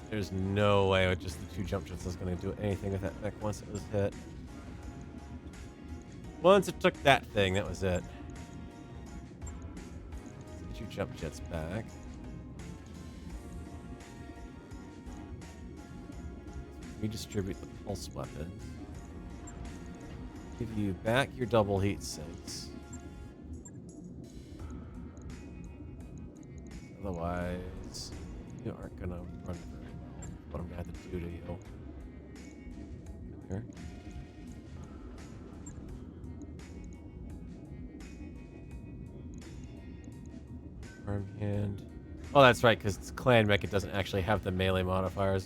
There's no way with just the 2 jump jets I was going to do anything with that mech once it was hit. Once it took that thing, that was it. Let's get your jump jets back. Redistribute the pulse weapons. Give you back your double heat sinks. Otherwise, you aren't gonna run very well. What I'm gonna have to do to you. Come here. Arm hand. Oh, that's right, because it's clan mech, it doesn't actually have the melee modifiers.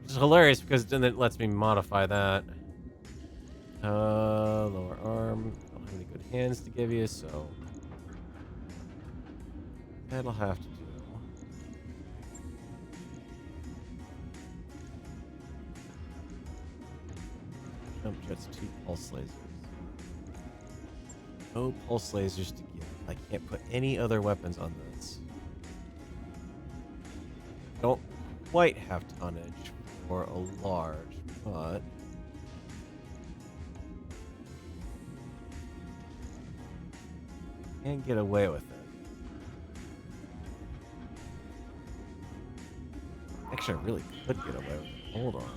Which is hilarious because then it lets me modify that. Lower arm. I don't have any good hands to give you, so that'll have to do. Jump jets, 2 pulse lasers. No pulse lasers to give. I can't put any other weapons on this. Don't quite have tonnage for a large, but can't get away with it. Actually, I really could get away with it. Hold on.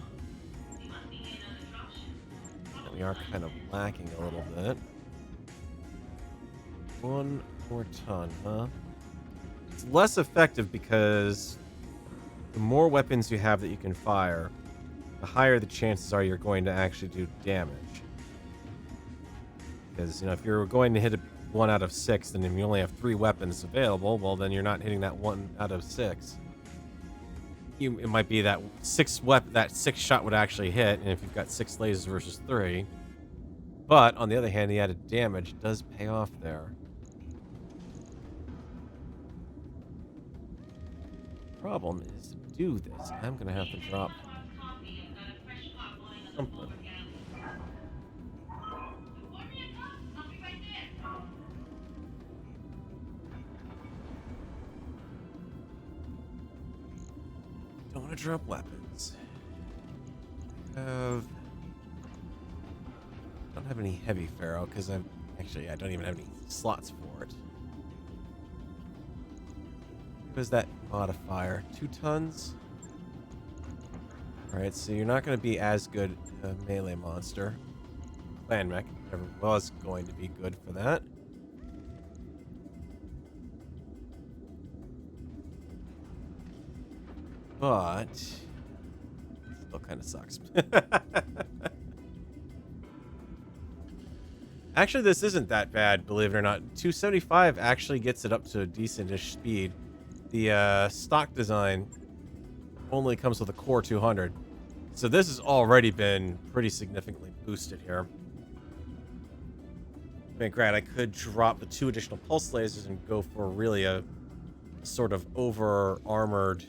We are kind of lacking a little bit. 1 more ton, huh? It's less effective because the more weapons you have that you can fire, the higher the chances are you're going to actually do damage. Because, you know, if you're going to hit a 1 out of 6, then if you only have 3 weapons available, well, then you're not hitting that 1 out of 6. It might be that 6 shot would actually hit, and if you've got 6 lasers versus 3. But on the other hand, the added damage does pay off there. Problem is, to do this, I'm gonna have to drop something. Don't want to drop weapons. Don't have any heavy ferro because I don't even have any slots for it. was that modifier? 2 tons? Alright, so you're not going to be as good a melee monster. Clan mech never was going to be good for that. But still kind of sucks. Actually, this isn't that bad, believe it or not. 275 actually gets it up to a decent-ish speed. The stock design only comes with a core 200. So this has already been pretty significantly boosted here. I mean, granted, I could drop the 2 additional pulse lasers and go for really a sort of over-armored,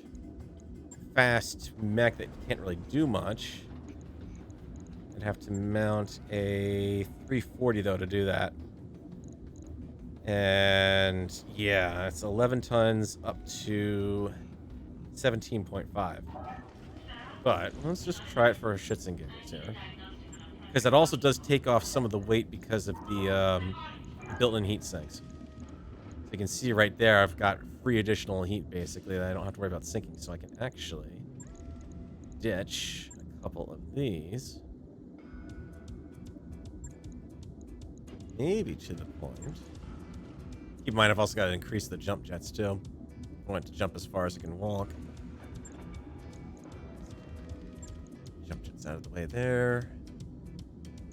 fast mech that can't really do much. I'd have to mount a 340, though, to do that. And, yeah, it's 11 tons up to 17.5. But let's just try it for shits and giggles here. Because that also does take off some of the weight because of the built-in heat sinks. So you can see right there, I've got free additional heat, basically, that I don't have to worry about sinking. So I can actually ditch a couple of these. Maybe to the point. Keep in mind, I've also got to increase the jump jets, too. I want it to jump as far as it can walk. Jump jets out of the way there.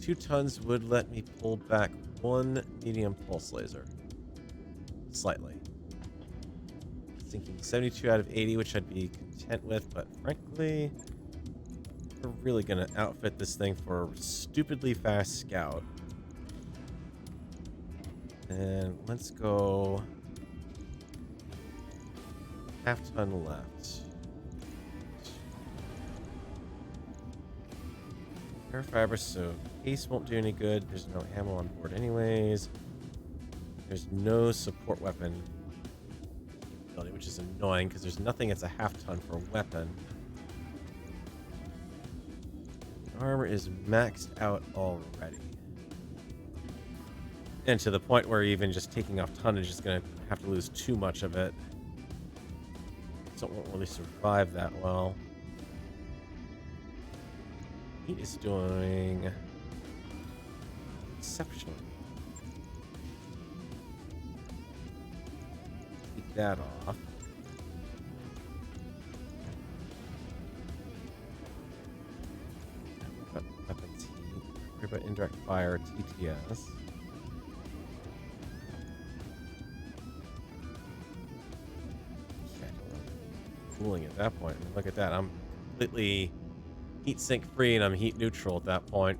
2 tons would let me pull back 1 medium pulse laser. Slightly. Thinking 72 out of 80, which I'd be content with, but frankly, we're really going to outfit this thing for a stupidly fast scout. And let's go half ton left. Air fiber, so case won't do any good. There's no ammo on board anyways. There's no support weapon ability, which is annoying because there's nothing that's a half ton for a weapon. Armor is maxed out already. And to the point where even just taking off tonnage is going to have to lose too much of it. So it won't really survive that well. Heat is doing exceptionally. Take that off. Weapons heat. Worry about indirect fire, TTS. Cooling at that point. I mean, look at that. I'm completely heat sink free and I'm heat neutral at that point.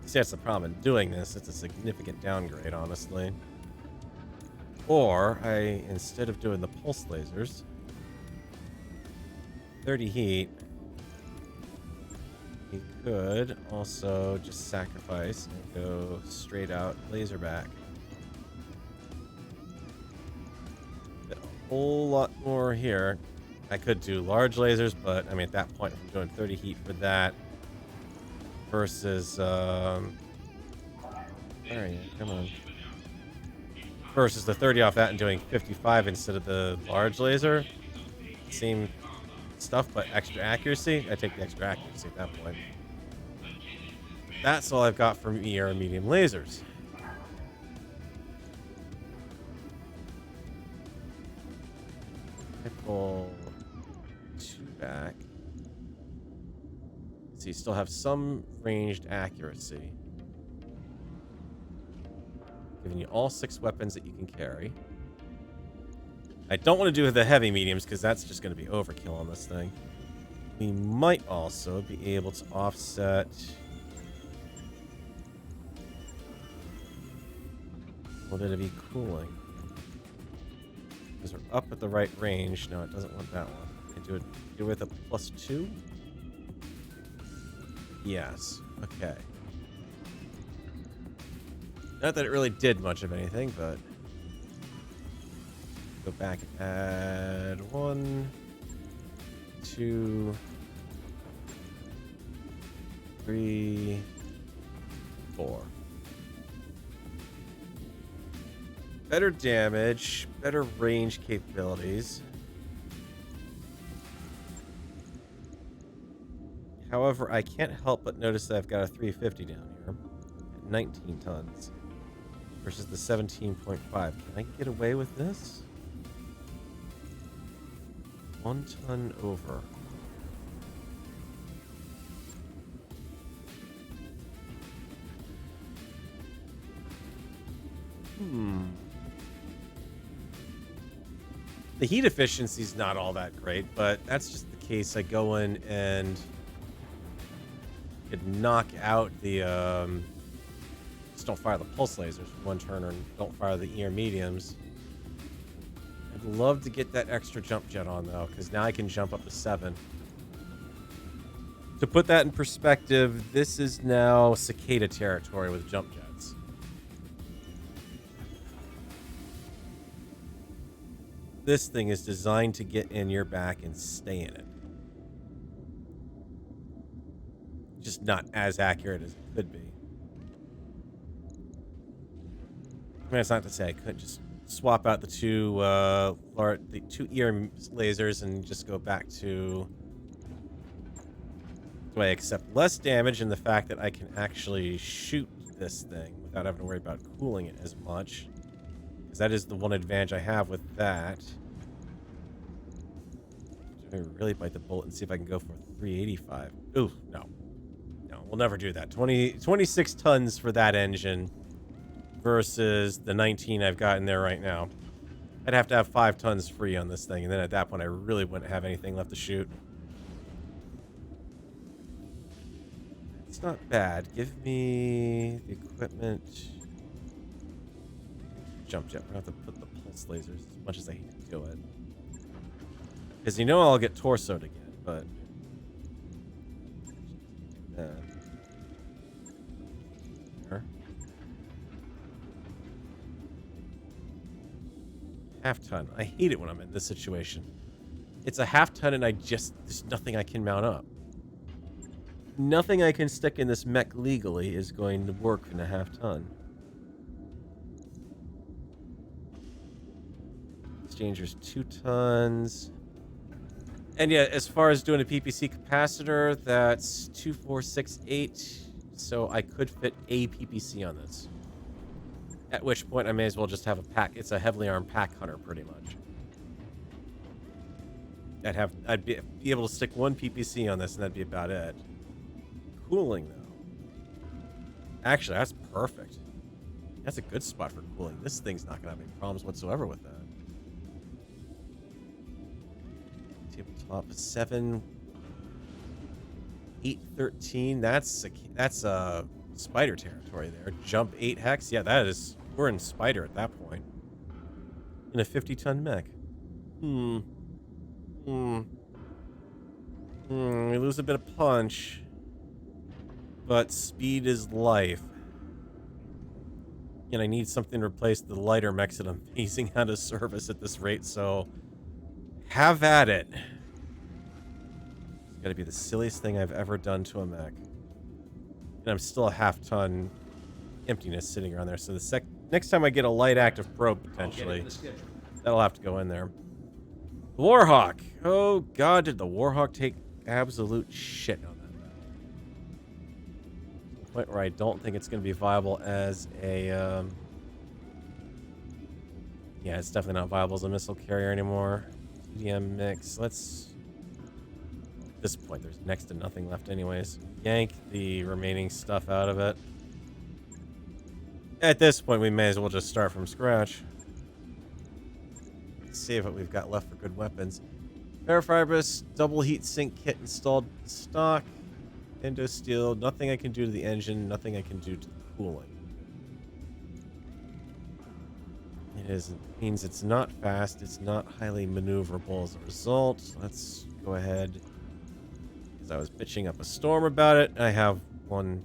See, that's the problem in doing this. It's a significant downgrade, honestly. Or, instead of doing the pulse lasers, 30 heat, we could also just sacrifice and go straight out laser back. A whole lot more here. I could do large lasers, but I mean, at that point, if I'm doing 30 heat for that, versus, where are you? Come on. Versus the 30 off that and doing 55 instead of the large laser. Same stuff, but extra accuracy. I take the extra accuracy at that point. That's all I've got from ER medium lasers. I pull 2 back. So you still have some ranged accuracy. Giving you all 6 weapons that you can carry. I don't want to do the heavy mediums because that's just going to be overkill on this thing. We might also be able to offset... Will it be cooling? Because we're up at the right range. No, it doesn't want that one. I do it with a +2. Yes. Okay. Not that it really did much of anything, but go back and add 1, 2, 3, 4. Better damage, better range capabilities. However, I can't help but notice that I've got a 350 down here at 19 tons versus the 17.5. Can I get away with this? 1 ton over. The heat efficiency is not all that great, but that's just the case. I go in and could knock out the just don't fire the pulse lasers for 1 turn, and don't fire the ER mediums. I'd love to get that extra jump jet on though, because now I can jump up to 7. To put that in perspective, this is now cicada territory with jump jets. This thing is designed to get in your back and stay in it. Just not as accurate as it could be. I mean, it's not to say I couldn't just swap out the two ER lasers and just go back to... Do I accept less damage in the fact that I can actually shoot this thing without having to worry about cooling it as much? Because that is the one advantage I have with that. Do I really bite the bullet and see if I can go for 385? Ooh, no. No, we'll never do that. 26 tons for that engine versus the 19 I've got in there right now. I'd have to have 5 tons free on this thing, and then at that point I really wouldn't have anything left to shoot. It's not bad. Give me the equipment. Jump jet. We're going to have to put the pulse lasers as much as I hate to do it. Because you know I'll get torsoed again, but... There. Half ton. I hate it when I'm in this situation. It's a half ton and there's nothing I can mount up. Nothing I can stick in this mech legally is going to work in a half ton. Exchangers 2 tons. And yeah, as far as doing a PPC capacitor, that's 2468. So I could fit a PPC on this. At which point I may as well just have a pack. It's a heavily armed pack hunter, pretty much. I'd be able to stick 1 PPC on this, and that'd be about it. Cooling, though. Actually, that's perfect. That's a good spot for cooling. This thing's not going to have any problems whatsoever with that. Tabletop 7, 813. That's spider territory there. Jump 8 hex. Yeah, we're in spider at that point. In a 50-ton mech. We lose a bit of punch. But speed is life. And I need something to replace the lighter mechs that I'm phasing out of service at this rate, so have at it. It's got to be the silliest thing I've ever done to a mech. And I'm still a half-ton emptiness sitting around there, so next time I get a light active probe, potentially, that'll have to go in there. Warhawk! Oh god, did the Warhawk take absolute shit on that mech. To the point where I don't think it's going to be viable as a... Yeah, it's definitely not viable as a missile carrier anymore. TDM mix. Let's... At this point, there's next to nothing left anyways. Yank the remaining stuff out of it. At this point, we may as well just start from scratch. Save what we've got left for good weapons. Parafibrous, double heat sink kit installed in stock. Endo steel, nothing I can do to the engine, nothing I can do to the cooling. It means it's not fast, it's not highly maneuverable as a result. Let's go ahead. As I was bitching up a storm about it, I have one.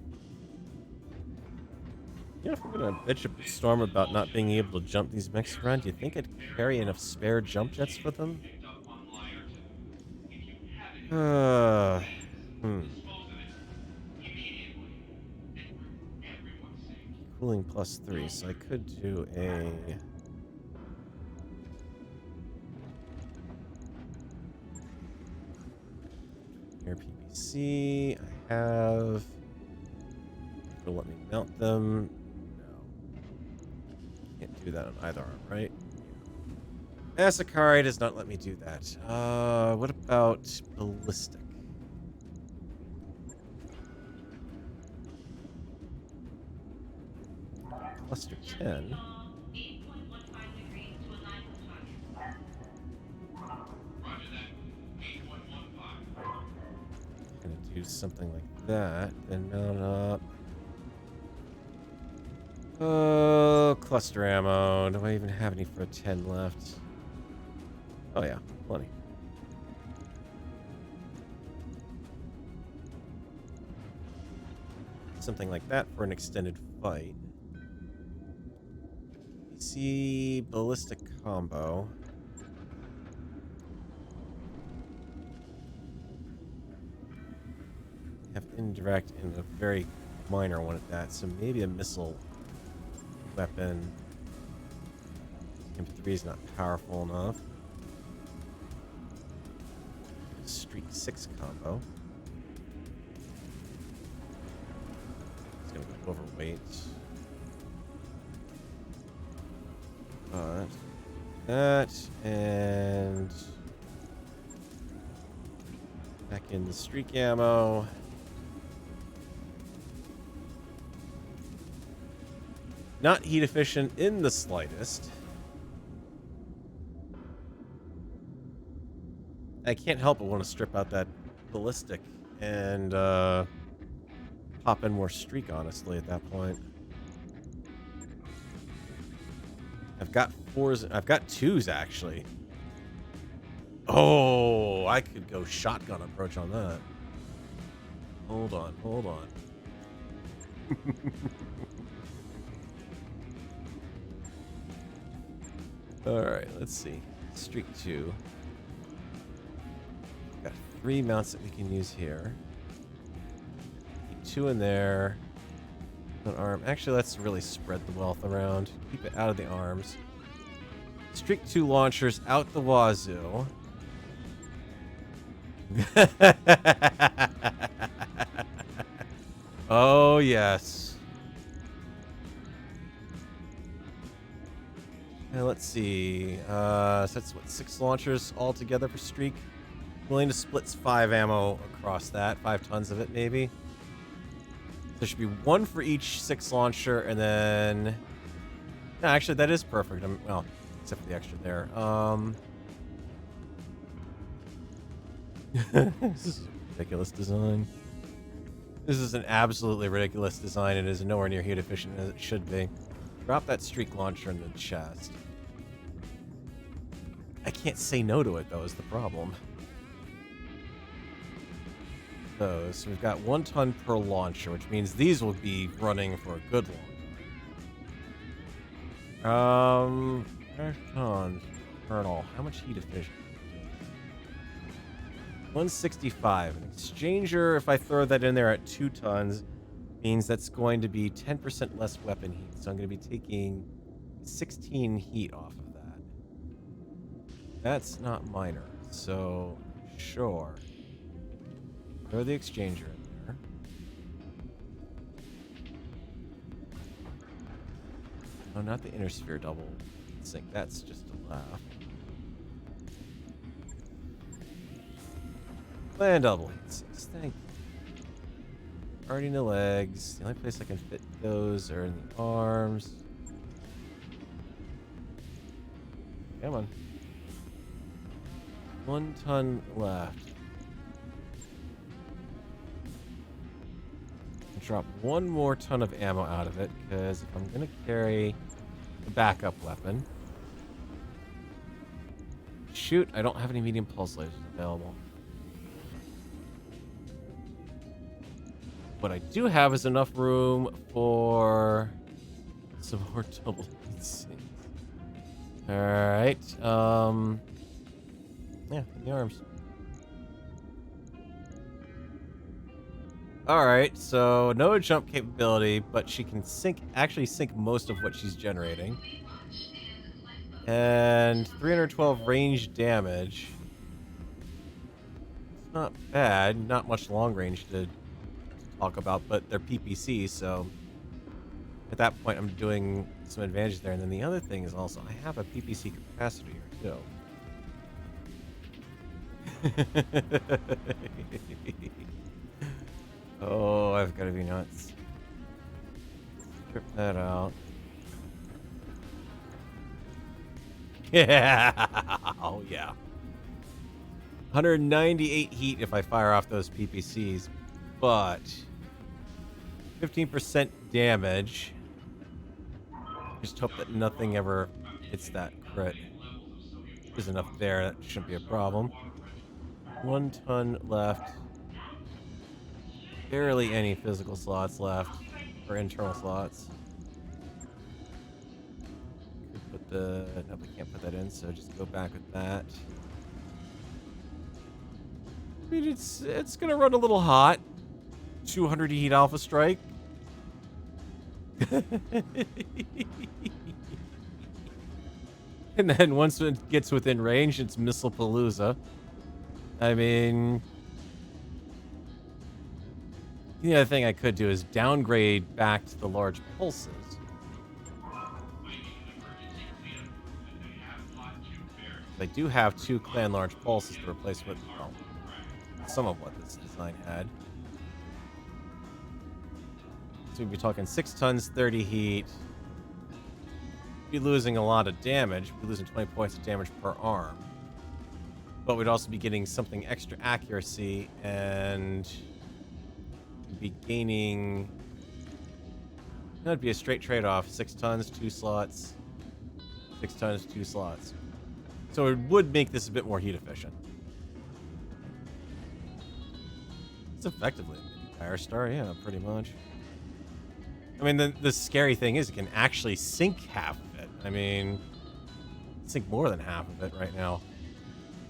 You know, if I'm gonna bitch up a storm about not being able to jump these mechs around, do you think I'd carry enough spare jump jets for them? Cooling +3, so I could do a... Air PVC, I have... Will let me mount them. No. Can't do that on either arm, right? Asakari does not let me do that. What about ballistic? Cluster 10. Gonna do something like that, then mount up. Oh, cluster ammo. Do I even have any for a 10 left? Oh yeah, plenty. Something like that for an extended fight. See, ballistic combo. Have indirect and a very minor one at that, so maybe a missile weapon. MP3 is not powerful enough. Streak 6 combo. It's gonna go overweight. That and back in the streak ammo. Not heat efficient in the slightest. I can't help but want to strip out that ballistic and pop in more streak, honestly, at that point. I've got 4s. I've got 2s, actually. Oh, I could go shotgun approach on that. Hold on, hold on. Alright, let's see. Streak 2. Got 3 mounts that we can use here. Keep 2 in there. An arm. Actually, let's really spread the wealth around. Keep it out of the arms. Streak 2 launchers out the wazoo. Oh, yes. Now, let's see. So that's what, 6 launchers all together for Streak. Willing to split 5 ammo across that. 5 tons of it, maybe. There should be 1 for each 6 launcher, and then... No, actually, that is perfect. Well, except for the extra there. This is a ridiculous design. This is an absolutely ridiculous design. It is nowhere near heat efficient as it should be. Drop that streak launcher in the chest. I can't say no to it, though, is the problem. So we've got 1 ton per launcher, which means these will be running for a good long time. Tons. Kernel. How much heat efficient? 165. An exchanger, if I throw that in there at 2 tons, means that's going to be 10% less weapon heat. So I'm going to be taking 16 heat off of that. That's not minor. So, sure. Throw the exchanger in there. Oh, not the inner sphere double sync. That's just a laugh. Land double heat sinks. Thank you. Already in the legs. The only place I can fit those are in the arms. Come on. 1 ton left. Drop 1 more ton of ammo out of it, because if I'm going to carry a backup weapon... Shoot, I don't have any medium pulse lasers available. What I do have is enough room for some more double scenes. All right. Yeah, in the arms. All right. So no jump capability, but she can actually sink most of what she's generating. And 312 range damage. It's not bad. Not much long range to talk about, but they're PPC, so at that point I'm doing some advantage there. And then the other thing is also I have a PPC capacitor here too. Oh, I've got to be nuts. Strip that out. Yeah. Oh, yeah. 198 heat if I fire off those PPCs, but 15% damage. Just hope that nothing ever hits that crit. There's enough there. That shouldn't be a problem. 1 ton left. Barely any physical slots left. Or internal slots. Could put no, we can't put that in, so just go back with that. I mean, it's gonna run a little hot. 200 heat alpha strike. And then once it gets within range, it's Missile Palooza. I mean, the other thing I could do is downgrade back to the large pulses. I do have 2 clan large pulses to replace with, well, some of what this design had. So we'd be talking 6 tons, 30 heat. Be losing a lot of damage. We'd be losing 20 points of damage per arm. But we'd also be getting something extra accuracy, and we'd be gaining... That'd be a straight trade-off. 6 tons, 2 slots. 6 tons, 2 slots. So it would make this a bit more heat efficient. It's effectively a mini Fire Star, yeah, pretty much. I mean, the scary thing is it can actually sink half of it. I mean, sink more than half of it right now.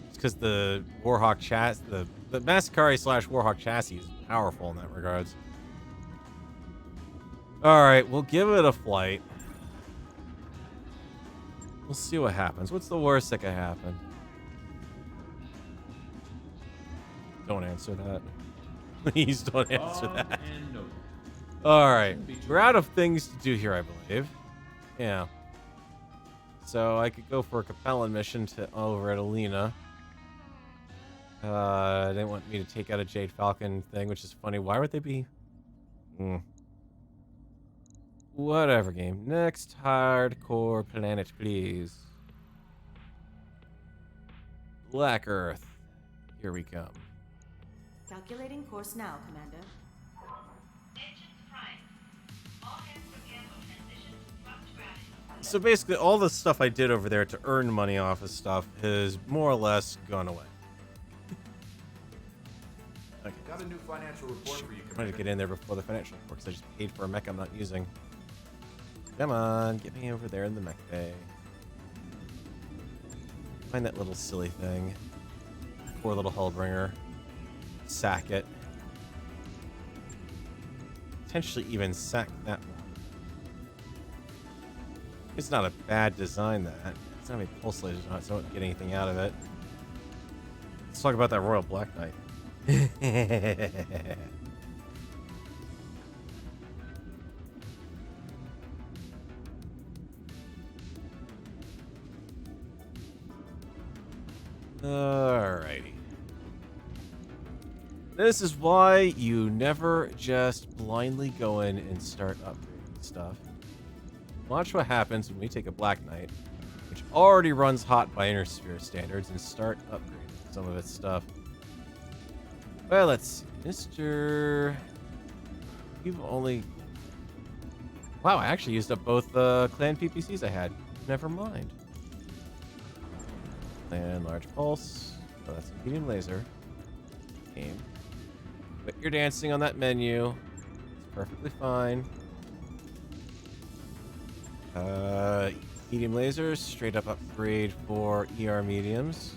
It's because the Warhawk chassis, the Masakari / Warhawk chassis is powerful in that regards. All right, we'll give it a flight. We'll see what happens. What's the worst that could happen? Don't answer that. Please don't answer that. And no. All right, we're out of things to do here, I believe. Yeah. So I could go for a Capellan mission over at Alina. They want me to take out a Jade Falcon thing, which is funny. Why would they be? Whatever game. Next hardcore planet, please. Black Earth. Here we come. Calculating course now, Commander. So basically, all the stuff I did over there to earn money off of stuff has more or less gone away. Okay. Got a new financial report for you, I'm trying to get in there before the financial report because I just paid for a mech I'm not using. Come on, get me over there in the mech bay. Find that little silly thing. Poor little Hullbringer. Sack it. Potentially even sack that one. It's not a bad design, that. It's not any pulse lasers on it, so I don't get anything out of it. Let's talk about that Royal Black Knight. Alrighty. This is why you never just blindly go in and start upgrading stuff. Watch what happens when we take a Black Knight, which already runs hot by Inner Sphere standards, and start upgrading some of its stuff. Well, let's see. Mr. You've only... Wow, I actually used up both clan PPCs I had. Never mind. And large pulse. Oh, that's a medium laser. Game. But you're dancing on that menu. perfectly fine. Medium lasers, straight up upgrade for ER mediums.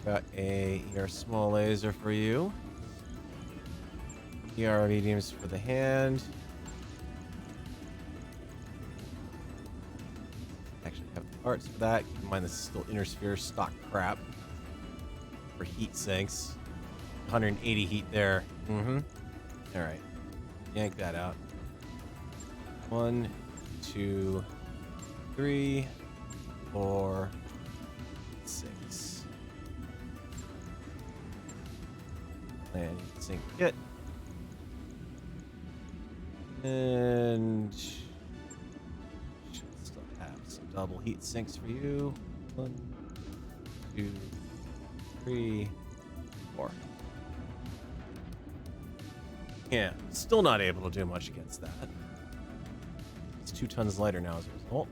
Got a ER small laser for you. ER mediums for the hand. Actually have the parts for that. Keep in mind this is still inner sphere stock crap. For heat sinks. 180 heat there. Alright. Yank that out. 1, 2, 3, 4, 6. And sync kit. And should still have some double heat sinks for you. 1, 2, 3, 4. Yeah, still not able to do much against that. It's 2 tons lighter now as a result.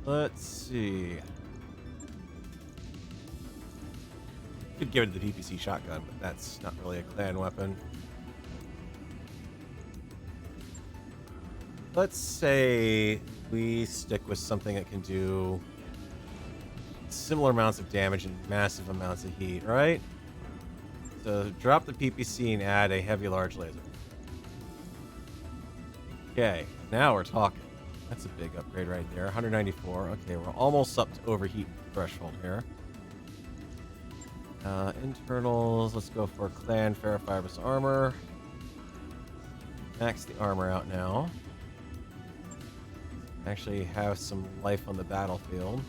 Let's see. Could give it the DPC shotgun, but that's not really a clan weapon. Let's say we stick with something that can do similar amounts of damage and massive amounts of heat, right? So drop the PPC and add a heavy large laser. Okay, now we're talking. That's a big upgrade right there. 194. Okay, we're almost up to overheat threshold here. Internals, let's go for clan ferrofibrous armor. Max the armor out now. Actually have some life on the battlefield.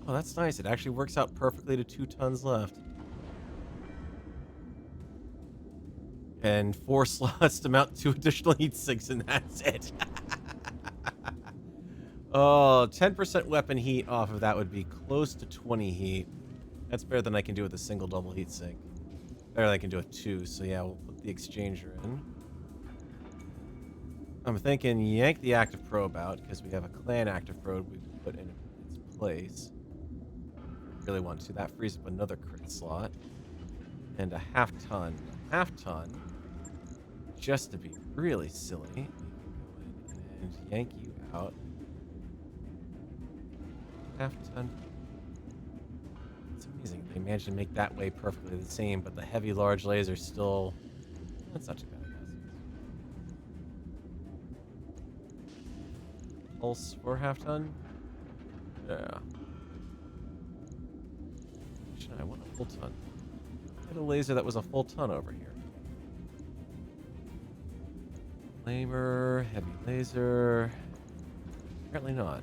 Oh, that's nice. It actually works out perfectly to 2 tons left. And 4 slots to mount 2 additional heat sinks, and that's it. Oh, 10% weapon heat off of that would be close to 20 heat. That's better than I can do with a single double heat sink. Better than I can do with 2, so yeah, we'll put the exchanger in. I'm thinking yank the active probe out, because we have a clan active probe we can put in its place. Really want to. That frees up another crit slot. And a half ton. Half ton. Just to be really silly, we can go in and yank you out. Half ton. It's amazing. They managed to make that way perfectly the same, but the heavy large laser still... That's not too bad, I guess. Pulse for half ton? Yeah. Actually, I want a full ton. I had a laser that was a full ton over here. Flamer, heavy laser. Apparently not.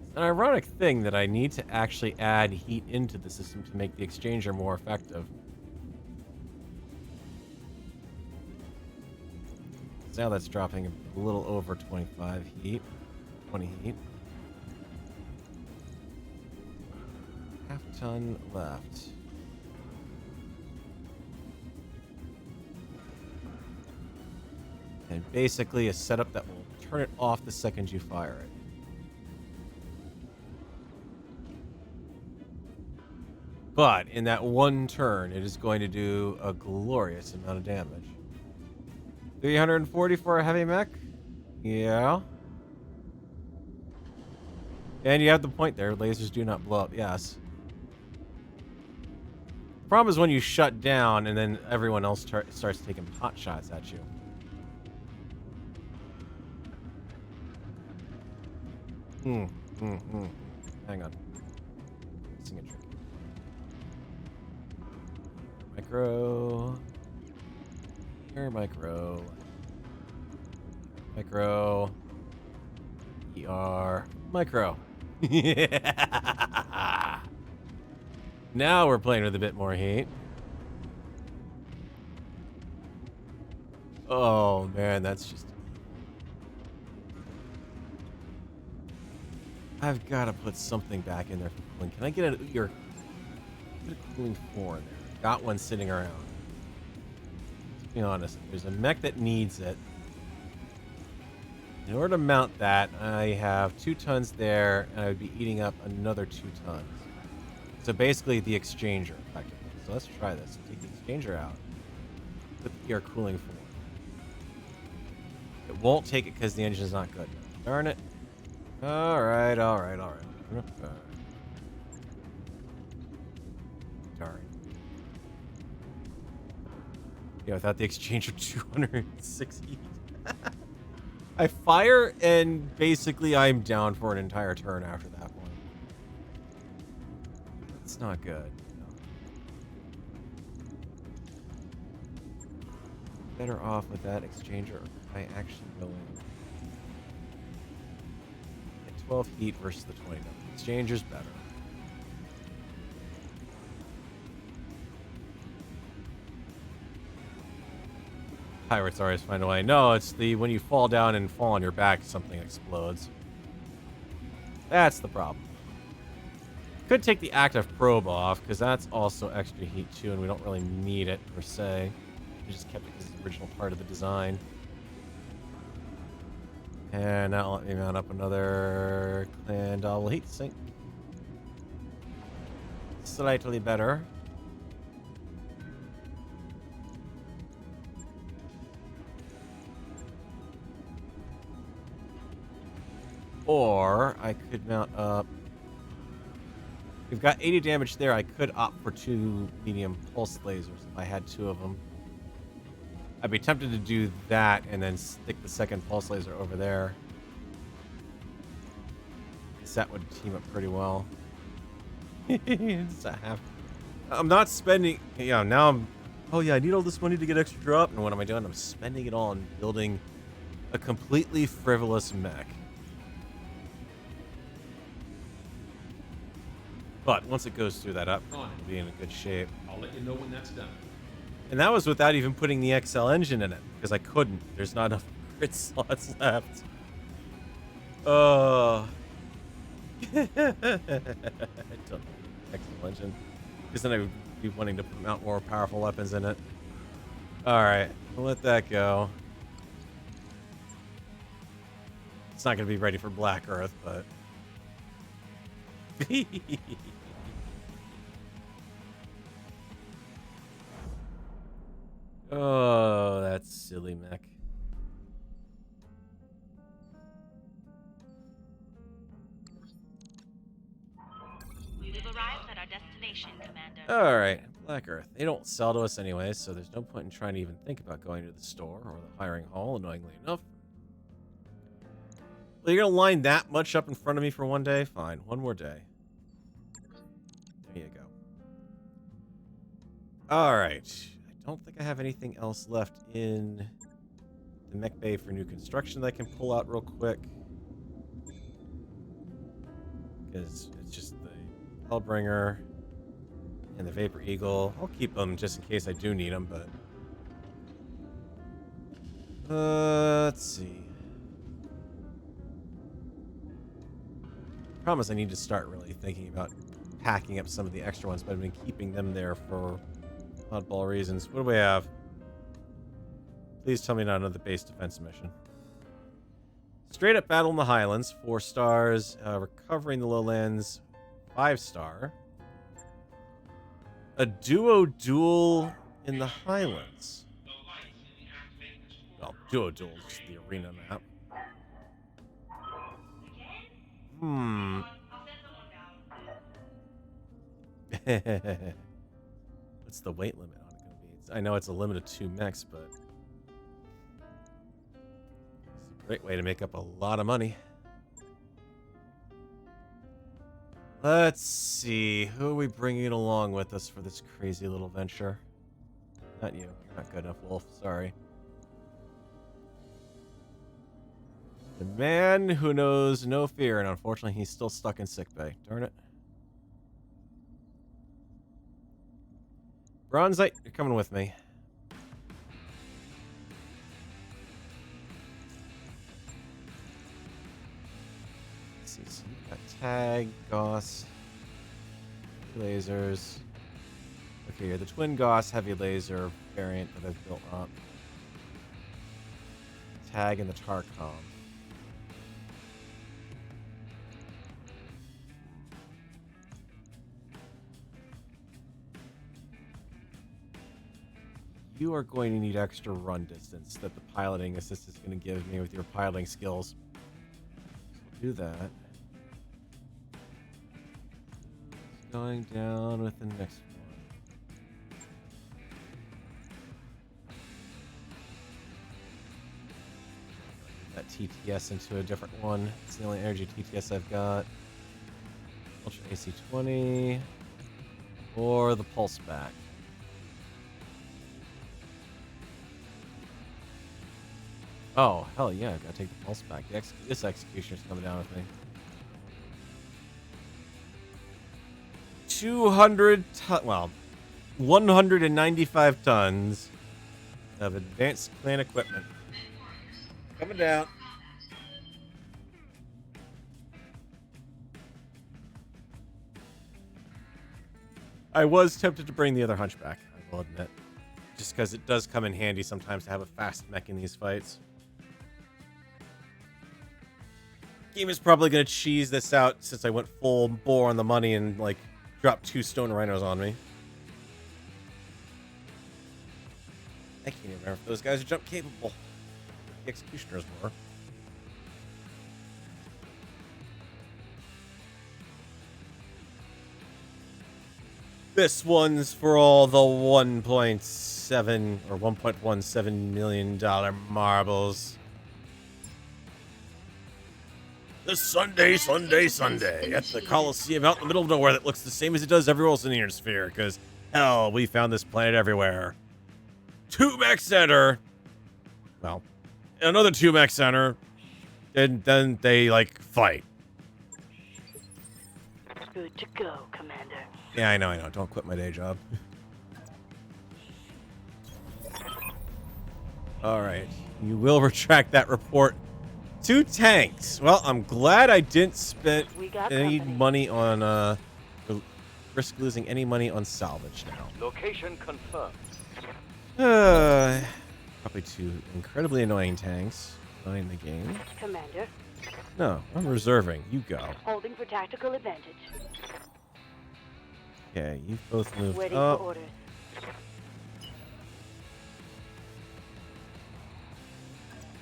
It's an ironic thing that I need to actually add heat into the system to make the exchanger more effective. So now that's dropping a little over 25 heat. 20 heat. Half ton left. And basically a setup that will turn it off the second you fire it. But in that one turn, it is going to do a glorious amount of damage. 340 for a heavy mech? Yeah. And you have the point there. Lasers do not blow up. Yes. Problem is when you shut down and then everyone else starts taking pot shots at you. Hang on. Missing a trick. Micro. Here, micro. Micro. ER. Micro. Yeah. Now we're playing with a bit more heat. Oh man, that's just... I've got to put something back in there for cooling. Can I get a cooling 4 in there? Got one sitting around. Let's be honest. There's a mech that needs it. In order to mount that, I have 2 tons there, and I would be eating up another 2 tons. So basically the exchanger, effectively. So let's try this. Take the exchanger out. Put the air cooling forward. It won't take it because the engine is not good. Darn it. Alright. Darn. Yeah, without the exchanger, 206 heat. I fire, and basically I'm down for an entire turn after that point. It's not good. Better off with that exchanger. I actually go in. At 12 heat versus the 20. Exchanger's better. Pirates always find a way. No, it's the when you fall down and fall on your back, something explodes. That's the problem. Could take the active probe off, because that's also extra heat too, and we don't really need it per se. We just kept it as the original part of the design. And now let me mount up another clan double heat sink. Slightly better. Or I could mount up. We've got 80 damage there. I could opt for 2 medium pulse lasers if I had 2 of them. I'd be tempted to do that and then stick the second pulse laser over there. That would team up pretty well. It's a half. I'm not spending. Yeah, now I'm. Oh yeah, I need all this money to get extra drop. And what am I doing? I'm spending it all on building a completely frivolous mech. But once it goes through that up, it'll be in a good shape. I'll let you know when that's done. And that was without even putting the XL engine in it, because I couldn't. There's not enough grid slots left. Oh. I don't know. XL engine. Because then I would be wanting to mount more powerful weapons in it. Alright, we'll let that go. It's not going to be ready for Black Earth, but... Oh, that's silly mech. We've arrived at our destination, Commander. Alright, Black Earth. They don't sell to us anyway, so there's no point in trying to even think about going to the store or the hiring hall, annoyingly enough. Well, you're gonna line that much up in front of me for one day? Fine, one more day. There you go. Alright. I don't think I have anything else left in the mech bay for new construction that I can pull out real quick. Because it's just the Hellbringer and the Vapor Eagle. I'll keep them just in case I do need them, but... let's see. Promise I need to start really thinking about packing up some of the extra ones, but I've been keeping them there for oddball reasons. What do we have? Please tell me not another base defense mission. Straight up battle in the Highlands, 4 stars. Recovering the lowlands, 5-star. A duo duel in the Highlands. Well, duo duel is just the arena map. What's the weight limit on it going to be? I know it's a limit of 2 mechs, but it's a great way to make up a lot of money. Let's see. Who are we bringing along with us for this crazy little venture? Not you. You're not good enough, Wolf. Sorry. The man who knows no fear, and unfortunately he's still stuck in sickbay. Darn it. Bronzite, you're coming with me. Let's see, so you've got Tag, Gauss, lasers. Okay, you're the Twin Gauss heavy laser variant that I've built up. Tag and the Tarcom. you are going to need extra run distance that the piloting assist is going to give me with your piloting skills. So do that. Going down with the next one. That TTS into a different one. It's the only energy TTS I've got. Ultra AC-20 or the pulse back. Oh, hell yeah, I gotta take the pulse back. This executioner's coming down with me. 195 tons of advanced clan equipment. Coming down. I was tempted to bring the other hunchback, I will admit. Just because it does come in handy sometimes to have a fast mech in these fights. Game is probably going to cheese this out since I went full bore on the money and, like, dropped 2 stone rhinos on me. I can't even remember if those guys are jump capable. The executioners were. This one's for all the 1.7 or $1.17 million marbles. This Sunday at the Coliseum out in the middle of nowhere that looks the same as it does everywhere else in the inner sphere, because, hell, we found this planet everywhere. 2 mech center. Well, another 2 mech center. And then they, like, fight. Good to go, Commander. Yeah, I know. Don't quit my day job. Alright. You will retract that report. 2 tanks. Well, I'm glad I didn't spend any money on, risk losing any money on salvage now. Location confirmed. Probably 2 incredibly annoying tanks in the game. Commander, No, I'm reserving. You go. holding for tactical advantage. Okay, you've both moved Waiting up. for orders.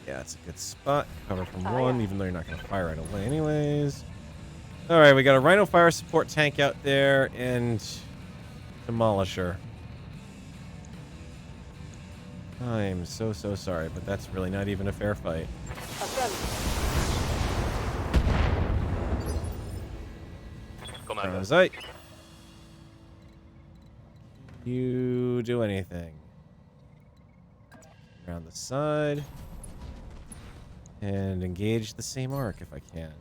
Yeah, it's a good spot. Cover from Oh, one, yeah. even though you're not going to fire right away anyways. Alright, we got a Rhino Fire support tank out there and Demolisher. I'm so sorry, but that's really not even a fair fight. Commander. Parasite. You do anything. Around the side. And engage the same arc if I can.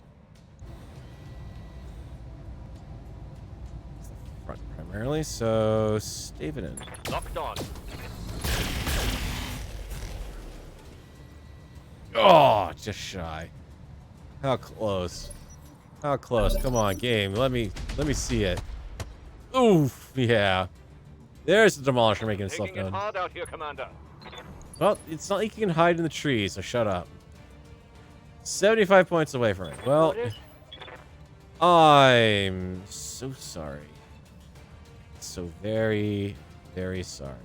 It's the front primarily, so stave it in. Locked on. Oh, just shy. How close? How close? Come on, game. Let me see it. Oof, yeah. There's the Demolisher making itself Taking it known. hard out here, Commander. Well, it's not like you can hide in the trees, so shut up. 75 points away from it. Well, Orders. I'm so sorry. So very sorry.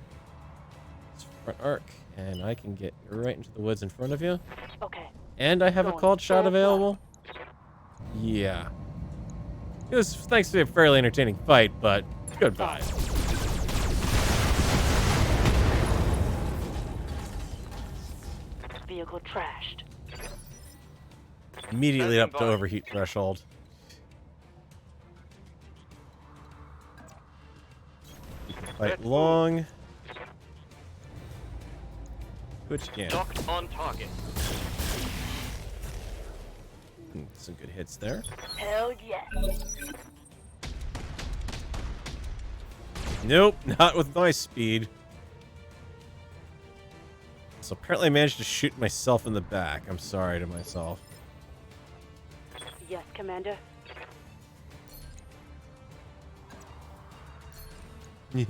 It's front arc, and I can get right into the woods in front of you. Okay. And I have a Going called shot full available. Yeah. It was thanks to a fairly entertaining fight, but goodbye. Vehicle trashed. Immediately up to Standing by. overheat threshold. Keep the fight Let's long. Do what you can. Locked on target. Some good hits there. Hell yes. Nope, not with my speed. So apparently I managed to shoot myself in the back. I'm sorry to myself. Yes, Commander. Yep.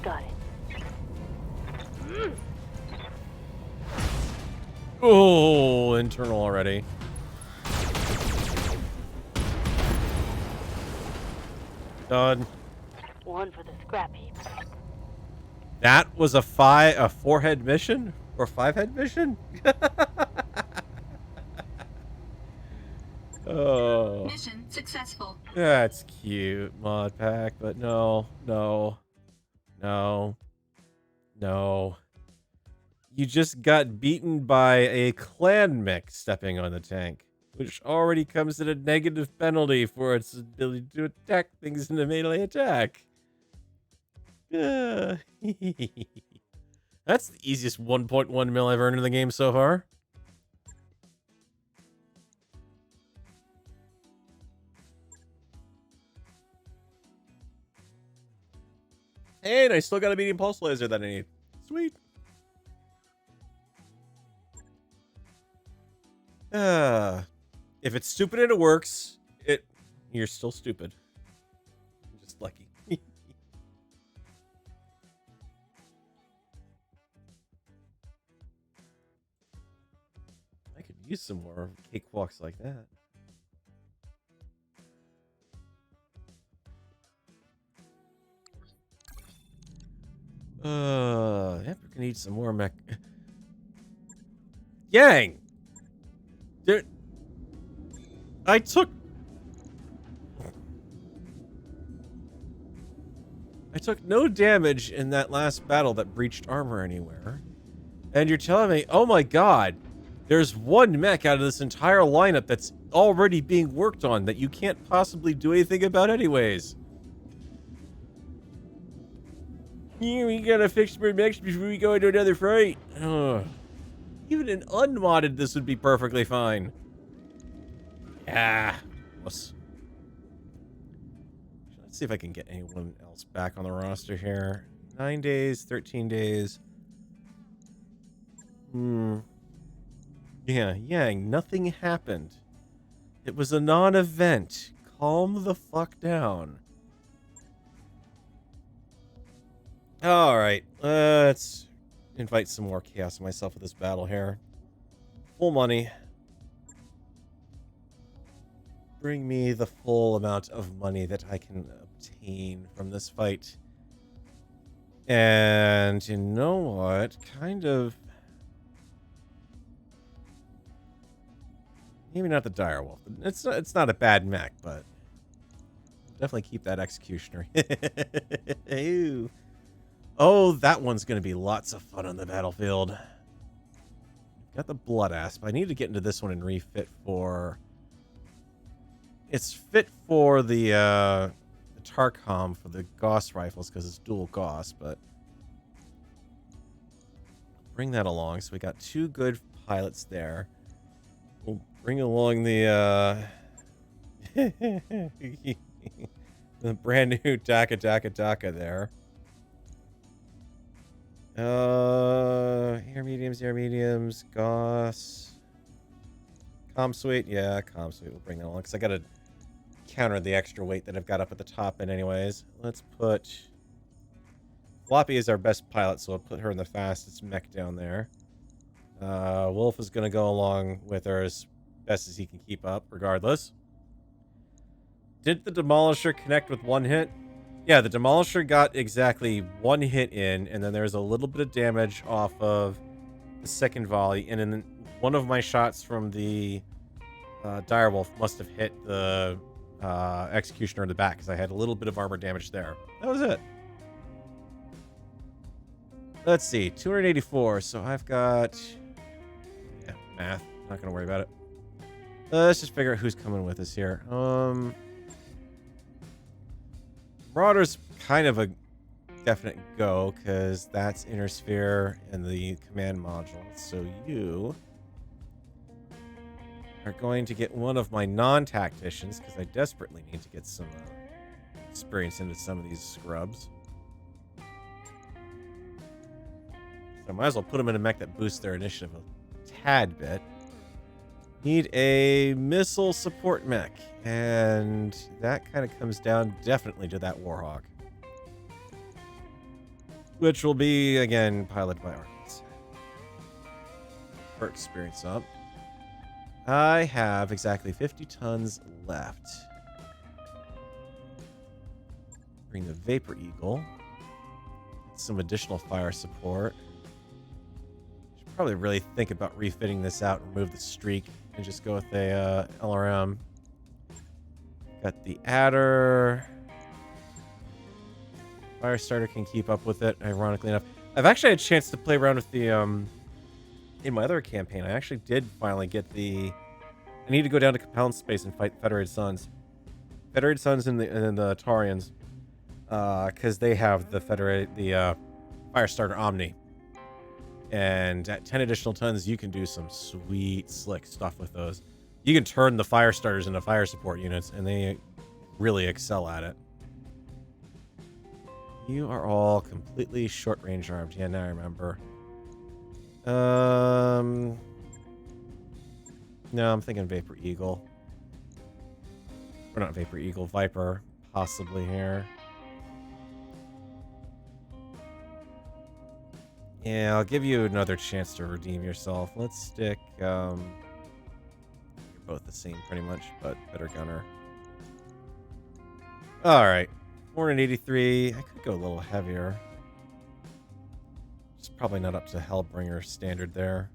Got it. Oh, internal already. Done. One for the scrap heap. That was a 4-head mission? Or 5-head mission? Oh. Mission successful. That's cute, mod pack, but no. You just got beaten by a clan mech stepping on the tank, which already comes at a negative penalty for its ability to attack things in a melee attack. That's the easiest 1.1 mil I've earned in the game so far. And I still got a medium pulse laser that I need. Sweet. If it's stupid and it works, you're still stupid. I'm just lucky. I could use some more cakewalks like that. Yeah, we can eat some more mech. Yang! Dude, I took no damage in that last battle that breached armor anywhere. And you're telling me, oh my god, there's one mech out of this entire lineup that's already being worked on that you can't possibly do anything about anyways. Yeah, we gotta fix more mechs before we go into another fight. Ugh. Even in unmodded, this would be perfectly fine. Yeah. Let's see if I can get anyone else back on the roster here. 9 days, 13 days. Yeah, Yang, nothing happened. It was a non-event. Calm the fuck down. Alright, let's invite some more chaos myself with this battle here. Full money. Bring me the full amount of money that I can obtain from this fight. And you know what? Kind of... Maybe not the Direwolf. It's not a bad mech, but... Definitely keep that Executioner. Ew. Oh, that one's going to be lots of fun on the battlefield. Got the Blood Asp. I need to get into this one and refit for... It's fit for the Tarkom for the Gauss rifles because it's dual Gauss, but... Bring that along. So we got 2 good pilots there. We'll bring along the the brand new Daka there. Air mediums, Gauss. Comm suite, yeah, comm suite. We'll bring that along because I gotta counter the extra weight that I've got up at the top end anyways. Let's put... Floppy is our best pilot, so we'll put her in the fastest mech down there. Wolf is gonna go along with her as best as he can keep up, regardless. Did the Demolisher connect with 1 hit? Yeah, the Demolisher got exactly 1 hit in, and then there's a little bit of damage off of the second volley, and then one of my shots from the Direwolf must have hit the Executioner in the back, because I had a little bit of armor damage there. That was it. Let's see, 284, so I've got... Yeah, math. Not going to worry about it. Let's just figure out who's coming with us here. Marauder's kind of a definite go, because that's Inner Sphere and the command module. So you are going to get one of my non-tacticians, because I desperately need to get some experience into some of these scrubs. So I might as well put them in a mech that boosts their initiative a tad bit. Need a missile support mech, and that kind of comes down definitely to that Warhawk. Which will be, again, piloted by Arcus. For experience up. I have exactly 50 tons left. Bring the Vapor Eagle. Some additional fire support. Should probably really think about refitting this out, remove the streak, and just go with a LRM. Got the adder. Firestarter can keep up with it, ironically enough. I've actually had a chance to play around with the in my other campaign. I actually did finally get the. I need to go down to Compound Space and fight Federated Suns. Federated Suns and the Tarians, because they have the Firestarter Omni. And at 10 additional tons, you can do some sweet, slick stuff with those. You can turn the Firestarters into fire support units, and they really excel at it. You are all completely short-range armed. Yeah, now I remember. No, I'm thinking Vapor Eagle. Or not Vapor Eagle, Viper, possibly here. Yeah, I'll give you another chance to redeem yourself. Let's stick, you're both the same pretty much, but better gunner. Alright. 483. I could go a little heavier. It's probably not up to Hellbringer standard there.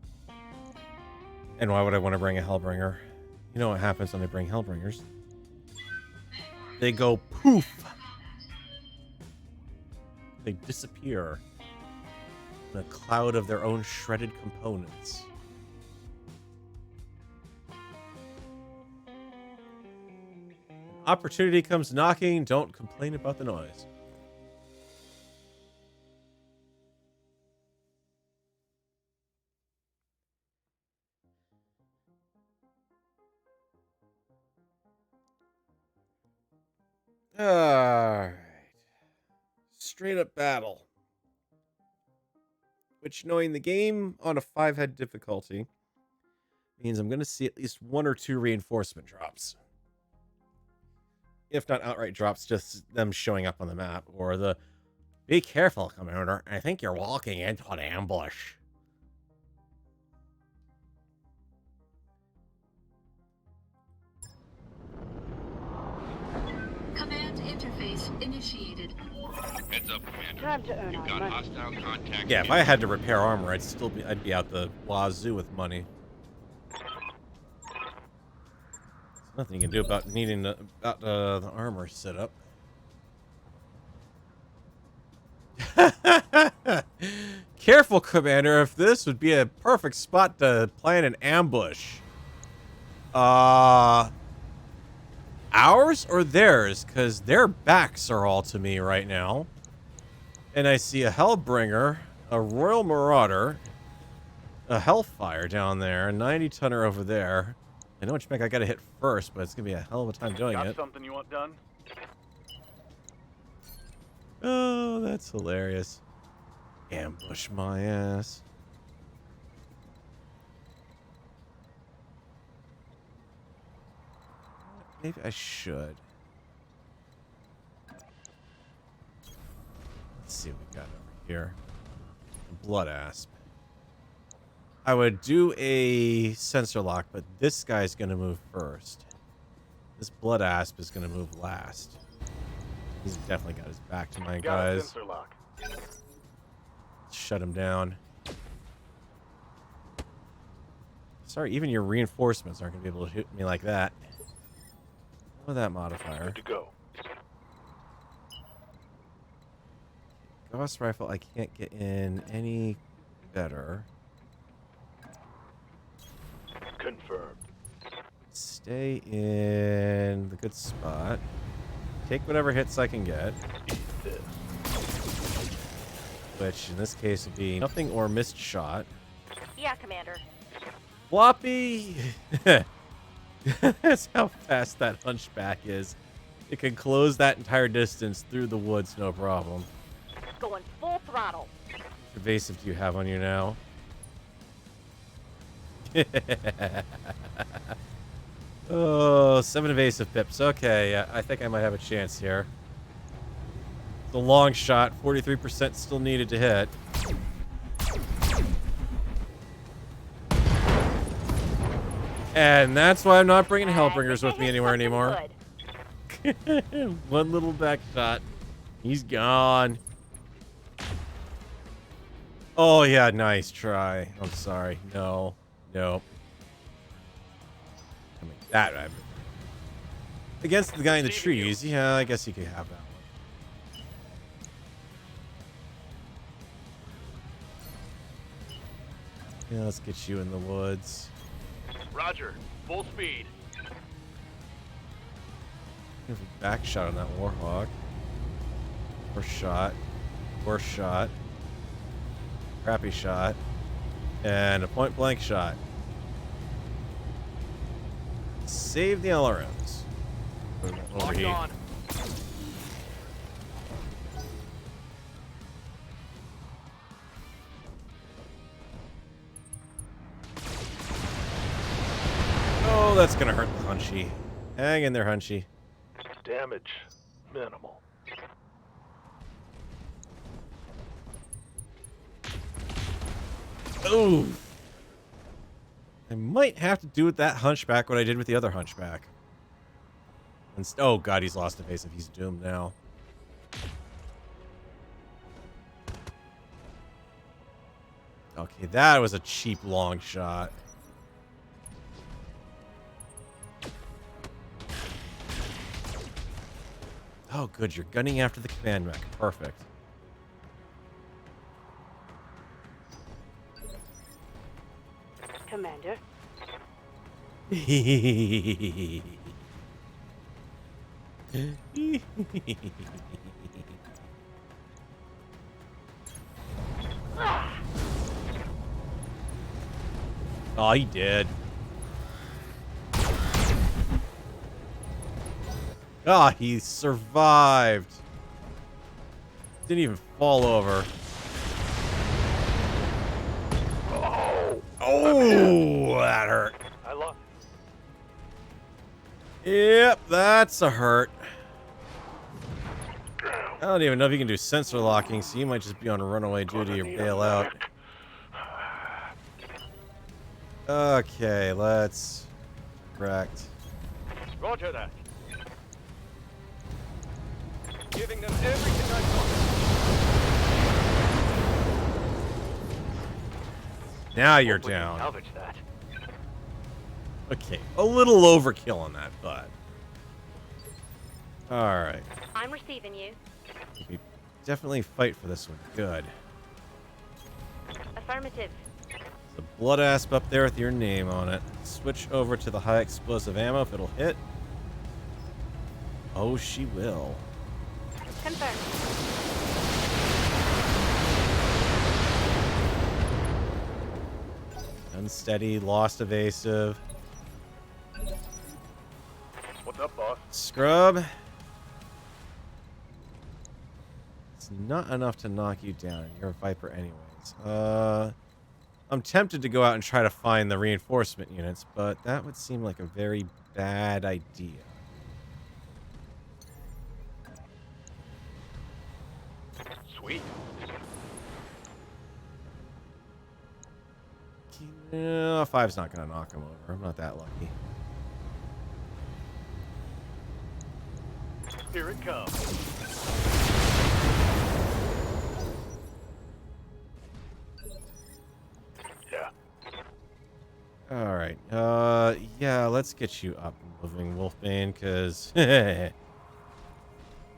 And why would I want to bring a Hellbringer? You know what happens when I bring Hellbringers? They go poof! They disappear in a cloud of their own shredded components. Opportunity comes knocking, don't complain about the noise. Alright. Straight up battle. Which, knowing the game on a 5-head difficulty, means I'm going to see at least 1 or 2 reinforcement drops. If not outright drops, just them showing up on the map. Or the, be careful, Commander. I think you're walking into an ambush. Command interface initiated. Heads up, Commander. Time to earn You've our got money. hostile contact. Yeah, if I had to repair armor, I'd be out the wazoo with money. Nothing you can do about needing the armor set up. Careful, Commander. If this would be a perfect spot to plan an ambush. Ours or theirs? Because their backs are all to me right now. And I see a Hellbringer, a Royal Marauder, a Hellfire down there, a 90-tonner over there. I know which mech I gotta hit first, but it's gonna be a hell of a time doing it. Got something you want done? Oh, that's hilarious. Ambush my ass. Maybe I should. Let's see what we got over here. Blood Asp. I would do a sensor lock, but this guy's going to move first. This Blood Asp is going to move last. He's definitely got his back to my Got a guys. sensor lock. Shut him down. Sorry, even your reinforcements aren't going to be able to hit me like that. With that modifier. Good to go. Gauss Rifle, I can't get in any better. Confirmed. Stay in the good spot. Take whatever hits I can get. Which, in this case, would be nothing or missed shot. Yeah, Commander. Floppy! That's how fast that hunchback is. It can close that entire distance through the woods, no problem. Going full throttle. What evasive do you have on you now? Oh, 7 evasive pips. Okay, yeah, I think I might have a chance here. It's a long shot. 43% still needed to hit. And that's why I'm not bringing Hellbringers with me anywhere anymore. One little back shot. He's gone. Oh, yeah, nice try. I'm sorry. No. Nope. I mean, that... Against the guy in the trees, yeah, I guess he could have that one. Yeah, let's get you in the woods. Roger. Full speed. There's a back shot on that Warhawk. First shot. Worst shot. Crappy shot. And a point blank shot. Save the LRMs. Overheat. On. Oh, that's gonna hurt the Hunchy. Hang in there, Hunchy. Damage minimal. Ooh. I might have to do with that Hunchback what I did with the other Hunchback. And oh god, he's lost evasive. He's doomed now. Okay, that was a cheap long shot. Oh, good. You're gunning after the command mech. Perfect. Commander. Oh, he did. Ah, he survived. Didn't even fall over. Oh, that hurt. I lost. Yep, that's a hurt. I don't even know if you can do sensor locking, so you might just be on runaway duty or bail out. Okay, let's correct. Roger that. Giving them everything I got. Now you're Hope we can down. Salvage that. Okay, a little overkill on that, but... Alright. I'm receiving you. We definitely fight for this one. Good. Affirmative. The blood asp up there with your name on it. Switch over to the high explosive ammo if it'll hit. Oh, she will. Confirmed. Unsteady, lost evasive. What's up, boss? Scrub. It's not enough to knock you down. You're a Viper anyways. I'm tempted to go out and try to find the reinforcement units, but that would seem like a very bad idea. Sweet. Yeah, 5's not going to knock him over. I'm not that lucky. Here it comes. Yeah. All right. Yeah, let's get you up and moving, Wolfbane, because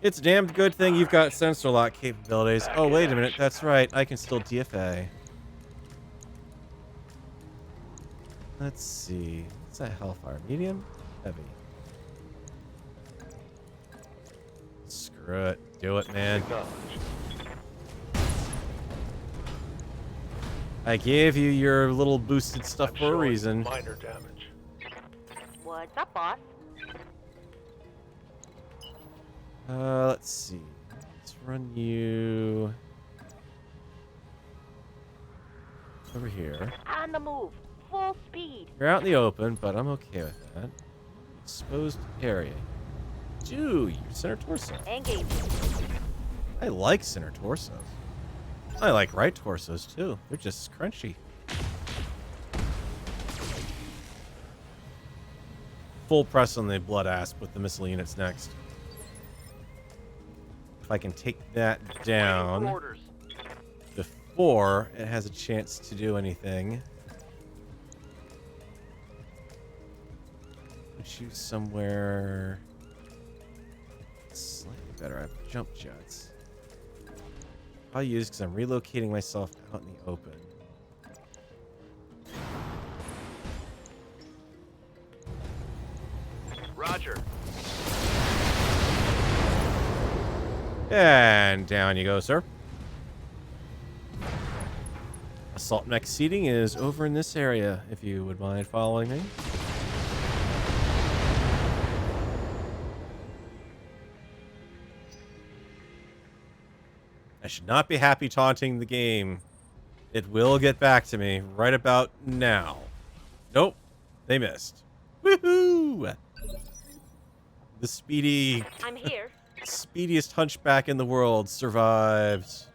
it's a damn good thing you've got sensor lock capabilities. Oh, wait a minute. That's right. I can still DFA. Let's see. What's that Hellfire? Medium? Heavy. Screw it. Do it, man. I gave you your little boosted stuff for a reason. Minor damage. What's up, boss? Let's see. Let's run you over here. On the move. Full speed. You're out in the open, but I'm okay with that. Exposed area. Dude, you're center torso. Engage. I like center torsos. I like right torsos too. They're just as crunchy. Full press on the blood asp with the missile units next. if I can take that Waiting for down orders. before it has a chance to do anything. Put you somewhere slightly better. I have jump jets. I'll use because I'm relocating myself out in the open. Roger. And down you go, sir. Assault mech seating is over in this area, if you would mind following me. I should not be happy taunting the game. It will get back to me right about now. Nope, they missed. Woohoo! The I'm here. speediest hunchback in the world survives.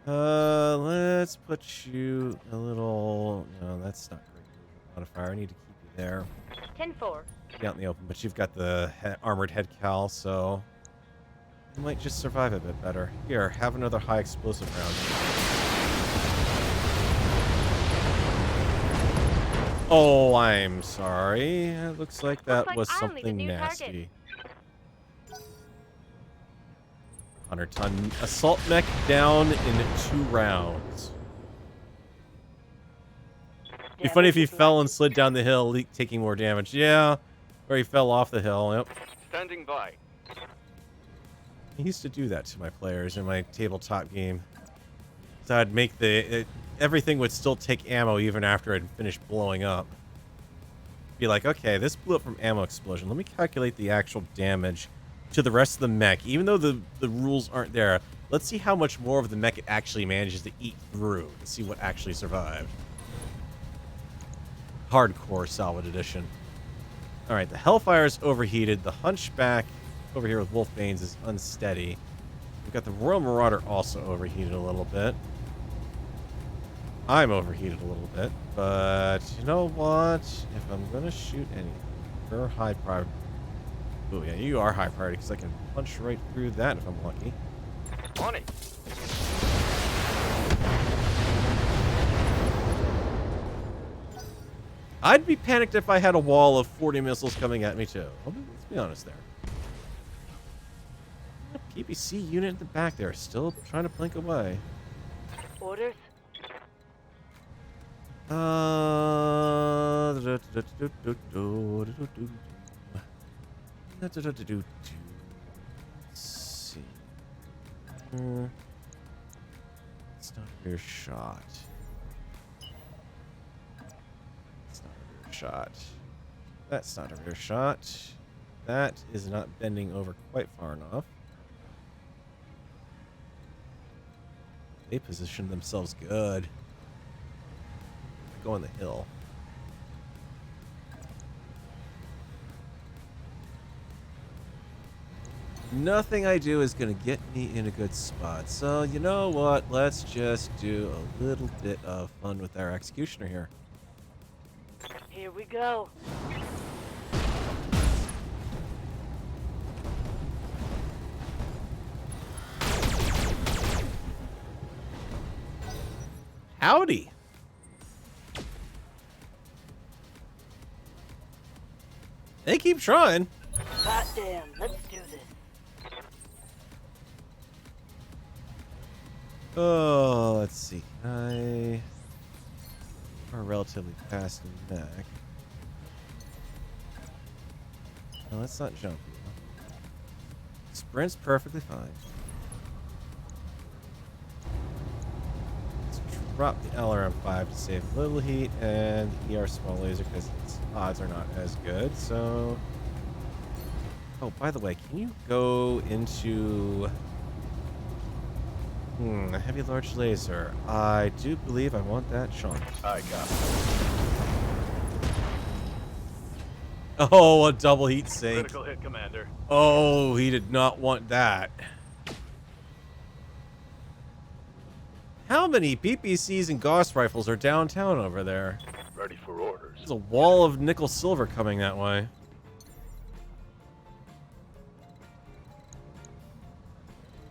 Let's put you a little... No, that's not great modifier. I need to keep you there. 10-4. Be out in the open, but you've got the armored head cal, so you might just survive a bit better. Here, have another high explosive round. Oh, I'm sorry. It looks like that like was I'll need a something new nasty. 100-ton assault mech down in 2 rounds. Be funny if he fell and slid down the hill, taking more damage. Yeah, or he fell off the hill. Yep. Standing by. I used to do that to my players in my tabletop game. So I'd make everything would still take ammo even after I'd finished blowing up. Be like, okay, this blew up from ammo explosion. Let me calculate the actual damage to the rest of the mech. Even though the rules aren't there, let's see how much more of the mech it actually manages to eat through to see what actually survived. Hardcore Salvage Edition. Alright, the Hellfire's overheated. The Hunchback over here with Wolfbanes is unsteady. We've got the Royal Marauder also overheated a little bit. I'm overheated a little bit, but you know what? If I'm gonna shoot anything, you're high priority. Oh yeah, you are high priority because I can punch right through that if I'm lucky. On it. I'd be panicked if I had a wall of 40 missiles coming at me too. Let's be honest there. PPC unit in the back there, still trying to blink away. Orders? See. It's not a rear shot. It's not a rear shot. That's not a rear shot. That is not bending over quite far enough. They positioned themselves good. Go on the hill. Nothing I do is going to get me in a good spot. So, you know what? Let's just do a little bit of fun with our executioner here. Here we go. Howdy. They keep trying. Hot damn, let's do this. Oh, let's see. I are relatively fast in the back. No, let's not jump. Sprint's perfectly fine. Let's drop the LRM-5 to save a little heat, and the ER small laser because its odds are not as good. So, oh, by the way, can you go into a heavy large laser? I do believe I want that shot. I got it. Oh, a double heat sink. Critical hit, Commander. Oh, he did not want that. How many PPCs and Gauss rifles are downtown over there? Ready for orders. There's a wall of nickel silver coming that way.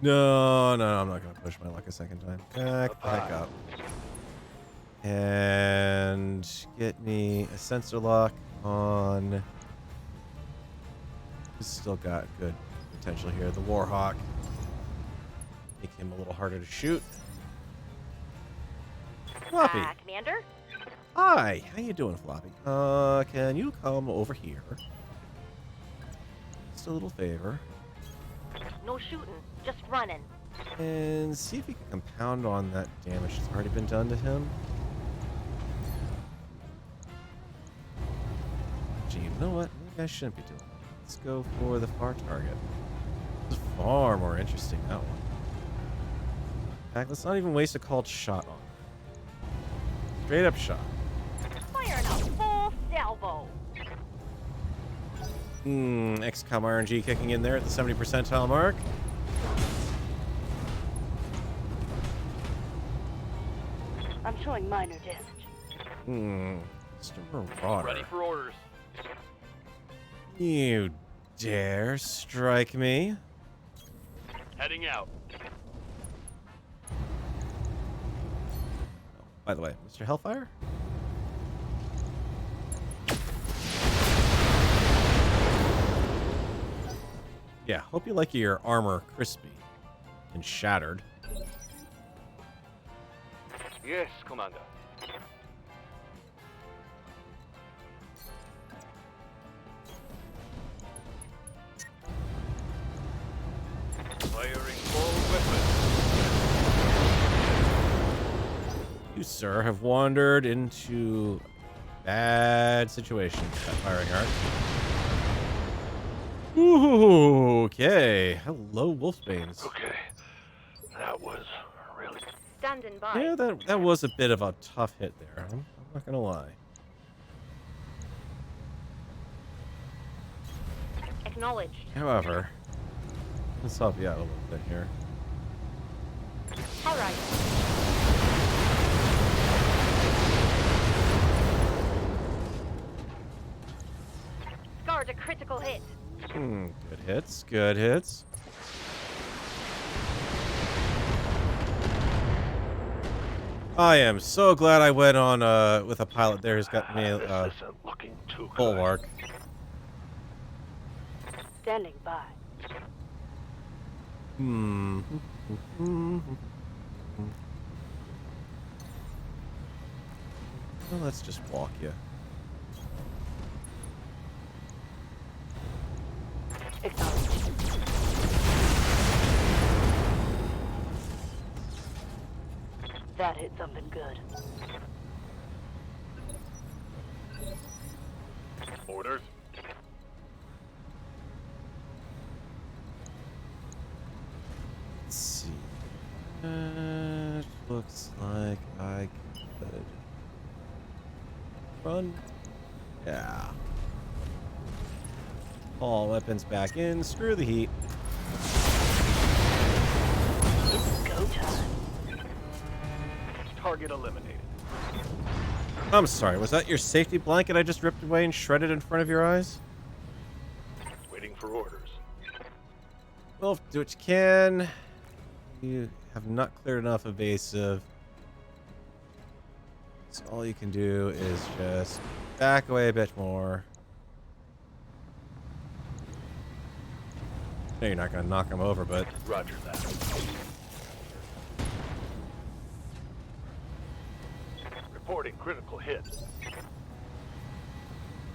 No, I'm not gonna push my luck a second time. Back the heck up. And get me a sensor lock on. He's still got good potential here. The Warhawk. Make him a little harder to shoot. Floppy. Commander? Hi, how you doing, Floppy? Can you come over here? Just a little favor. No shooting, just running. And see if you can compound on that damage that's already been done to him. Gee, you know what? Maybe I shouldn't be doing that. Let's go for the far target. This is far more interesting, that one. In fact, let's not even waste a called shot on it. Straight up shot. Firing a full salvo. XCOM RNG kicking in there at the 70 percentile mark. I'm showing minor damage. Mr. Marauder. Ready for orders. You dare strike me? Heading out. Oh, by the way, Mr. Hellfire? Yeah, hope you like your armor crispy and shattered. Yes, Commander. Firing all weapons. You, sir, have wandered into a bad situation with that firing arc. Ooh, okay. Hello, Wolfsbanes. Okay. That was really... Standing by. Yeah, that was a bit of a tough hit there. I'm not gonna lie. Acknowledged. However, let's help you out a little bit here. All right. Scarred a critical hit. Good hits, good hits. I am so glad I went on with a pilot there who's got me this isn't looking too good. bulwark. Standing by. Well, let's just walk you. Acknowledged. That hit something good. Orders. Let's see. Looks like I could run. Yeah. All weapons back in. Screw the heat. It's go time. Target eliminated. I'm sorry. Was that your safety blanket I just ripped away and shredded in front of your eyes? Waiting for orders. Well, do what you can. You have not cleared enough evasive. So all you can do is just back away a bit more. No, you're not going to knock him over, but... Roger that. Reporting critical hit.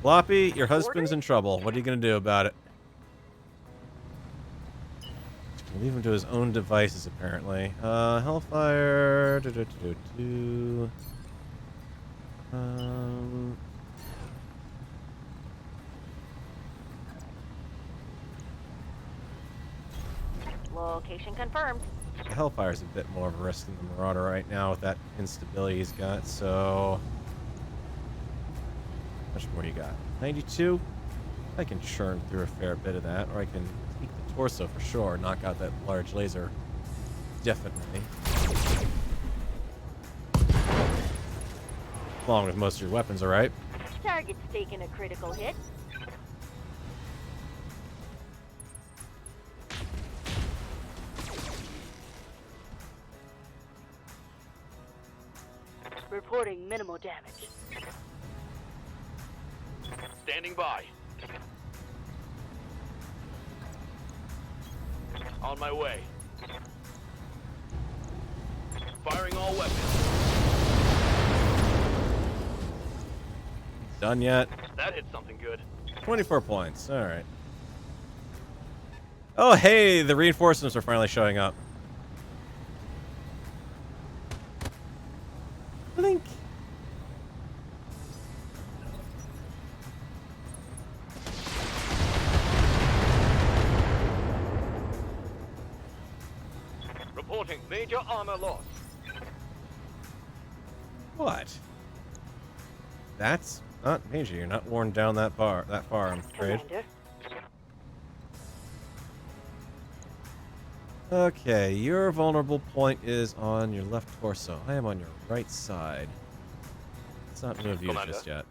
Floppy, your husband's in trouble. What are you going to do about it? Just gonna leave him to his own devices, apparently. Hellfire... Location confirmed. The Hellfire's a bit more of a risk than the Marauder right now with that instability he's got, so... How much more you got? 92? I can churn through a fair bit of that, or I can take the torso for sure, knock out that large laser. Definitely. Along with most of your weapons, alright? Target's taking a critical hit. Reporting minimal damage. Standing by. On my way. Firing all weapons. Done yet? That hit something good. 24 points. All right. Oh, hey, the reinforcements are finally showing up. Blink. Reporting major armor loss. What? That's not major. You're not worn down that far, I'm afraid. Commander. Okay, your vulnerable point is on your left torso. I am on your right side. Let's not move you Commander. just yet.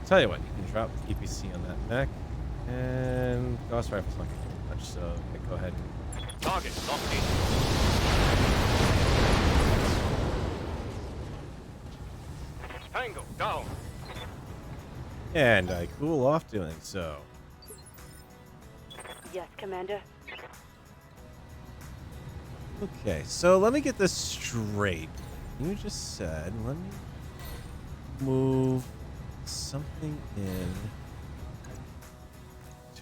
Tell you what, you can drop the EPC on that mech, and Gauss Rifle's not going to do much, so okay, go ahead. Target locked in. Tango down. And I cool off doing so. Yes, Commander. Okay, so let me get this straight. You just said, let me move something in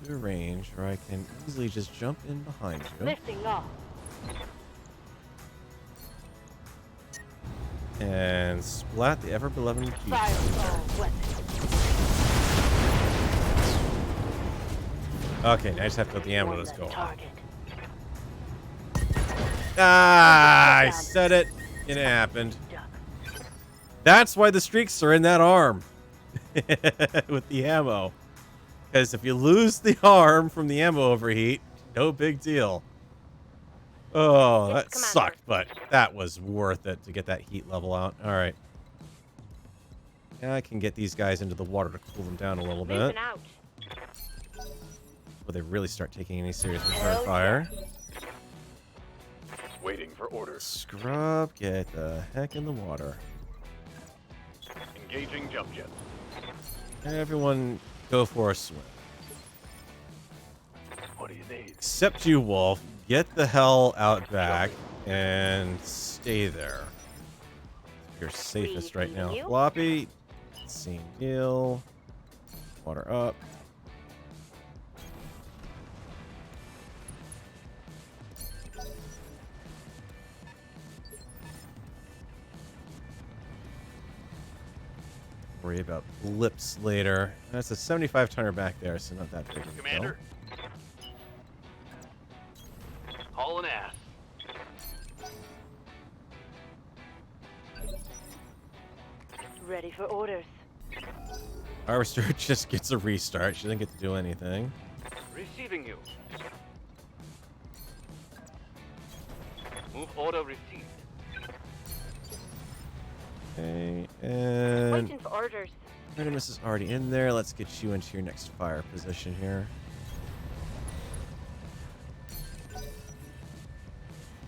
to a range where I can easily just jump in behind you. Lifting off. And splat the ever-beloved beast. Fire all weapons. Okay, now I just have to put the ammo. One Let's left go. target. Ah, I said it. It happened. Duck. That's why the streaks are in that arm. With the ammo. Because if you lose the arm from the ammo overheat, no big deal. Oh, Yes, that Commander. sucked, but that was worth it to get that heat level out. All right. Now I can get these guys into the water to cool them down a little bit. Moving out. Before they really start taking any serious return fire. Waiting for orders. Scrub, get the heck in the water. Engaging jump jet. Everyone go for a swim. What do you need? Except you, Wolf. Get the hell out back and stay there. You're safest right now. You? Floppy, same deal. Water up. Worry about blips later. That's a 75 tonner back there, so not that big of a deal. Commander. Hauling ass. Ready for orders. Harvester just gets a restart. She didn't get to do anything. Receiving you. Move order received. Okay, and Waiting for orders. Artemis is already in there. Let's get you into your next fire position here.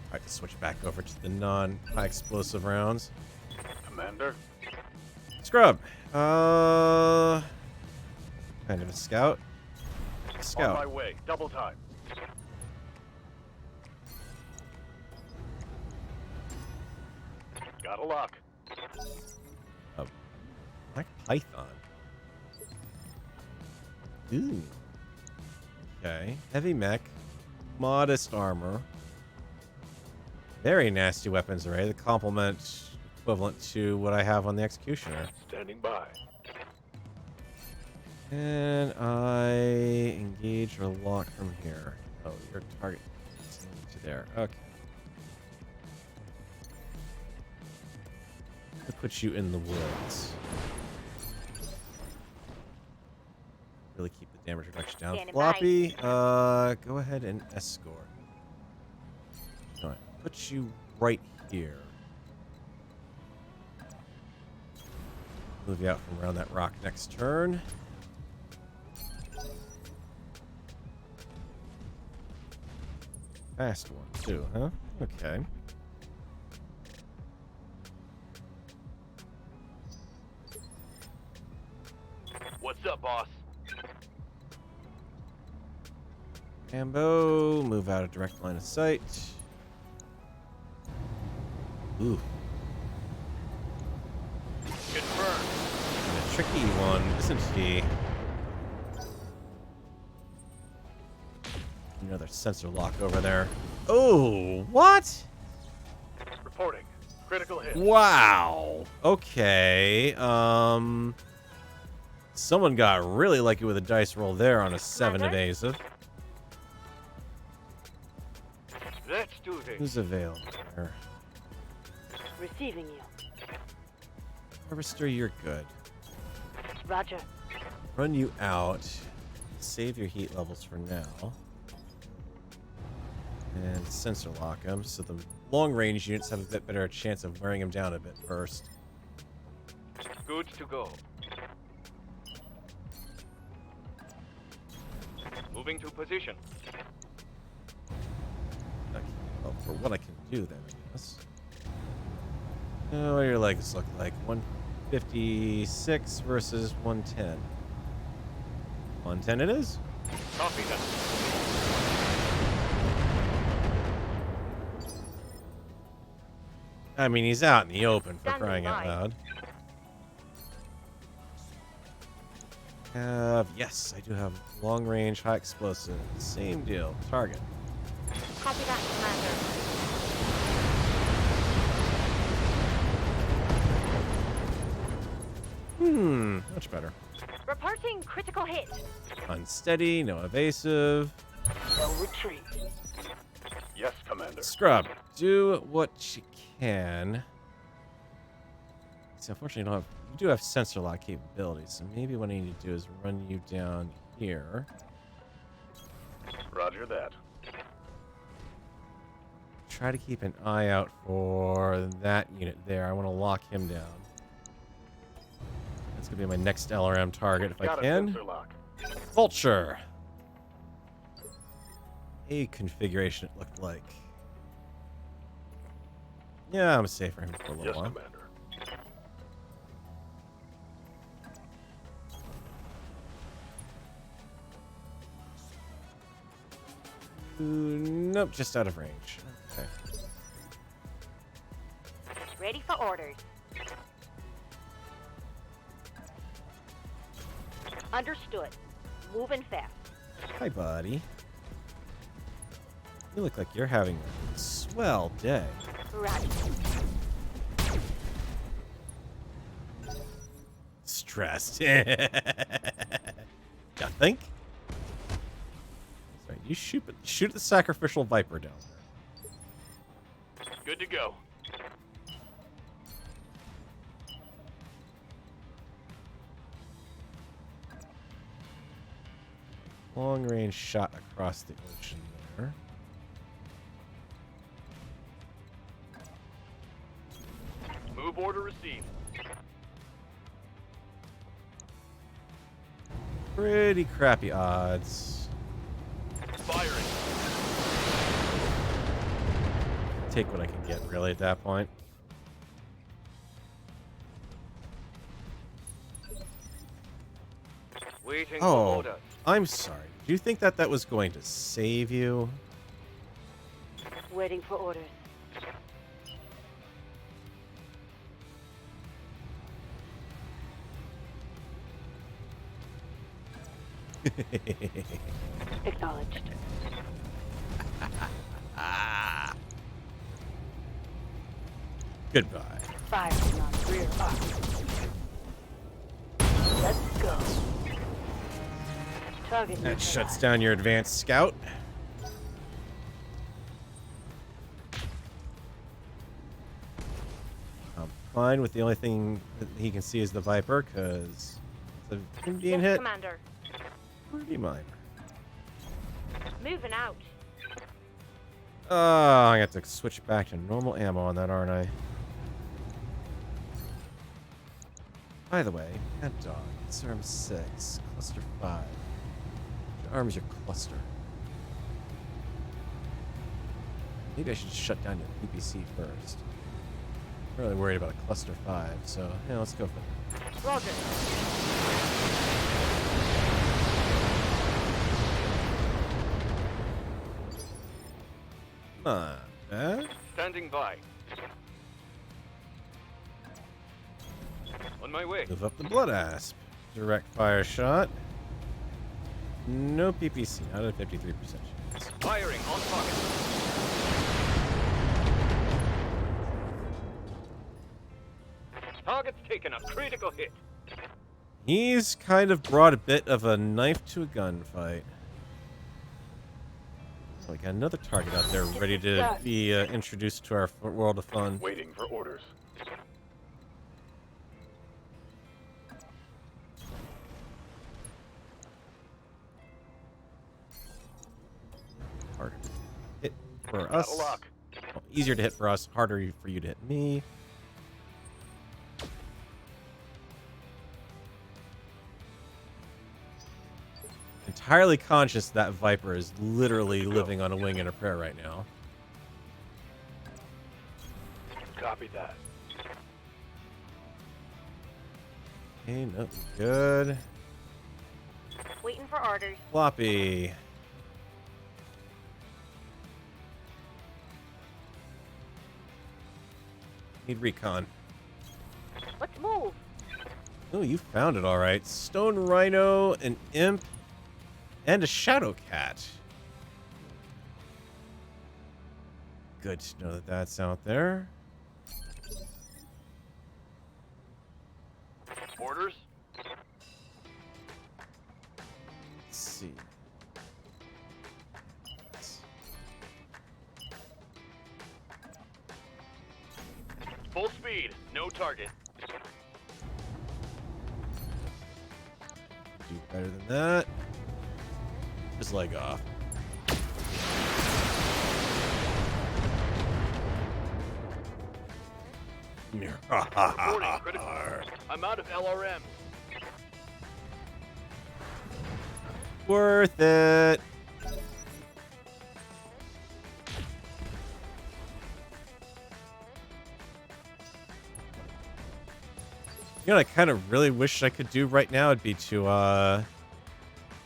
Alright, switch back over to the non-high explosive rounds. Commander. Scrub. Kind of a scout. On my Scout. way. Double time. Got a lock. Like Python. Ooh. Okay. Heavy mech. Modest armor. Very nasty weapons array. The complement equivalent to what I have on the Executioner. Standing by. And I engage or lock from here. Oh, your target is to there. Okay. To put you in the woods. Really keep the damage reduction down. Standing Floppy, go ahead and escort. Alright, put you right here. Move you out from around that rock next turn. fast one, too, huh? Okay. What's up, boss? Ambo, move out of direct line of sight. Ooh. Confirmed. A tricky one, isn't he? Another sensor lock over there. Oh, what? Reporting. Critical hit. Wow. Okay. Someone got really lucky with a dice roll there on a 7 evasive. Let's do this. Who's available there? Receiving you. Harvester, you're good. Roger. Run you out. Save your heat levels for now. And sensor lock them so the long range units have a bit better chance of wearing them down a bit first. Good to go. Moving to position. Okay, well, for what I can do then, I guess. What do your legs look like? 156 versus 110. 110 it is? Copy that. I mean, he's out in the open for Standing crying out by. loud. Yes, I do have long range, high explosive. Same deal. Target. Copy that, Commander. Much better. Reporting critical hit. Unsteady, no evasive. No retreat. Yes, Commander. Scrub, do what you can. See, unfortunately, you do have sensor lock capabilities, so maybe what I need to do is run you down here. Roger that. Try to keep an eye out for that unit there. I want to lock him down. That's going to be my next LRM target if I Got a can. sensor lock. Vulture. A configuration it looked like. Yeah, I'm safe for him for a little Yes, while. Commander. Nope, just out of range. Okay. Ready for orders. Understood. Moving fast. Hi, buddy. You look like you're having a swell day. Roger. Stressed. You think? Sorry, you shoot the sacrificial viper down there. Good to go. Long range shot across the ocean there. Move order received. Pretty crappy odds. Firing. Take what I can get, really, at that point. Waiting for Oh, orders. I'm sorry. Do you think that that was going to save you? Waiting for orders. Acknowledged. Goodbye. Firing on rear arc. Let's go. Target That shuts down your advanced scout. I'm fine with the only thing that he can see is the Viper, because it's being hit Commander. pretty minor. Moving out. Oh, I got to switch back to normal ammo on that, aren't I? By the way, Mad Dog, it's arm 6, cluster 5. Which arm is your cluster? Maybe I should just shut down your PPC first. I'm really worried about a cluster 5, so yeah, let's go for it. Roger. Not bad. Standing by. On my way. Move up the blood asp. Direct fire shot. No PPC, not a 53% chance. Firing on target. Target's taken a critical hit. He's kind of brought a bit of a knife to a gunfight. Oh, we got another target out there ready to be introduced to our world of fun. Waiting for orders. Harder to hit for us. Battle lock. Well, easier to hit for us, harder for you to hit me. Entirely conscious that Viper is literally living on a wing and a prayer right now. Copy that. Okay, nothing good. Waiting for orders. Floppy. Need recon. Let's move. Oh, you found it all right. Stone Rhino, an Imp, and a Shadow Cat. Good to know that that's out there. Orders. Let's see. Full speed. No target. Do better than that. Just leg off. Reporting critical. I'm out of LRM. Worth it. You know what I kind of really wish I could do right now would be to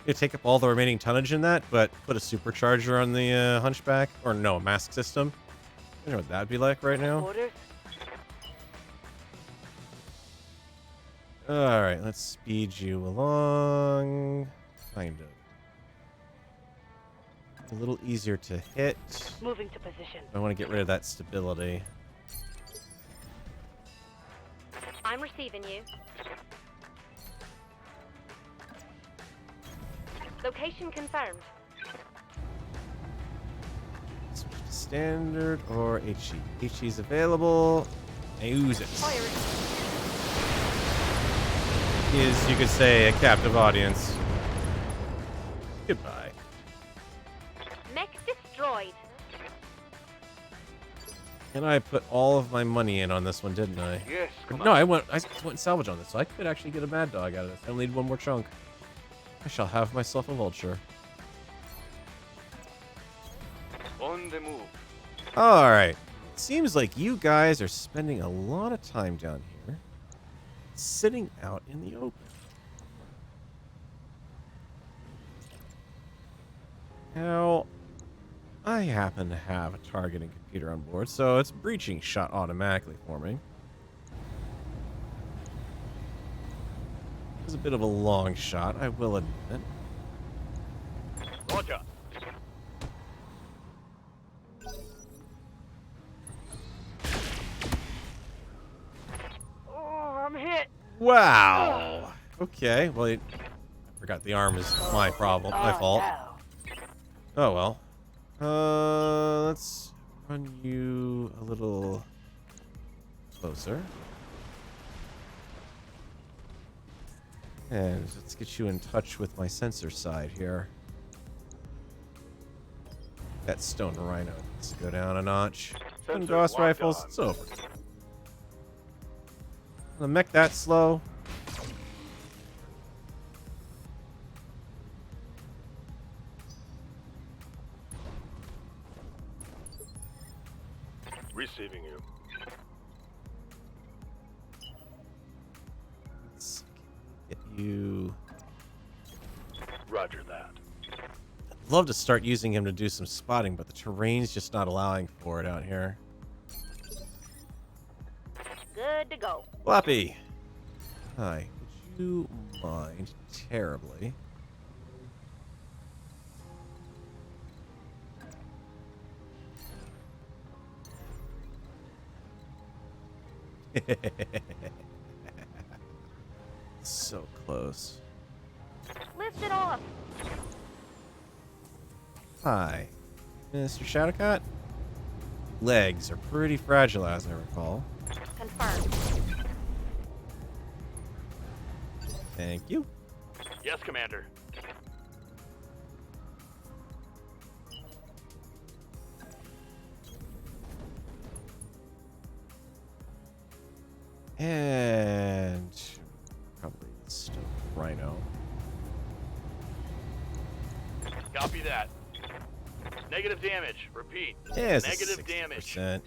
take up all the remaining tonnage in that, but put a supercharger on the Hunchback, or no, a mask system. I don't know what that'd be like right now. Orders. All right, let's speed you along. Kind of. A little easier to hit. Moving to position. I want to get rid of that stability. I'm receiving you. Location confirmed. Switch to standard or HE. HE's available. I use it. Firing. He is, you could say, a captive audience. Goodbye. Mech destroyed. And I put all of my money in on this one, didn't I? Yes. No, I went and salvage on this, so I could actually get a Mad Dog out of this. I only need one more chunk. I shall have myself a vulture. On the move. Alright. Seems like you guys are spending a lot of time down here. Sitting out in the open. Now, I happen to have a targeting computer on board, so it's breaching shot automatically for me. It was a bit of a long shot, I will admit. Roger. Oh, I'm hit. Wow. Okay, well, I forgot the arm is my problem, my fault. No. Oh well. Let's run you a little closer. And let's get you in touch with my sensor side here. That stone rhino needs to go down a notch. And Sensor Gauss locked rifles, on. it's over. The mech that slow. you. Roger that. I'd love to start using him to do some spotting, but the terrain's just not allowing for it out here. Good to go. Floppy. Hi. Would you mind terribly? So close. Lift it off. Hi, Mr. Shadowcat. Legs are pretty fragile, as I recall. Confirmed. Thank you. Yes, Commander. And probably still Rhino. Copy that. Negative damage. Repeat. Yeah, it's Negative damage. 60%.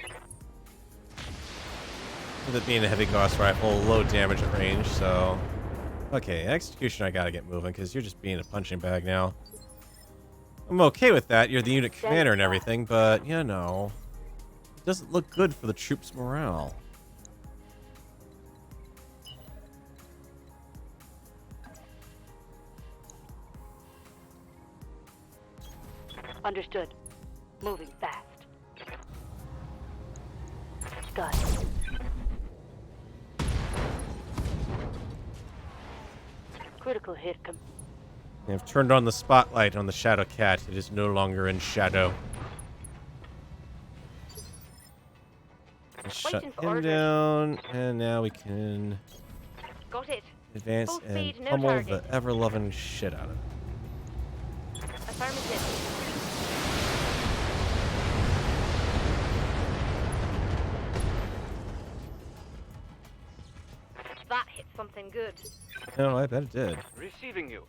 With it being a heavy gauss rifle, low damage at range, so... Okay, execution I gotta get moving, because you're just being a punching bag now. I'm okay with that, you're the unit commander and everything, but, you know... It doesn't look good for the troops' morale. Understood. Moving fast. Got it. Critical hit. I've turned on the spotlight on the Shadow Cat. It is no longer in shadow. Shut Waiting for him orders. down, and now we can Got it. advance Full and speed, no pummel target. the ever-loving shit out of it. Affirmative. That hit something good. No, I bet it did. Receiving you.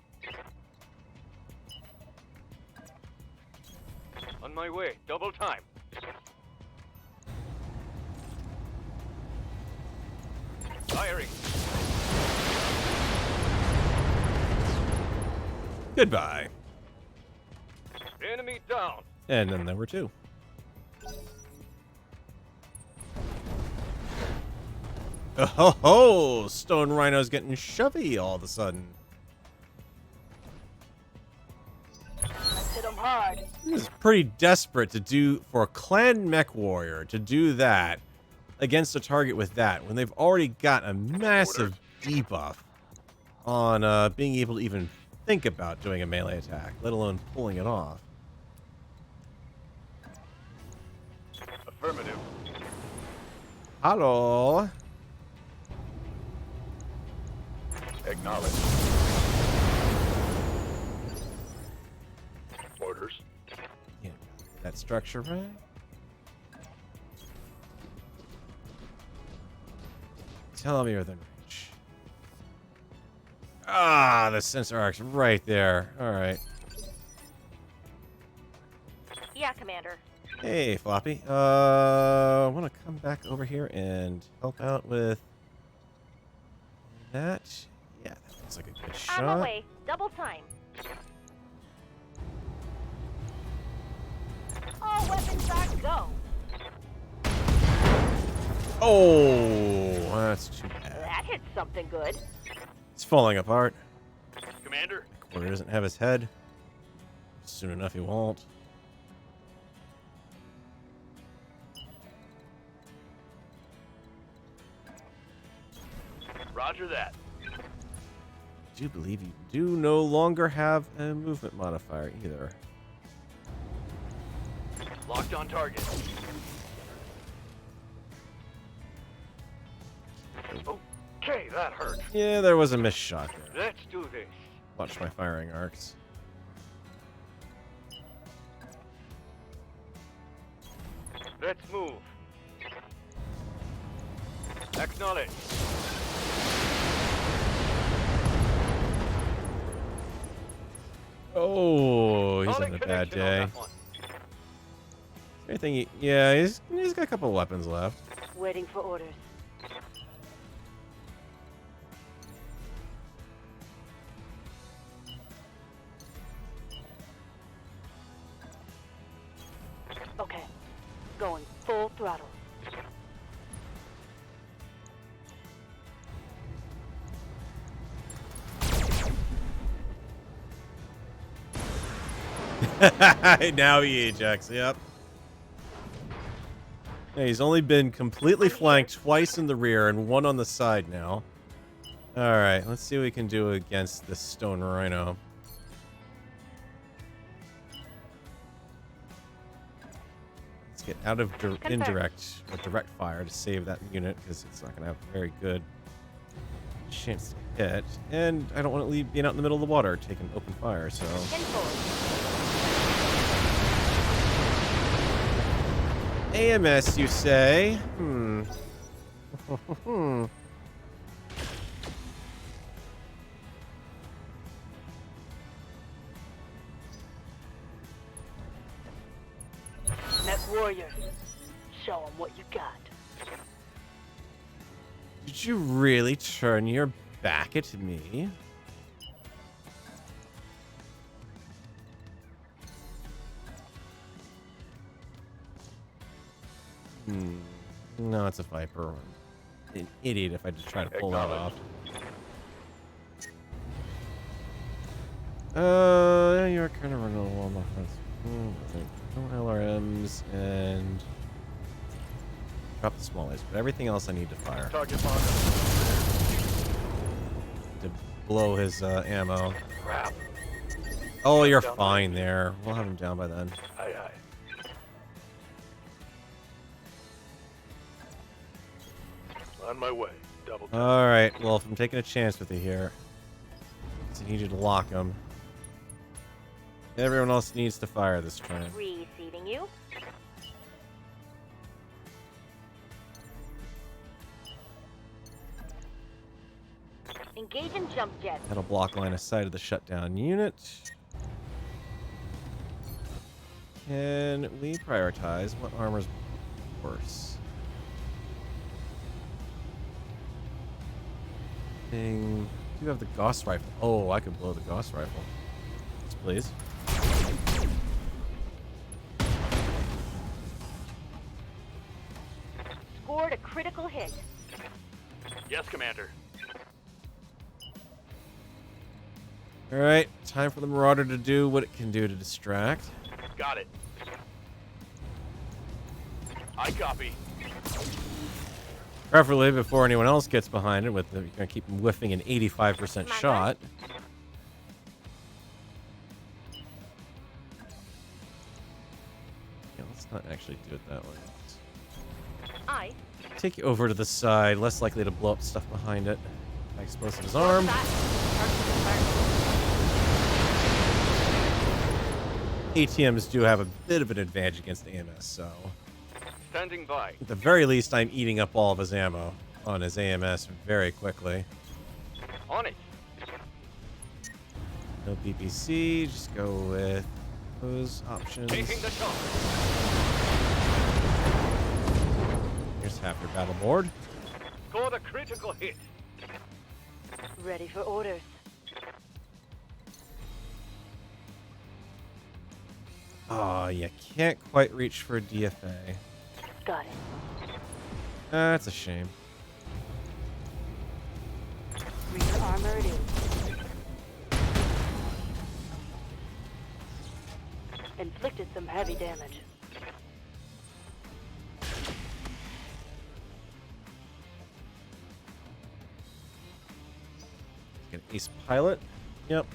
On my way. Double time. Firing. Goodbye. Enemy down. And then there were two. Oh ho ho! Stone Rhino's getting shovey all of a sudden. Let's hit 'em hard. This is pretty desperate to do for a clan mech warrior to do that against a target with that when they've already got a massive debuff on being able to even think about doing a melee attack, let alone pulling it off. Affirmative. Hello. Acknowledge. Orders. Yeah, that structure right. Tell me within reach. Ah, the sensor arc's right there. All right. Yeah, Commander. Hey, Floppy. I want to come back over here and help out with that. Yeah, that looks like a good shot. On my way. Double time. All weapons are go. Oh, that's too bad. That hit something good. It's falling apart. Commander. Quarter doesn't have his head. Soon enough, he won't. Roger that. I do believe you do no longer have a movement modifier either. Locked on target. Okay, that hurt. Yeah, there was a missed shot there. Let's do this. Watch my firing arcs. Let's move. Acknowledge. Oh, he's Calling having a bad connection on day. that one. Anything? Yeah, he's got a couple weapons left. Waiting for orders. Going full throttle. Now he ejects. Yep. Yeah, he's only been completely flanked twice in the rear and one on the side now. Alright, let's see what we can do against this stone rhino. Let's get out of indirect or direct fire to save that unit, because it's not going to have a very good chance to hit. And I don't want to leave being out in the middle of the water taking open fire, so... AMS, you say? Net warrior. Show them what you got. Did you really turn your back at me? No, it's a Viper. I'm an idiot if I just try to pull that off. You're kind of running a little on the fence. No LRMs and drop the small laser, but everything else I need to fire. Target marker. To blow his ammo. Crap. Oh, you're fine there. We'll have him down by then. Aye, aye. On my way. Double tap. Alright, well, if I'm taking a chance with you here, I need you to lock him. Everyone else needs to fire this turn. Receiving you. Engage in jump jet. That'll block line of sight of the shutdown unit. Can we prioritize what armor's worse? Do you have the Gauss rifle? Oh, I could blow the Gauss rifle. Yes, please. Scored a critical hit. Yes, Commander. Alright, time for the Marauder to do what it can do to distract. Got it. I copy. Preferably before anyone else gets behind it, with you're gonna keep whiffing an 85% shot. Yeah, let's not actually do it that way. Take you over to the side, less likely to blow up stuff behind it. Explosive arm. ATMs do have a bit of an advantage against AMS, so... Standing by. At the very least, I'm eating up all of his ammo on his AMS very quickly. On it. No BPC, just go with those options. Taking the shot. Here's half your battle board. Scored a critical hit. Ready for orders. Oh, you can't quite reach for a DFA. Got it. That's a shame. Rear armor it is. Inflicted some heavy damage. Get an ace pilot. Yep.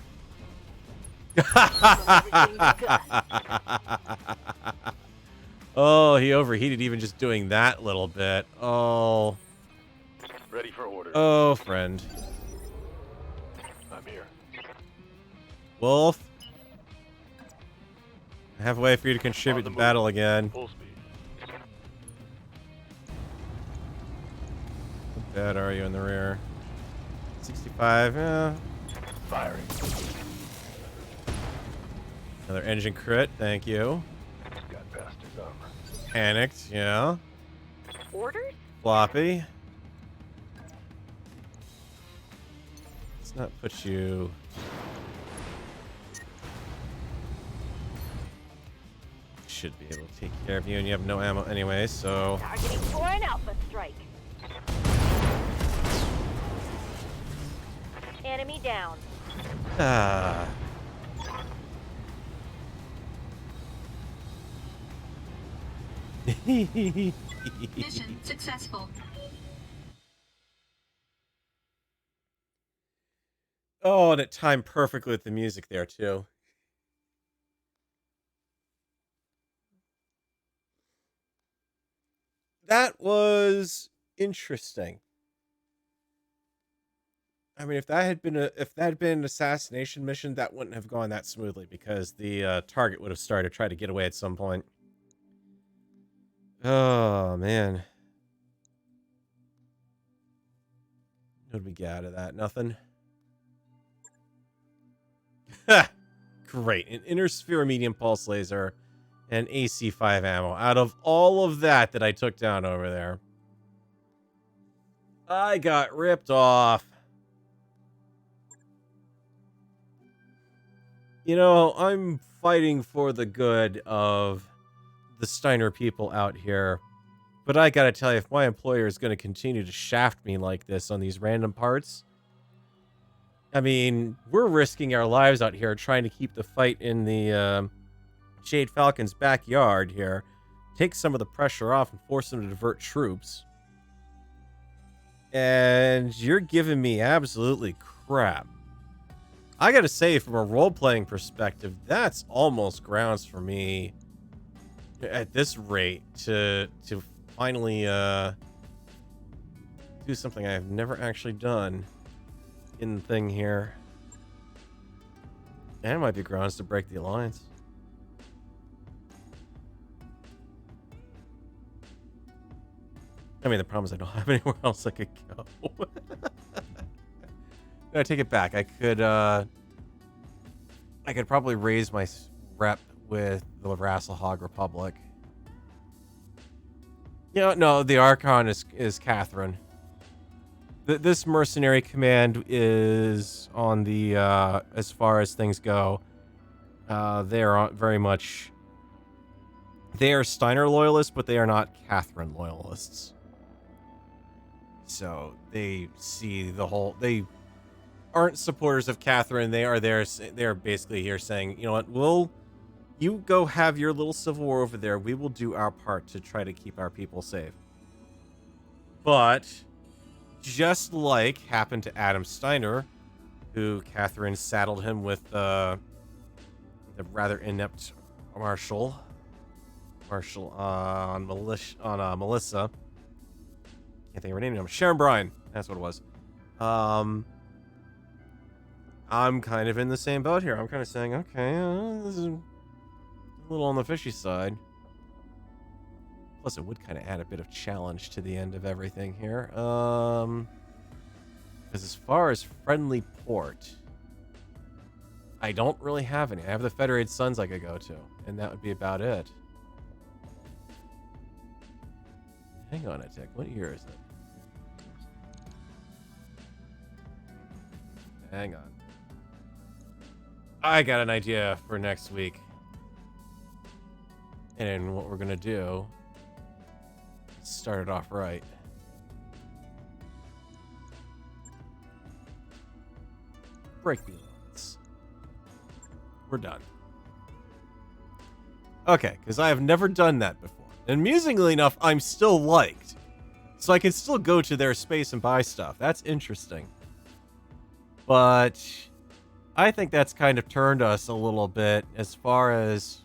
Oh, he overheated even just doing that little bit. Oh. Ready for order. Oh, friend. I'm here. Wolf. I have a way for you to contribute to battle again. Full speed. How bad are you in the rear? 65, yeah. Firing. Another engine crit, thank you. Got past his armor. Panicked, yeah. Orders? Floppy. Let's not put you... should be able to take care of you, and you have no ammo anyway, so... Targeting for an alpha strike. Enemy down. Ah. Mission successful. Oh, and it timed perfectly with the music there, too. That was interesting. I mean, if that had been an assassination mission, that wouldn't have gone that smoothly because the target would have started to try to get away at some point. Oh man, what did we get out of that? Nothing. Ha! Great, an inner sphere medium pulse laser and AC-5 ammo. Out of all of that I took down over there, I got ripped off. You know, I'm fighting for the good of the Steiner people out here, but I gotta tell you, if my employer is gonna continue to shaft me like this on these random parts, I mean, we're risking our lives out here trying to keep the fight in the Jade Falcon's backyard here, take some of the pressure off and force them to divert troops. And you're giving me absolutely crap. I gotta say, from a role-playing perspective, that's almost grounds for me at this rate to finally do something I've never actually done in the thing here. And it might be grounds to break the alliance. I mean, the problem is I don't have anywhere else I could go. No, I take it back. I could probably raise my rep with the Rasselhog Republic. You know, no, the Archon is Catherine. This mercenary command is on the as far as things go. They are very much. They are Steiner loyalists, but they are not Catherine loyalists. So they see the whole. They aren't supporters of Catherine. They are there. They are basically here saying, you know what, you go have your little civil war over there. We will do our part to try to keep our people safe. But just like happened to Adam Steiner, who Catherine saddled him with the rather inept Marshal on Melissa. Can't think of her name now. Sharon Bryan. That's what it was. I'm kind of in the same boat here. I'm kind of saying, okay, this is a little on the fishy side. Plus, it would kind of add a bit of challenge to the end of everything here. Because as far as friendly port, I don't really have any. I have the Federated Suns I could go to, and that would be about it. Hang on a tick. What year is it? Hang on. I got an idea for next week. And what we're going to do is start it off right. Break the alliance. We're done. Okay, because I have never done that before. And amusingly enough, I'm still liked. So I can still go to their space and buy stuff. That's interesting. But I think that's kind of turned us a little bit as far as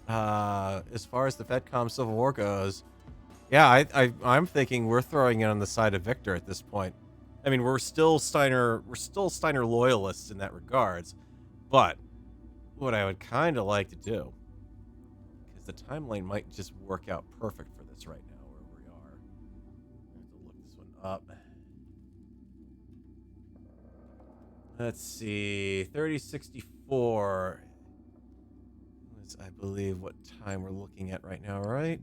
the FedCom Civil War goes. Yeah, I'm thinking we're throwing it on the side of Victor at this point. I mean, we're still Steiner loyalists in that regards. But what I would kind of like to do, because the timeline might just work out perfect for this right now where we are. I have to look this one up. Let's see, 3064 is, I believe, what time we're looking at right now, right?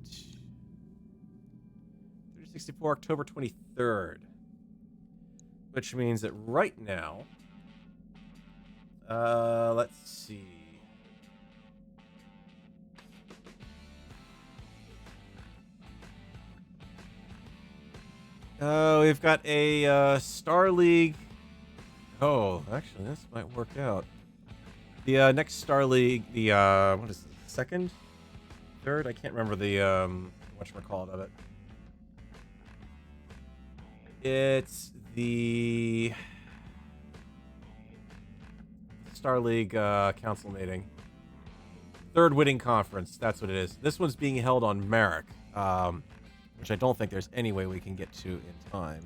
3064, October 23rd. Which means that right now, let's see. Oh, we've got a Star League. Oh, actually, this might work out. The next Star League, the what is it, second, third? I can't remember the whatchamacallit of it. It's the Star League council meeting. Third winning conference. That's what it is. This one's being held on Merrick, which I don't think there's any way we can get to in time.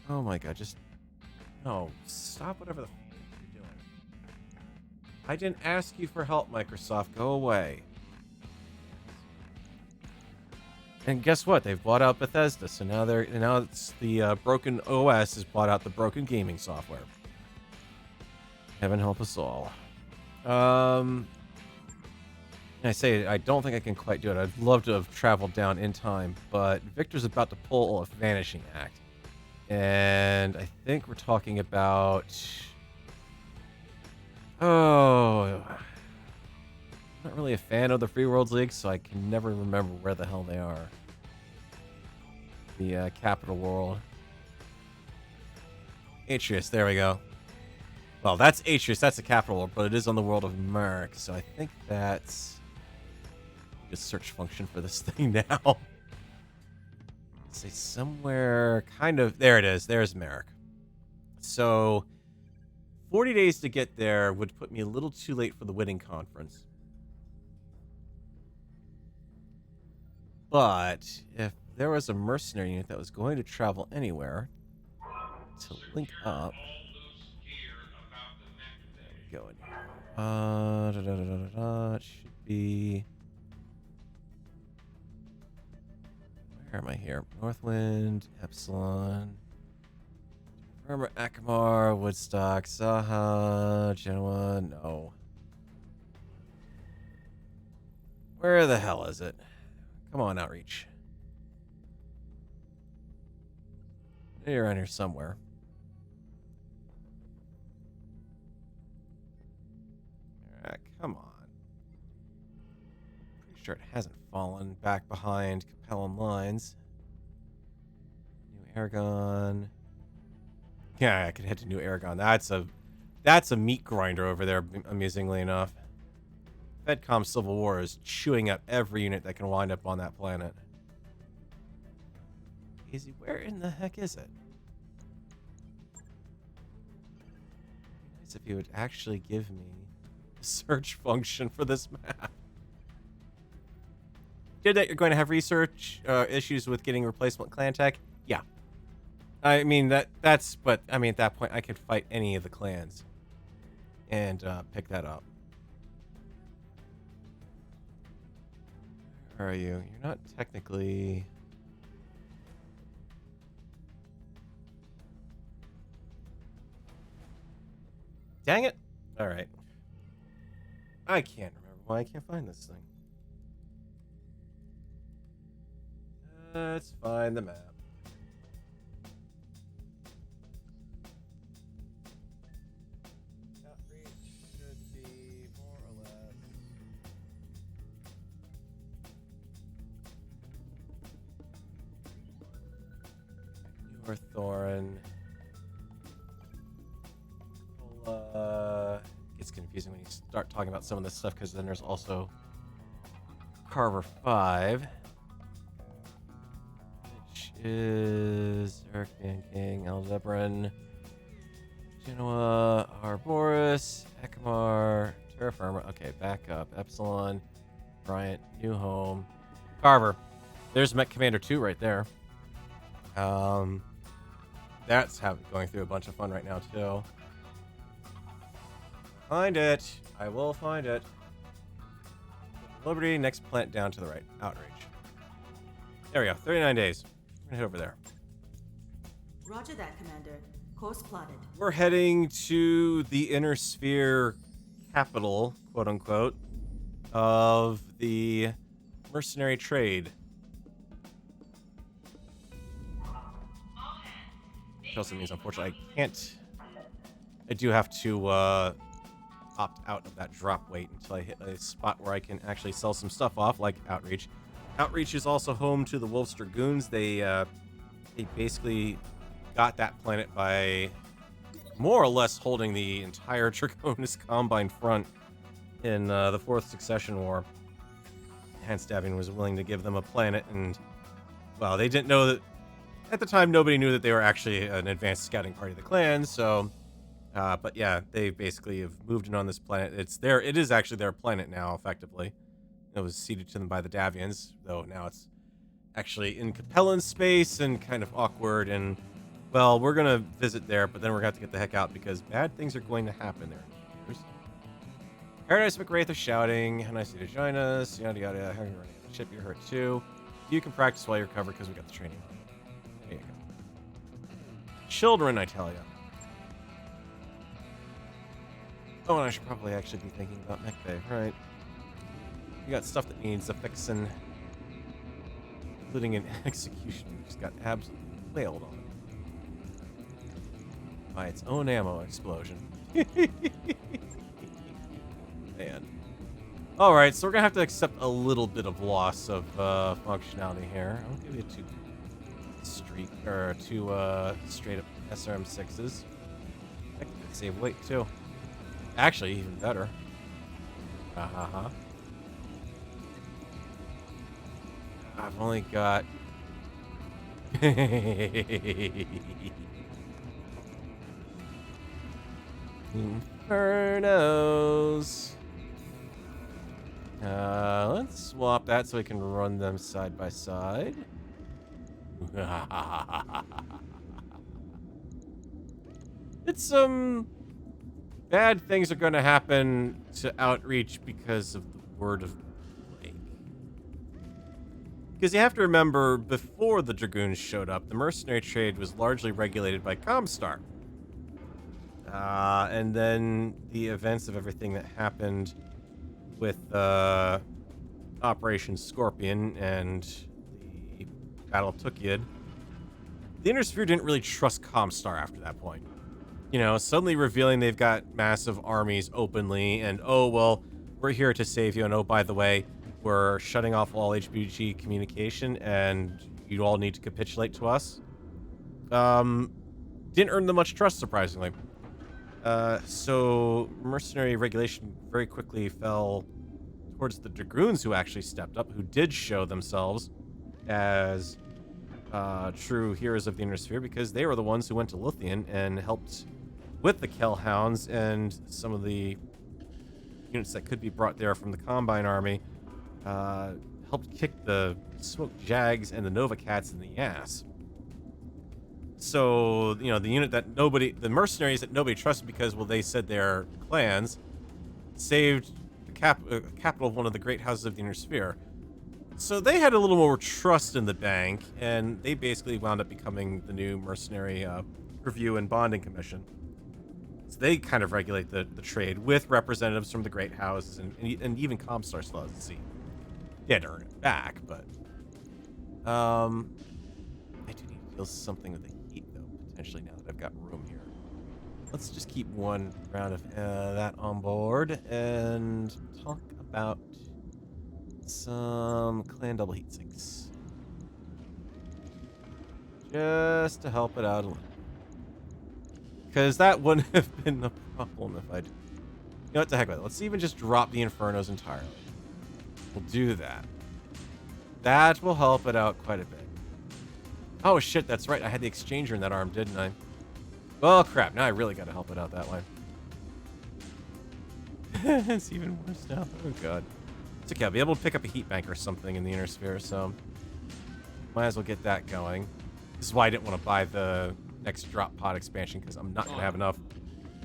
Oh my god, just no, stop whatever the f you're doing. I didn't ask you for help, Microsoft. Go away. And guess what? They've bought out Bethesda, so now it's the broken OS has bought out the broken gaming software. Heaven help us all. I say I don't think I can quite do it. I'd love to have traveled down in time, but Victor's about to pull a vanishing act. And I think we're talking about... Oh... I'm not really a fan of the Free Worlds League, so I can never remember where the hell they are. The capital world. Atreus, there we go. Well, that's Atreus, that's the capital world, but it is on the world of Merc, so I think that's... a search function for this thing now. Say somewhere kind of... There it is. There's Merrick. So 40 days to get there would put me a little too late for the winning conference. But if there was a mercenary unit that was going to travel anywhere to link up... There we go in here. It should be... Where am I here? Northwind, Epsilon, Irma, Akamar, Woodstock, Zaha, Genoa, no. Where the hell is it? Come on, Outreach. You're around here somewhere. Alright, come on. Pretty sure it hasn't fallen back behind Capellum lines. New Aragon. Yeah, I could head to New Aragon. That's a meat grinder over there, amusingly enough. Fedcom Civil War is chewing up every unit that can wind up on that planet. Easy, where in the heck is it? Nice if you would actually give me a search function for this map. Did that you're going to have research issues with getting replacement clan tech? Yeah. I mean that's but I mean at that point I could fight any of the clans and pick that up. Where are you? You're not technically... Dang it! Alright. I can't remember why I can't find this thing. Let's find the map. Outreach should be more or less... North Thorin. It's confusing when you start talking about some of this stuff because then there's also Carver 5. Which is Eric Van King, Aldebaran, Genoa, Arboris, Ekmar, Terra Firma. Okay, back up. Epsilon, Bryant, New Home, Carver. There's Met Commander 2 right there. That's going through a bunch of fun right now too. Find it. I will find it. Liberty, next plant down to the right. Outreach. There we go. 39 days. We're gonna head over there. Roger that, Commander. Course plotted. We're heading to the inner sphere capital, quote unquote, of the mercenary trade. Which also means, unfortunately, I can't. I do have to opt out of that drop weight until I hit a spot where I can actually sell some stuff off, like Outreach. Outreach is also home to the Wolf's Dragoons. They they basically got that planet by more or less holding the entire Draconis Combine front in the Fourth Succession War. Hans Davian was willing to give them a planet, and, well, they didn't know that... At the time, nobody knew that they were actually an advanced scouting party of the clan, so... but yeah, they basically have moved in on this planet. It is actually their planet now, effectively. It was ceded to them by the Davians, though now it's actually in Capellan space and kind of awkward, and, well, we're gonna visit there, but then we're gonna have to get the heck out because bad things are going to happen there. Paradise McWraith is shouting, how nice of you to join us, yada yada, how are you running on the ship? You're hurt too. You can practice while you're covered because we got the training. There you go. Children, I tell you. Oh, and I should probably actually be thinking about mech bay, right? You got stuff that needs a fixin', including an execution which just got absolutely flailed on by its own ammo explosion. Man. Alright, so we're gonna have to accept a little bit of loss of functionality here. I'll give you two straight up SRM6s. I can save weight too. Actually, even better. I've only got... Infernos. Let's swap that so we can run them side by side. It's bad things are going to happen to Outreach because of the word of plague. Because you have to remember, before the Dragoons showed up, the mercenary trade was largely regulated by Comstar. And then the events of everything that happened with Operation Scorpion and the Battle of Tukyid, the Inner Sphere didn't really trust Comstar after that point. You know, suddenly revealing they've got massive armies openly, and, oh, well, we're here to save you, and oh, by the way, we're shutting off all HBG communication, and you all need to capitulate to us. Didn't earn them much trust, surprisingly. So mercenary regulation very quickly fell towards the Dragoons, who actually stepped up, who did show themselves as true heroes of the Inner Sphere, because they were the ones who went to Lothian and helped with the Kellhounds and some of the units that could be brought there from the Combine Army, helped kick the Smoke Jags and the Nova Cats in the ass. So, you know, the mercenaries that nobody trusted because, well, they said they're clans, saved the capital of one of the great houses of the Inner Sphere. So they had a little more trust in the bank, and they basically wound up becoming the new mercenary review and bonding commission. So they kind of regulate the trade with representatives from the great houses, and even Comstar still has a seat. They had to earn it back, but I do need to deal something with the heat, though, potentially, now that I've got room here. Let's just keep one round of that on board and talk about some clan double heat sinks. Just to help it out a little. Because that wouldn't have been the problem if I'd... You know what the heck with it. Let's even just drop the Infernos entirely. We'll do that. That will help it out quite a bit. Oh shit, that's right. I had the exchanger in that arm, didn't I? Well, crap. Now I really got to help it out that way. It's even worse now. Oh god. It's okay. I'll be able to pick up a heat bank or something in the Inner Sphere, so might as well get that going. This is why I didn't want to buy the next drop pod expansion, because I'm not going to have enough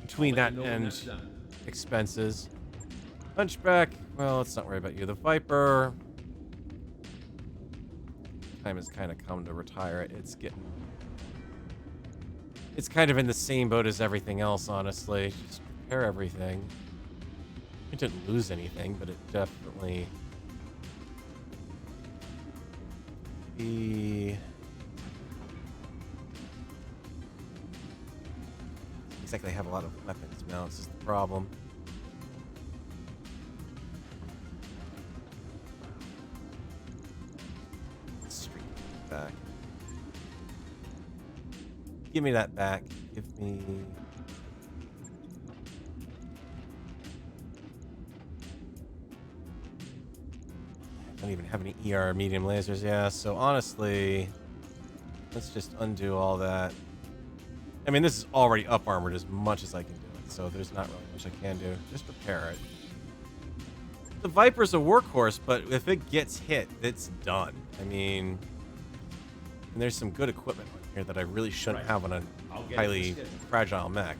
between that and expenses. Hunchback, well, let's not worry about you. The Viper, time has kind of come to retire it. It's kind of in the same boat as everything else, honestly. Just repair everything. It didn't lose anything, but it definitely... Exactly, have a lot of weapons mounts is the problem. Street back. Give me that back. Give me... I don't even have any ER medium lasers. Yeah, so honestly, let's just undo all that. I mean, this is already up armored as much as I can do it, so there's not really much I can do. Just repair it. The Viper's a workhorse, but if it gets hit, it's done. I mean, and there's some good equipment on here that I really shouldn't have on a highly fragile mech.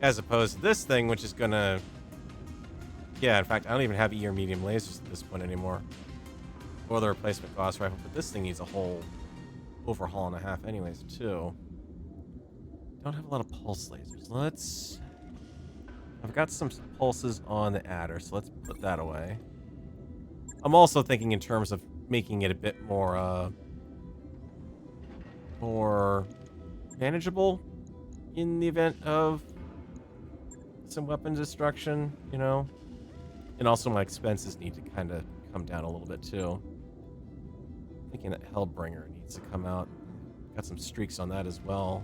As opposed to this thing, which is gonna... Yeah, in fact, I don't even have ER medium lasers at this point anymore. Or the replacement Gauss rifle, but this thing needs a whole overhaul and a half anyways, too. Don't have a lot of pulse lasers. Let's... I've got some pulses on the adder, so let's put that away. I'm also thinking in terms of making it a bit more manageable in the event of some weapon destruction, you know? And also my expenses need to kind of come down a little bit, too. Thinking that Hellbringer needs to come out. Got some streaks on that as well.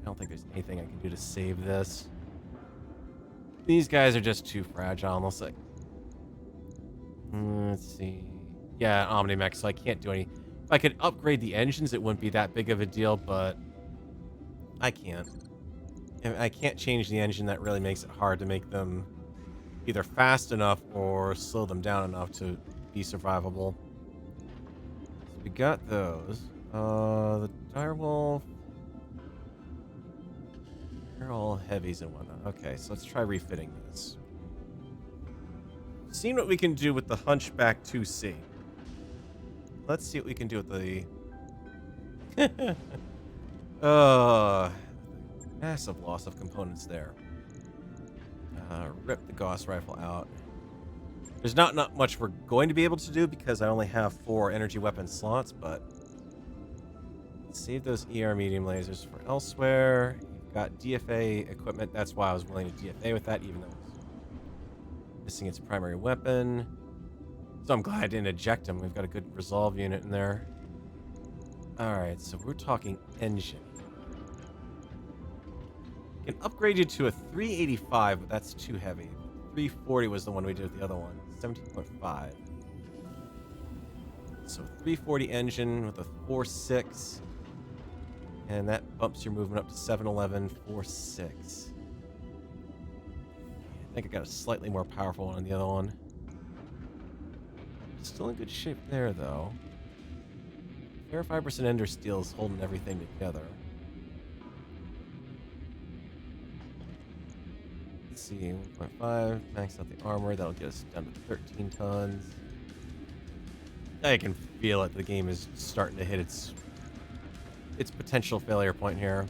I don't think there's anything I can do to save this. These guys are just too fragile, almost like... let's see... Yeah, Omnimech, so I can't do any... If I could upgrade the engines, it wouldn't be that big of a deal, but... I can't. I can't change the engine. That really makes it hard to make them either fast enough or slow them down enough to be survivable. So we got those. The Direwolf... They're all heavies and whatnot. Okay, so let's try refitting this. Seeing what we can do with the Hunchback 2C. Let's see what we can do with the... massive loss of components there. Rip the Gauss rifle out. There's not much we're going to be able to do because I only have 4 energy weapon slots, but... Save those ER medium lasers for elsewhere. Got DFA equipment. That's why I was willing to DFA with that, even though it's missing its primary weapon. So I'm glad I didn't eject him. We've got a good resolve unit in there. Alright, so we're talking engine. Can upgrade you to a 385, but that's too heavy. 340 was the one we did with the other one. 17.5. So 340 engine with a 4.6. And that bumps your movement up to 711, 4.6. I think I got a slightly more powerful one on the other one. Still in good shape there, though. Ferrofibrous and Ender Steel is holding everything together. Let's see, 1.5, max out the armor. That'll get us down to 13 tons. I can feel it. The game is starting to hit its potential failure point here.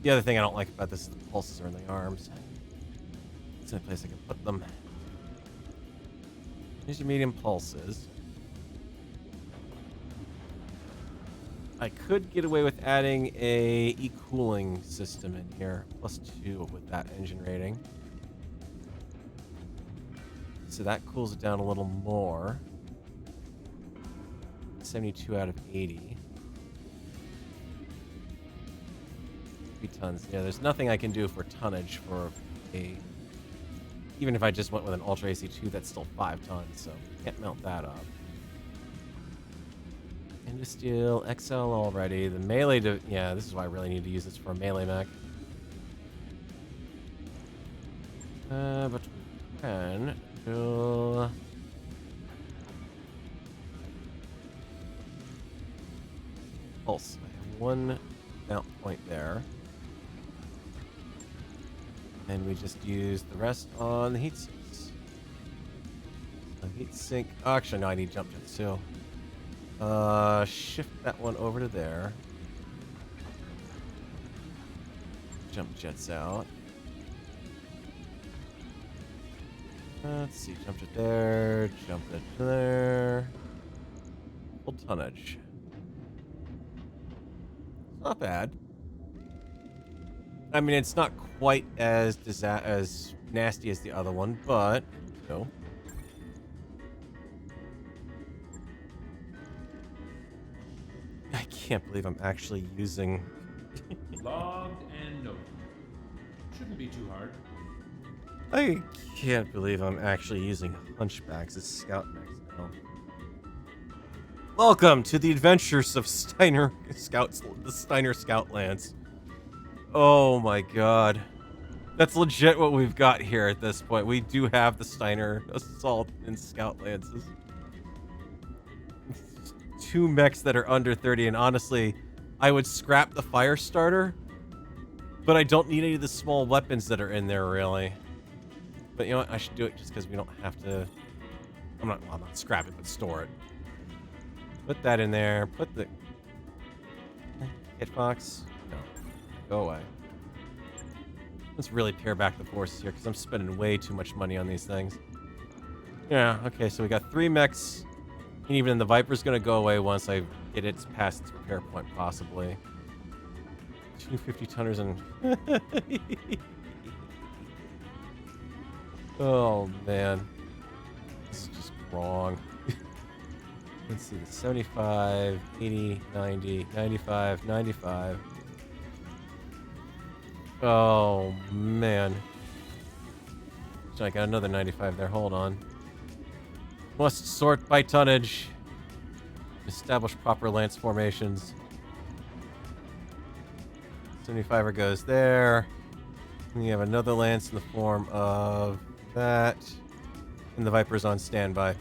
The other thing I don't like about this is the pulses are in the arms. It's the only place I can put them. Here's your medium pulses. I could get away with adding a e-cooling system in here, +2 with that engine rating. So that cools it down a little more. 72 out of 80. 3 tons. Yeah, there's nothing I can do for tonnage for a... Even if I just went with an Ultra AC2, that's still 5 tons, so can't mount that up. Steel XL already. The melee... Yeah, this is why I really need to use this for a melee mech. But we can do... Pulse. I have 1 mount point there. And we just use the rest on the heat sinks. The heat sink... Oh, actually, no, I need jump jets too. Shift that one over to there. Jump jets out. Let's see, jump jet there, jump jet there. Full tonnage. Not bad. I mean, it's not quite as nasty as the other one, but no. can't believe I'm actually using... Logged and noted. Shouldn't be too hard. I can't believe I'm actually using Hunchbacks as Scout mechs now. Welcome to the adventures of Steiner Scouts, the Steiner Scoutlands. Oh my god. That's legit what we've got here at this point. We do have the Steiner Assault and Scoutlands. Two mechs that are under 30, and honestly, I would scrap the fire starter, but I don't need any of the small weapons that are in there, really. But you know what? I should do it just because we don't have to... I'm not scrap it, but store it. Put that in there. Put the... Hitbox? No. Go away. Let's really pare back the forces here, because I'm spending way too much money on these things. Yeah, okay, so we got 3 mechs. And even then, the Viper's going to go away once I get it past its repair point, possibly. 2 50-tonners and... Oh, man. This is just wrong. Let's see, 75, 80, 90, 95, 95. Oh, man. I got another 95 there. Hold on. Must sort by tonnage. Establish proper lance formations. 75er goes there. And you have another lance in the form of that. And the Viper's on standby.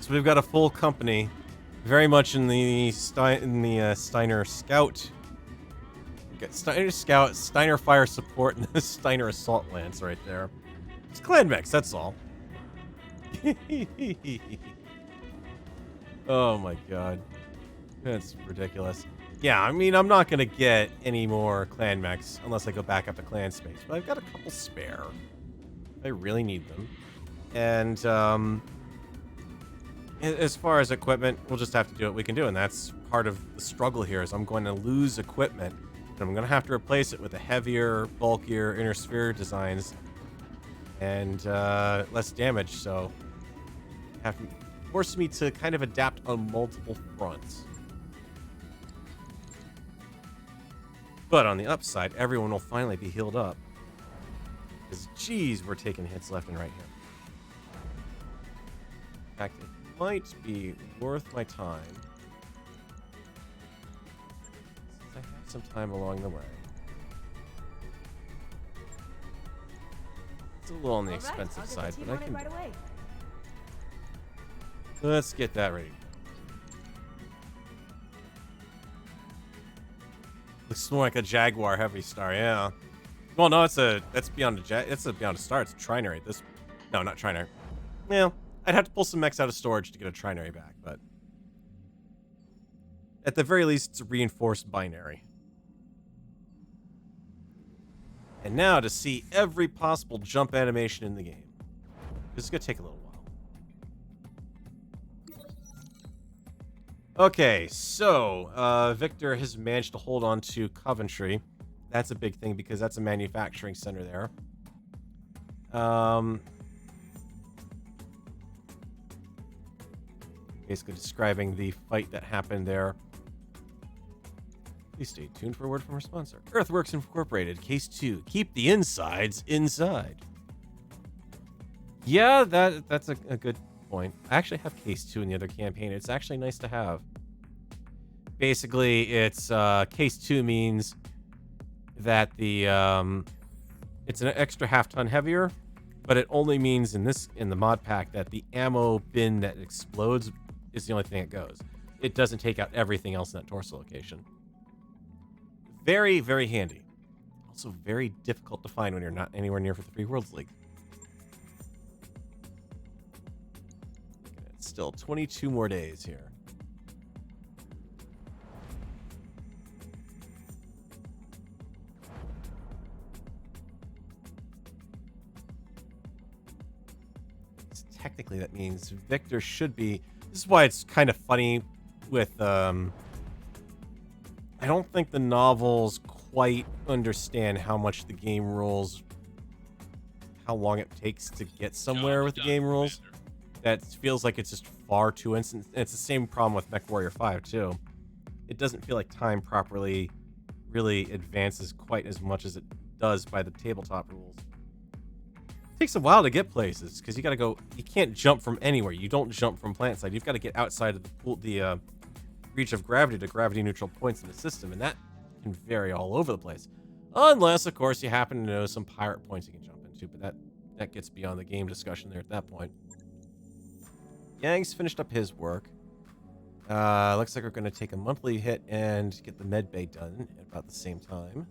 So we've got a full company. Very much in the Steiner Scout. We've got Steiner Scout, Steiner Fire Support, and the Steiner Assault Lance right there. It's clan mechs, that's all. Oh my god. That's ridiculous. Yeah, I mean, I'm not going to get any more clan mechs unless I go back up to clan space. But I've got a couple spare. I really need them. And, as far as equipment, we'll just have to do what we can do. And that's part of the struggle here is I'm going to lose equipment. And I'm going to have to replace it with a heavier, bulkier inner sphere designs. And less damage, so have to force me to kind of adapt on multiple fronts. But on the upside, everyone will finally be healed up. Because, geez, we're taking hits left and right here. In fact, it might be worth my time. Since I have some time along the way. It's a little on the expensive side, but I can... Right away. Let's get that ready. Looks more like a Jaguar Heavy Star, yeah. Well, no, that's beyond a beyond a star. It's a trinary. No, not trinary. Well, I'd have to pull some mechs out of storage to get a trinary back, but at the very least, it's a reinforced binary. And now to see every possible jump animation in the game. This is gonna take a little while. Okay, so Victor has managed to hold on to Coventry. That's a big thing because that's a manufacturing center there. Basically describing the fight that happened there. Please stay tuned for a word from our sponsor. Earthworks Incorporated, Case 2. Keep the insides inside. Yeah, that's a good point. I actually have Case 2 in the other campaign. It's actually nice to have. Basically, it's Case 2 means that the it's an extra half-ton heavier, but it only means in the mod pack that the ammo bin that explodes is the only thing that goes. It doesn't take out everything else in that torso location. Very, very handy. Also very difficult to find when you're not anywhere near for the Free Worlds League. It's still 22 more days here. Technically, that means Victor should be... This is why it's kind of funny with... I don't think the novels quite understand how much the game rules... How long it takes to get somewhere with the game rules. That feels like it's just far too instant. It's the same problem with MechWarrior 5, too. it doesn't feel like time properly really advances quite as much as it does by the tabletop rules. It takes a while to get places because you got to go. You can't jump from anywhere. You don't jump from plant side. You've got to get outside of the reach of gravity to gravity neutral points in the system, and that can vary all over the place. Unless, of course, you happen to know some pirate points you can jump into, but that gets beyond the game discussion there at that point. Yang's finished up his work. Looks like we're going to take a monthly hit and get the med bay done at about the same time.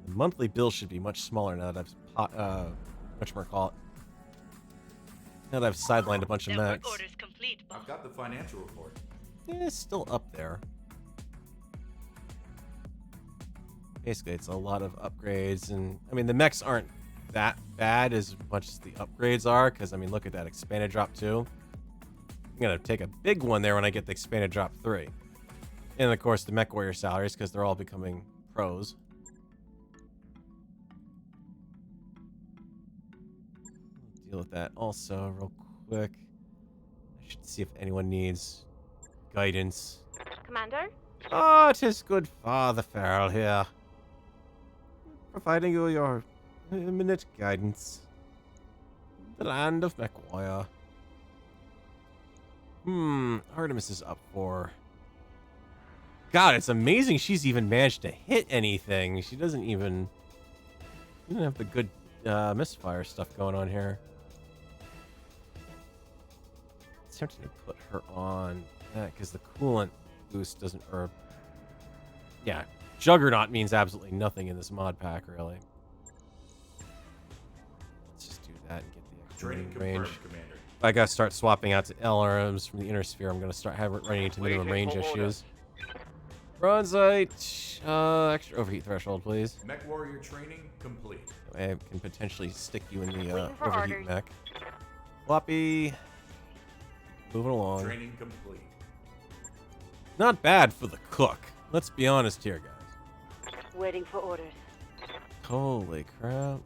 The monthly bill should be much smaller now that I've now that I've sidelined a bunch of Network mechs. orders complete, boss. I've got the financial report. Yeah, it's still up there. Basically, it's a lot of upgrades, and I mean the mechs aren't that bad as much as the upgrades are, because I mean look at that expanded drop 2. I'm gonna take a big one there when I get the expanded drop 3, and of course the mech warrior salaries because they're all becoming pros. Deal with that also real quick. I should see if anyone needs guidance. Commander? Ah, 'tis good Father Farrell here, providing you your minute guidance. The land of MechWire. Artemis is up for. God, it's amazing she's even managed to hit anything. She doesn't have the good misfire stuff going on here. It's tempting to put her on that because the coolant boost doesn't, or yeah, Juggernaut means absolutely nothing in this mod pack, really. Let's just do that and get the extra Training range. confirmed, Commander. If I gotta start swapping out to LRMs from the inner sphere, I'm gonna start running into minimum range issues. Bronzite, extra overheat threshold, please. Mech warrior training complete. I can potentially stick you in the Waiting for overheat orders. mech. Floppy, moving along. Training complete. Not bad for the cook. Let's be honest here, guys. Waiting for orders. Holy crap.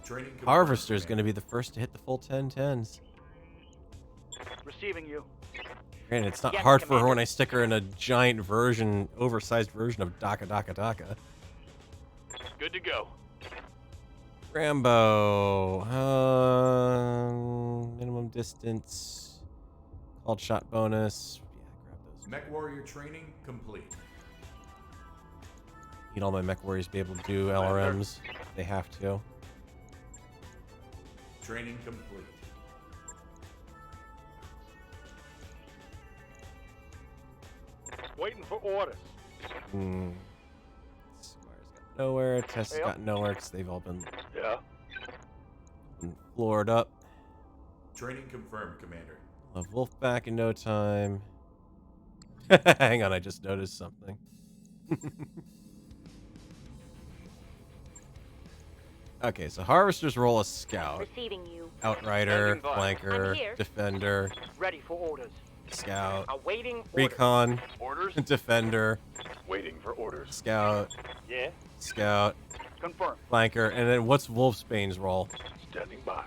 Training confirmed, Harvester's Commander. going to be the first to hit the full 10-10s. Receiving you. Granted, it's not Yes, hard for her Commander. when I stick her in a giant version, oversized version of Daka Daka Daka. Good to go. Rambo. Minimum distance. Called shot bonus. Yeah, grab those. Mech warrior training complete. Need all my mech warriors to be able to do LRMs if they have to. Training complete. Waiting for orders. Squire's got nowhere. Tess has Yep. got nowhere because they've all been Yeah. floored up. Training confirmed, Commander. I'll have Wolf back in no time. Hang on, I just noticed something. Okay, so Harvesters roll a Scout. Receiving you. Outrider, Standing by. Flanker, I'm here. Defender, Ready for orders. Scout, Awaiting orders. Recon, Orders. Defender, Waiting for orders. Scout, Yeah. Scout, Confirm. Flanker, and then what's Wolfsbane's roll? Standing by.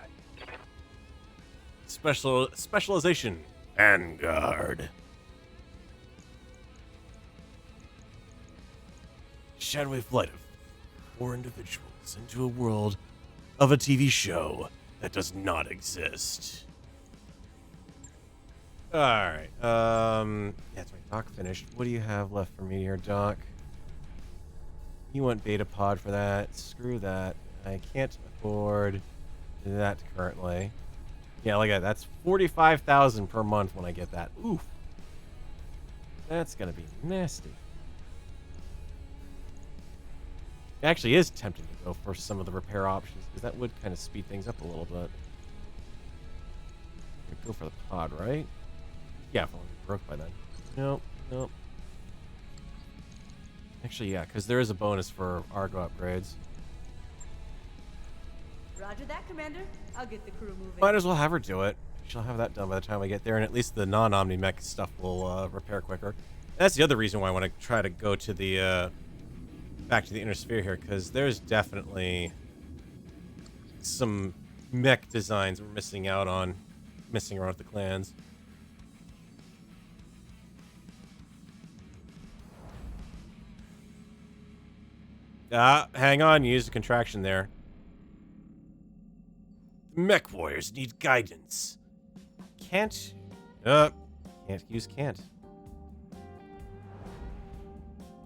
Specialization. Vanguard. Shadowy flight of 4 individuals into a world of a TV show that does not exist. Alright, that's right, Doc finished. What do you have left for me here, Doc? You want beta pod for that. Screw that. I can't afford that currently. Yeah, look at that. That's 45,000 per month when I get that. Oof. That's gonna be nasty. It actually is tempting to go for some of the repair options, because that would kind of speed things up a little bit. I'd go for the pod, right? Yeah, if I wasn't broke by then. Nope, nope. Actually, yeah, because there is a bonus for Argo upgrades. Roger that, Commander. I'll get the crew moving. Might as well have her do it. She'll have that done by the time I get there, and at least the non-Omni mech stuff will repair quicker. That's the other reason why I want to try to go to the back to the inner sphere here, because there's definitely some mech designs we're missing out on messing around with the clans. Hang on, you used a contraction there. Mech warriors need guidance. Can't use can't.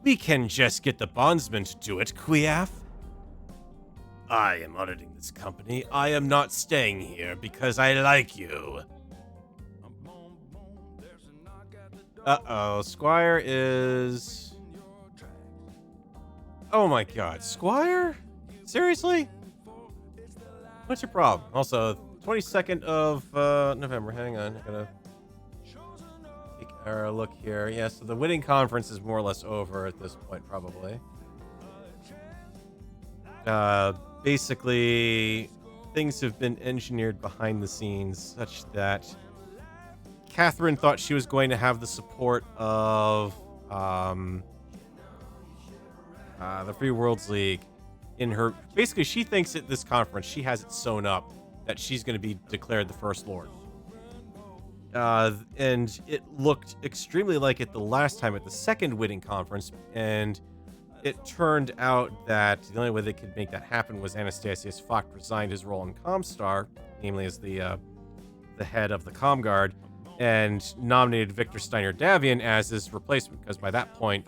We can just get the bondsman to do it, Quiaf. I am auditing this company. I am not staying here because I like you. Uh-oh, Squire is... Oh my god, Squire? Seriously? What's your problem? Also, 22nd of November. Hang on, I gotta take a look here. Yeah, so the winning conference is more or less over at this point, probably. Basically, things have been engineered behind the scenes such that Catherine thought she was going to have the support of the Free Worlds League in her. Basically, she thinks at this conference she has it sewn up that she's going to be declared the First Lord. And it looked extremely like it the last time at the second winning conference, and it turned out that the only way they could make that happen was Anastasius Fock resigned his role in Comstar, namely as the head of the Com Guard, and nominated Victor Steiner Davian as his replacement, because by that point,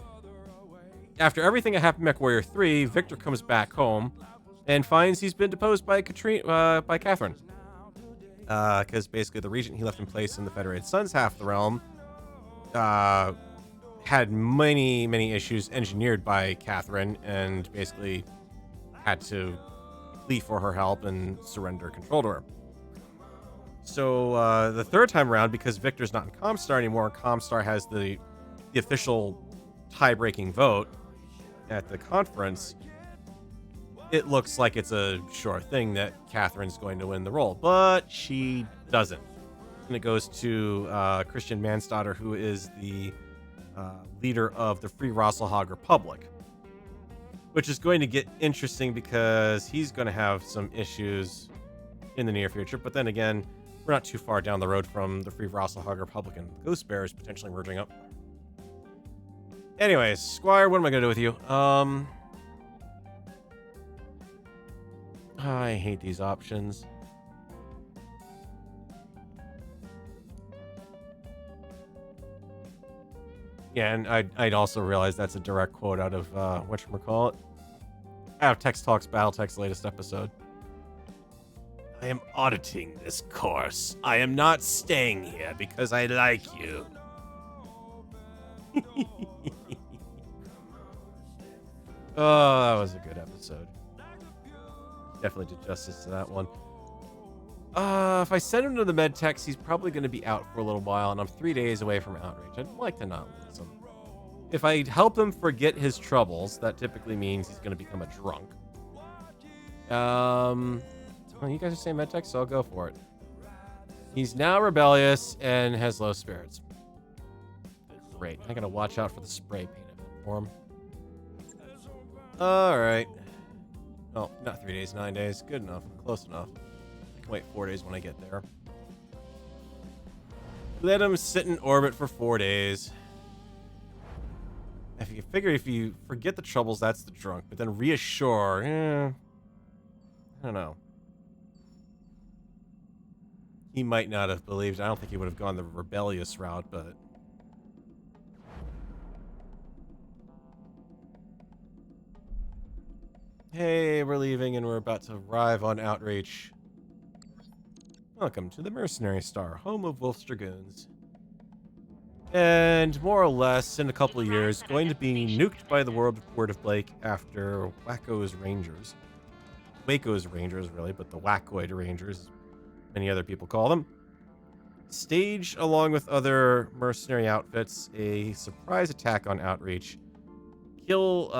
after everything that happened in MechWarrior 3, Victor comes back home and finds he's been deposed by Catherine. Because basically the regent he left in place in the Federated Suns half the realm had many issues engineered by Catherine, and basically had to plead for her help and surrender control to her. So the third time around, because Victor's not in Comstar anymore, Comstar has the official tie-breaking vote at the conference. It looks like it's a sure thing that Catherine's going to win the role, but she doesn't. And it goes to Christian Manstadter, who is the leader of the Free Rosselhog Republic, which is going to get interesting because he's going to have some issues in the near future. But then again, we're not too far down the road from the Free Rosselhog Republic and Ghost Bears potentially merging up. Anyways, Squire, what am I going to do with you? I hate these options. Yeah, and I'd also realize that's a direct quote out of, whatchamacallit? Out of Text Talks BattleTech's latest episode. I am auditing this course. I am not staying here because I like you. Oh, that was a good episode. Definitely did justice to that one. If I send him to the med techs, he's probably going to be out for a little while, and I'm 3 days away from outreach. I'd like to not lose him. If I help him forget his troubles, that typically means he's going to become a drunk. Well, you guys are saying med techs, so I'll go for it. He's now rebellious and has low spirits. Great. I got to watch out for the spray paint for him. Alright. Oh, not 3 days, 9 days. Good enough. Close enough. I can wait 4 days when I get there. Let him sit in orbit for 4 days. If you figure if you forget the troubles, that's the drunk. But then reassure, I don't know. He might not have believed. I don't think he would have gone the rebellious route, but... Hey, we're leaving and we're about to arrive on Outreach. Welcome to the Mercenary Star, home of Wolf's Dragoons. And more or less, in a couple of years, going to be nuked by the Word of Blake after Wacko's Rangers. Waco's Rangers, really, but the Wackoid Rangers, many other people call them. Stage, along with other mercenary outfits, a surprise attack on Outreach. Kill,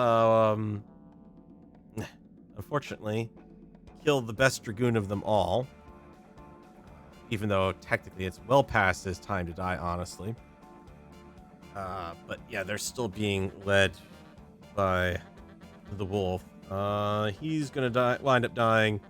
unfortunately, kill the best Dragoon of them all. Even though, technically, it's well past his time to die, honestly. But yeah, they're still being led by the wolf. He's gonna wind up dying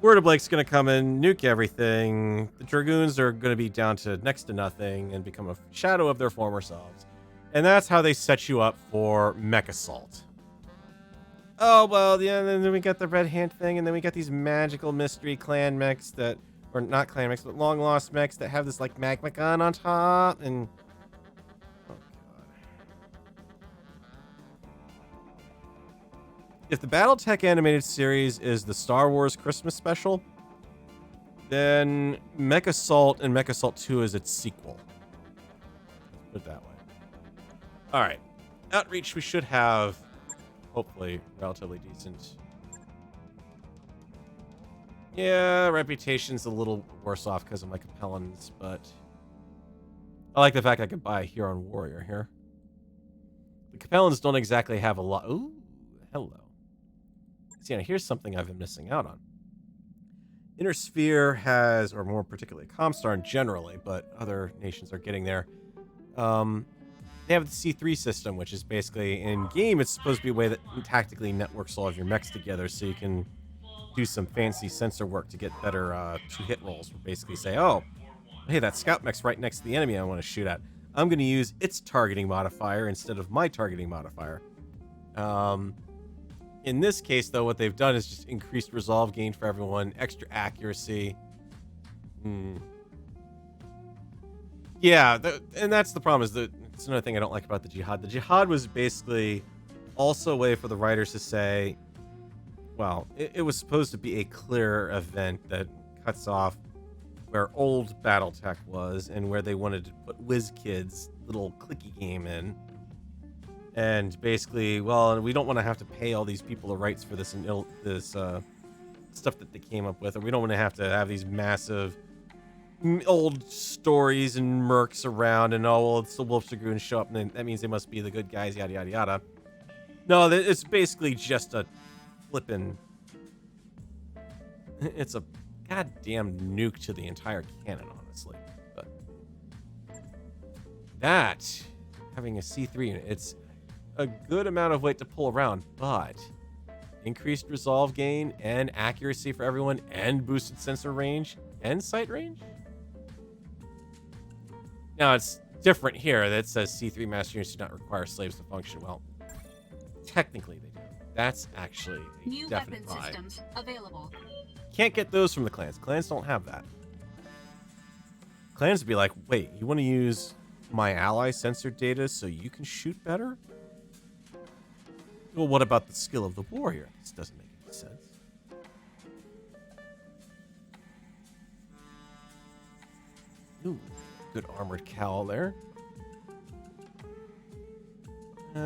Word of Blake's gonna come in, nuke everything. The Dragoons are gonna be down to next to nothing and become a shadow of their former selves. And that's how they set you up for Mech Assault. Oh, well, yeah, and then we got the Red Hand thing, and then we got these magical mystery clan mechs that, or not clan mechs, but long lost mechs that have this, like, magma gun on top, and... Oh, God. If the BattleTech animated series is the Star Wars Christmas special, then Mech Assault and Mech Assault 2 is its sequel. Put it that way. Alright. Outreach we should have... hopefully relatively decent. Yeah, reputation's a little worse off because of my Capellans, but I like the fact I could buy a Huron Warrior here. The Capellans don't exactly have a lot. Ooh, hello. See, now here's something I've been missing out on. Inner Sphere has, or more particularly Comstar generally, but other nations are getting there. They have the C3 system, which is basically, in game, it's supposed to be a way that tactically networks all of your mechs together so you can do some fancy sensor work to get better two-hit rolls. Basically say, oh, hey, that scout mech's right next to the enemy I want to shoot at. I'm going to use its targeting modifier instead of my targeting modifier. In this case, though, what they've done is just increased resolve gain for everyone, extra accuracy. Yeah, and that's the problem, is that it's another thing I don't like about the Jihad. The Jihad was basically also a way for the writers to say, well, it was supposed to be a clear event that cuts off where old BattleTech was and where they wanted to put WizKids' little clicky game in. And basically, well, we don't want to have to pay all these people the rights for this stuff that they came up with, or we don't want to have to have these massive old stories and mercs around, and oh, well, it's the Wolf Dragoons show up, and then that means they must be the good guys, yada yada yada. No, it's basically just a flippin'. It's a goddamn nuke to the entire canon, honestly. But that, having a C3 unit, it's a good amount of weight to pull around, but increased resolve gain and accuracy for everyone, and boosted sensor range and sight range. Now, it's different here. That says C3 master units do not require slaves to function. Well, technically they do. That's actually a New definite weapon buy. systems available. Can't get those from the clans. Clans don't have that. Clans would be like, wait, you want to use my ally sensor data so you can shoot better? Well, what about the skill of the warrior? This doesn't make any sense. Ooh. Good armored cowl there.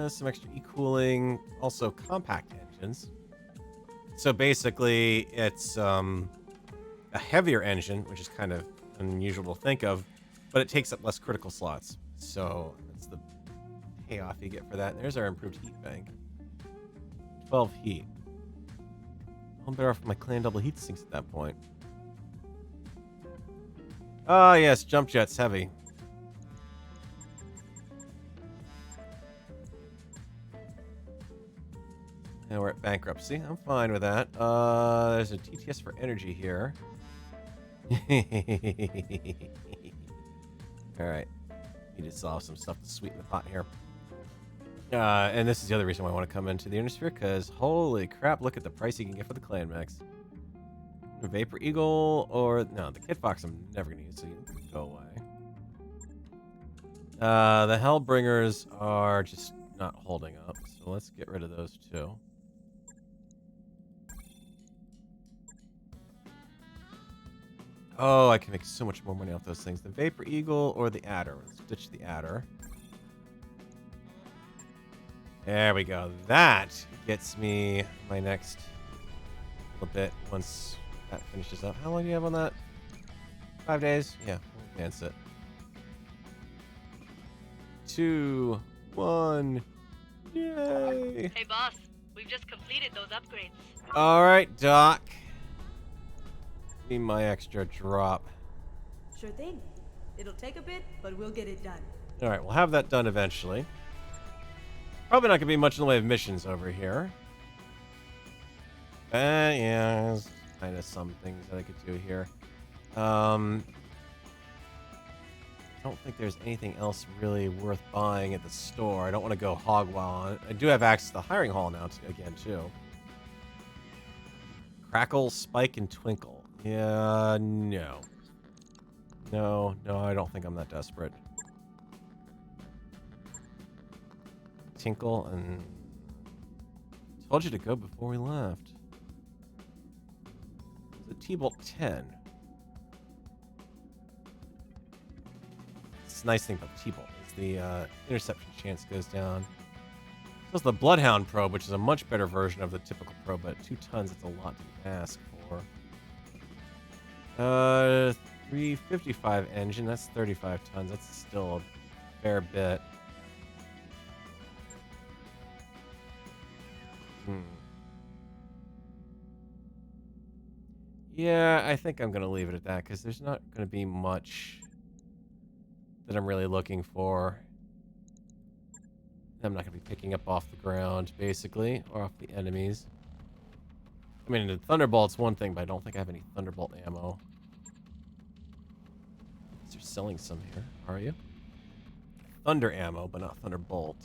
Some extra e-cooling. Also compact engines. So basically, it's a heavier engine, which is kind of unusual to think of, but it takes up less critical slots. So that's the payoff you get for that. And there's our improved heat bank. 12 heat. I'm better off with my clan double heat sinks at that point. Ah, yes, jump jet's heavy. Now we're at bankruptcy. I'm fine with that. There's a TTS for energy here. Alright. Need to solve some stuff to sweeten the pot here. And this is the other reason why I want to come into the Inner Sphere, because holy crap, look at the price you can get for the clan mechs. Vapor Eagle, or no, the Kid Fox I'm never gonna use, so you can go away. The Hellbringers are just not holding up, so let's get rid of those too. Oh, I can make so much more money off those things. The Vapor Eagle or the Adder. Let's ditch the Adder. There we go. That gets me my next little bit once that finishes up. How long do you have on that? 5 days? Yeah, we'll advance it. 2, 1. Yay! Hey, boss. We've just completed those upgrades. All right, Doc. Give me my extra drop. Sure thing. It'll take a bit, but we'll get it done. All right, we'll have that done eventually. Probably not going to be much in the way of missions over here. Yeah, kind of some things that I could do here. I don't think there's anything else really worth buying at the store. I don't want to go hog wild on it. I do have access to the hiring hall now, again, too. Crackle, Spike, and Twinkle. Yeah, no. No, I don't think I'm that desperate. Tinkle and... Told you to go before we left. The T-Bolt 10. It's a nice thing about the T-Bolt is the interception chance goes down. Plus the Bloodhound probe, which is a much better version of the typical probe, but 2 tons, it's a lot to ask for. 355 engine, that's 35 tons. That's still a fair bit. Yeah, I think I'm going to leave it at that, because there's not going to be much that I'm really looking for. I'm not going to be picking up off the ground, basically, or off the enemies. I mean, the Thunderbolt's one thing, but I don't think I have any Thunderbolt ammo. You're selling some here, are you? Thunder ammo, but not Thunderbolt.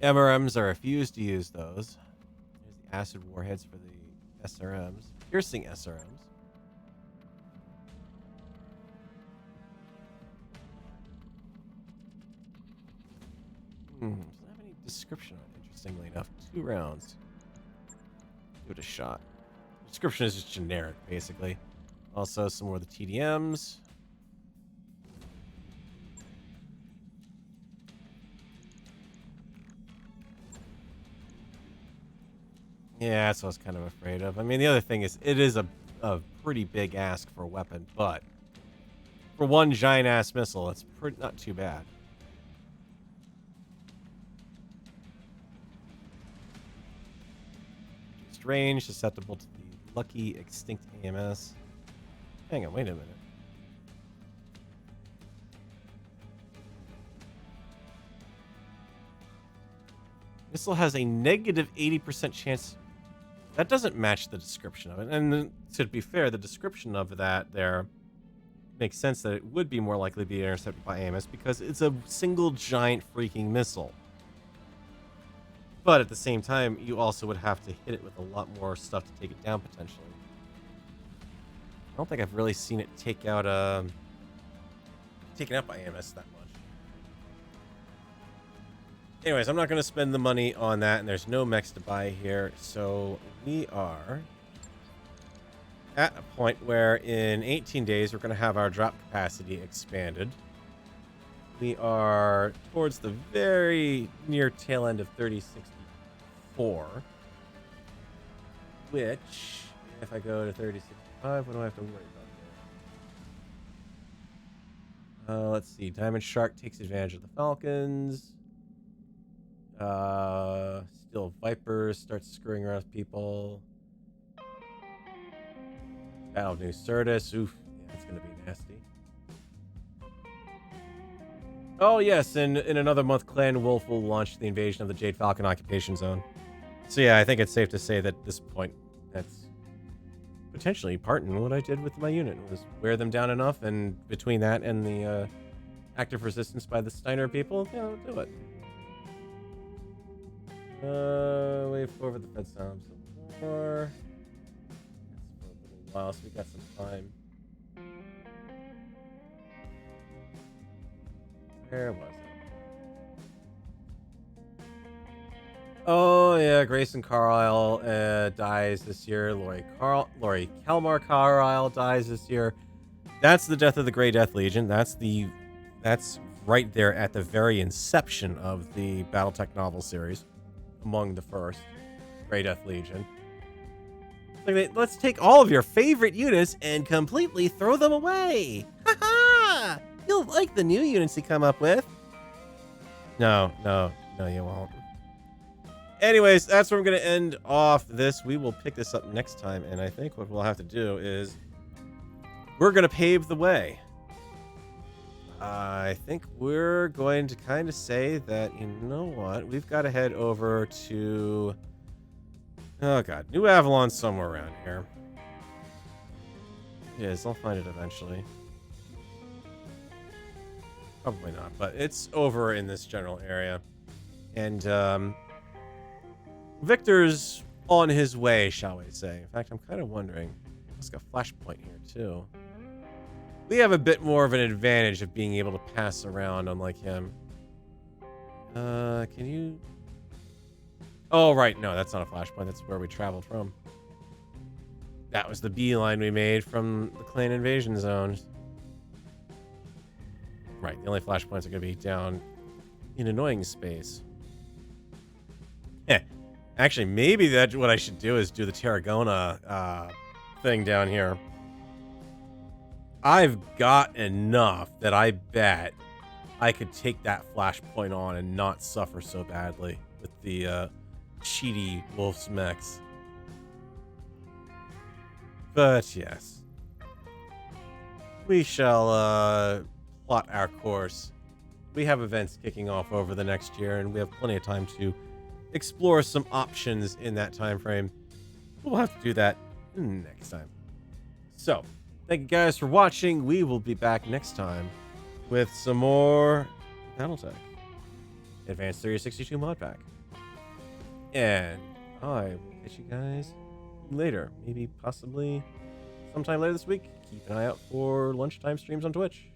MRMs, I refuse to use those. There's the acid warheads for the SRMs. Piercing SRMs. Doesn't have any description on it, interestingly enough. 2 rounds. Give it a shot. Description is just generic, basically. Also, some more of the TDMs. Yeah, that's what I was kind of afraid of. I mean, the other thing is, it is a pretty big ask for a weapon, but for one giant-ass missile, it's not too bad. Range, susceptible to the lucky extinct AMS. Hang on, wait a minute. Missile has a negative 80% chance. That doesn't match the description of it. And to be fair, the description of that there makes sense that it would be more likely to be intercepted by AMS because it's a single giant freaking missile. But at the same time, you also would have to hit it with a lot more stuff to take it down, potentially. I don't think I've really seen it taken out by AMS that much. Anyways, I'm not going to spend the money on that, and there's no mechs to buy here. So we are at a point where in 18 days, we're going to have our drop capacity expanded. We are towards the very near tail end of 3064, which, if I go to 3065, what do I have to worry about? Let's see. Diamond Shark takes advantage of the Falcons. Steel Viper starts screwing around with people. Battle of New Sirtis. Oof. Yeah, it's going to be nasty. Oh, yes, and in another month, Clan Wolf will launch the invasion of the Jade Falcon occupation zone. So yeah, I think it's safe to say that at this point, that's potentially part in what I did with my unit, was wear them down enough, and between that and the active resistance by the Steiner people, yeah, I'll do it. Wait for the Fed sound some more. That's for a little while, so we got some time. Where was it? Oh yeah, Grayson Carlisle dies this year. Lori Kalmar Carlisle dies this year. That's the death of the Grey Death Legion. That's right there at the very inception of the BattleTech novel series, among the first Grey Death Legion. Let's take all of your favorite units and completely throw them away. Ha ha! You'll like the new units you come up with. No, you won't. Anyways, that's where I'm going to end off this. We will pick this up next time, and I think what we'll have to do is we're going to pave the way. I think we're going to kind of say that, you know what, we've got to head over to Oh god, New Avalon's somewhere around here. Yes, I'll find it eventually. Probably not, but it's over in this general area. And, Victor's on his way, shall we say. In fact, I'm kind of wondering. Let's got a flashpoint here, too. We have a bit more of an advantage of being able to pass around, unlike him. Can you... Oh, right. No, that's not a flashpoint. That's where we traveled from. That was the beeline we made from the clan invasion zones. Right. The only flashpoints are going to be down in annoying space. Actually, maybe that's what I should do is do the Tarragona thing down here. I've got enough that I bet I could take that flashpoint on and not suffer so badly with the cheaty wolf's mechs. But yes, we shall plot our course. We have events kicking off over the next year, and we have plenty of time to explore some options in that time frame. We'll have to do that next time. So, thank you guys for watching. We will be back next time with some more BattleTech Advanced 362 mod pack. And I will catch you guys later. Maybe, possibly, sometime later this week. Keep an eye out for lunchtime streams on Twitch.